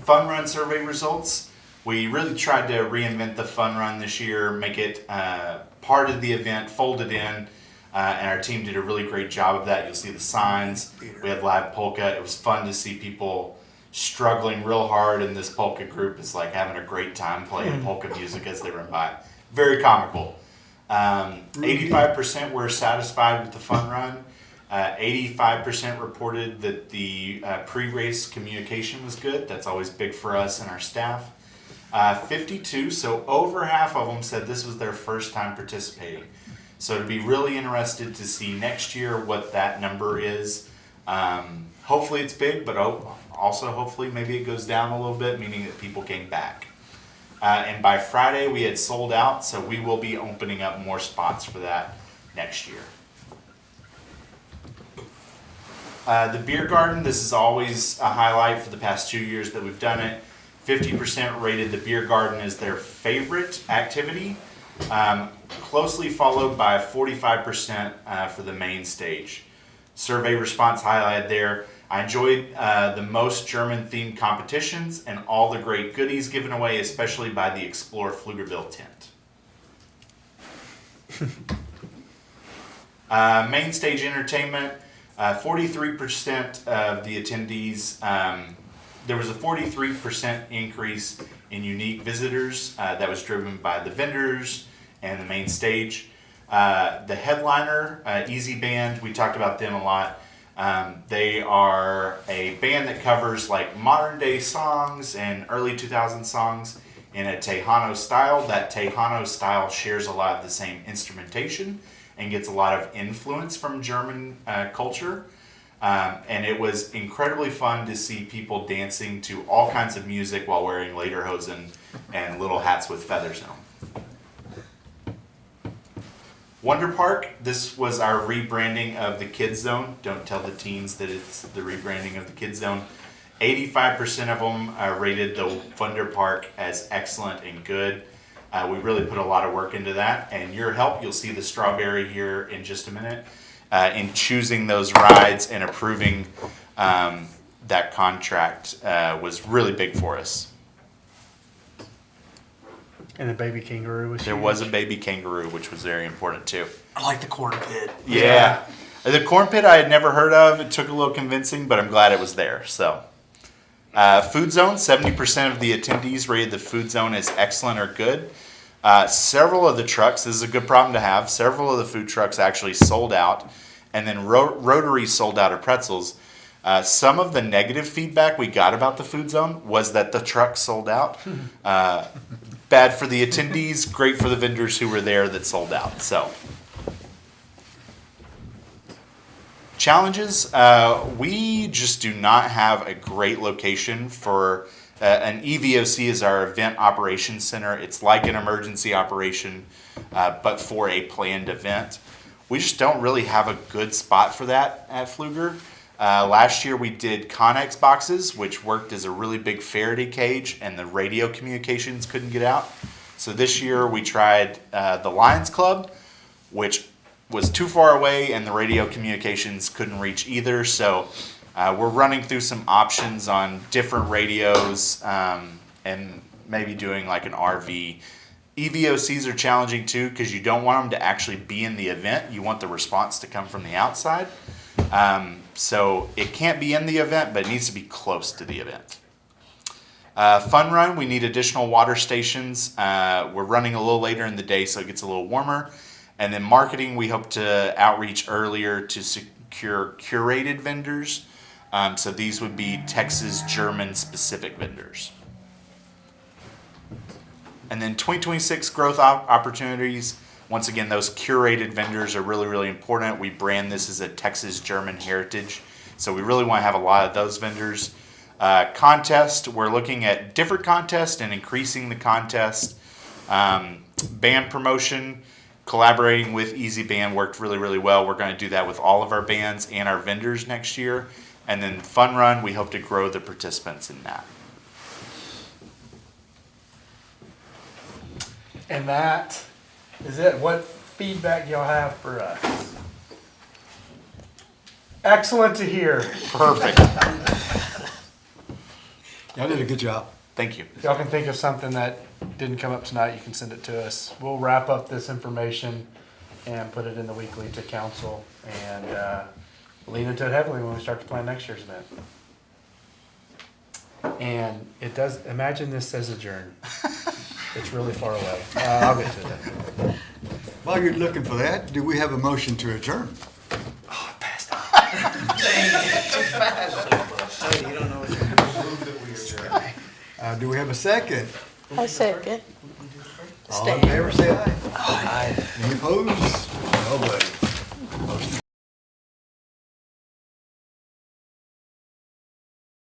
Fun Run survey results. We really tried to reinvent the Fun Run this year, make it part of the event, fold it in, and our team did a really great job of that. You'll see the signs. We had live polka. It was fun to see people struggling real hard, and this polka group is like having a great time playing polka music as they run by. Very comical. 85% were satisfied with the Fun Run. 85% reported that the pre-race communication was good. That's always big for us and our staff. 52, so over half of them said this was their first time participating. So to be really interested to see next year what that number is. Hopefully it's big, but also hopefully maybe it goes down a little bit, meaning that people came back. And by Friday we had sold out, so we will be opening up more spots for that next year. The beer garden, this is always a highlight for the past 2 years that we've done it. 50% rated the beer garden as their favorite activity. Closely followed by 45% for the main stage. Survey response highlighted there. I enjoyed the most German-themed competitions and all the great goodies given away, especially by the Explore Pflugerville tent. Main stage entertainment, 43% of the attendees, there was a 43% increase in unique visitors that was driven by the vendors and the main stage. The headliner, Easy Band, we talked about them a lot. They are a band that covers like modern day songs and early 2000 songs in a Tejano style. That Tejano style shares a lot of the same instrumentation and gets a lot of influence from German culture. And it was incredibly fun to see people dancing to all kinds of music while wearing lederhosen and little hats with feathers in them. Wonder Park, this was our rebranding of the Kids Zone. Don't tell the teens that it's the rebranding of the Kids Zone. 85% of them rated the Wonder Park as excellent and good. We really put a lot of work into that, and your help, you'll see the strawberry here in just a minute, in choosing those rides and approving that contract was really big for us. And the baby kangaroo was There huge. was a baby kangaroo, which was very important too. I like the corn pit. Yeah. The corn pit I had never heard of. It took a little convincing, but I'm glad it was there. So, food zone, 70% of the attendees rated the food zone as excellent or good. Several of the trucks, this is a good problem to have, several of the food trucks actually sold out, and then Rotary sold out of pretzels. Some of the negative feedback we got about the food zone was that the trucks sold out. Bad for the attendees, great for the vendors who were there that sold out. So, challenges, we just do not have a great location for an EVOC is our event operations center. It's like an emergency operation, but for a planned event. We just don't really have a good spot for that at Pfluger. Last year we did Connex boxes, which worked as a really big Faraday cage, and the radio communications couldn't get out. So this year we tried the Lions Club, which was too far away, and the radio communications couldn't reach either. So we're running through some options on different radios and maybe doing like an RV. EVOCs are challenging too because you don't want them to actually be in the event. You want the response to come from the outside. So it can't be in the event, but it needs to be close to the event. Fun run, we need additional water stations. We're running a little later in the day, so it gets a little warmer. And then marketing, we hope to outreach earlier to secure curated vendors. So these would be Texas German specific vendors. And then 2026 growth opportunities. Once again, those curated vendors are really, really important. We brand this as a Texas German heritage. So we really want to have a lot of those vendors. Contest, we're looking at different contests and increasing the contest. Band promotion, collaborating with Easy Band worked really, really well. We're going to do that with all of our bands and our vendors next year. And then Fun Run, we hope to grow the participants in that. And that is it. What feedback y'all have for us? Excellent to hear. Perfect. Y'all did a good job. Thank you. If y'all can think of something that didn't come up tonight, you can send it to us. We'll wrap up this information and put it in the weekly to council and lean into it heavily when we start to plan next year's event. And it does, imagine this says adjourn. It's really far away. I'll get to it. While you're looking for that, do we have a motion to adjourn? Oh, I passed out. Hey, you don't know what you're doing. Move that we adjourn. Do we have a second? I second. All in favor, say aye. Aye. Any opposed?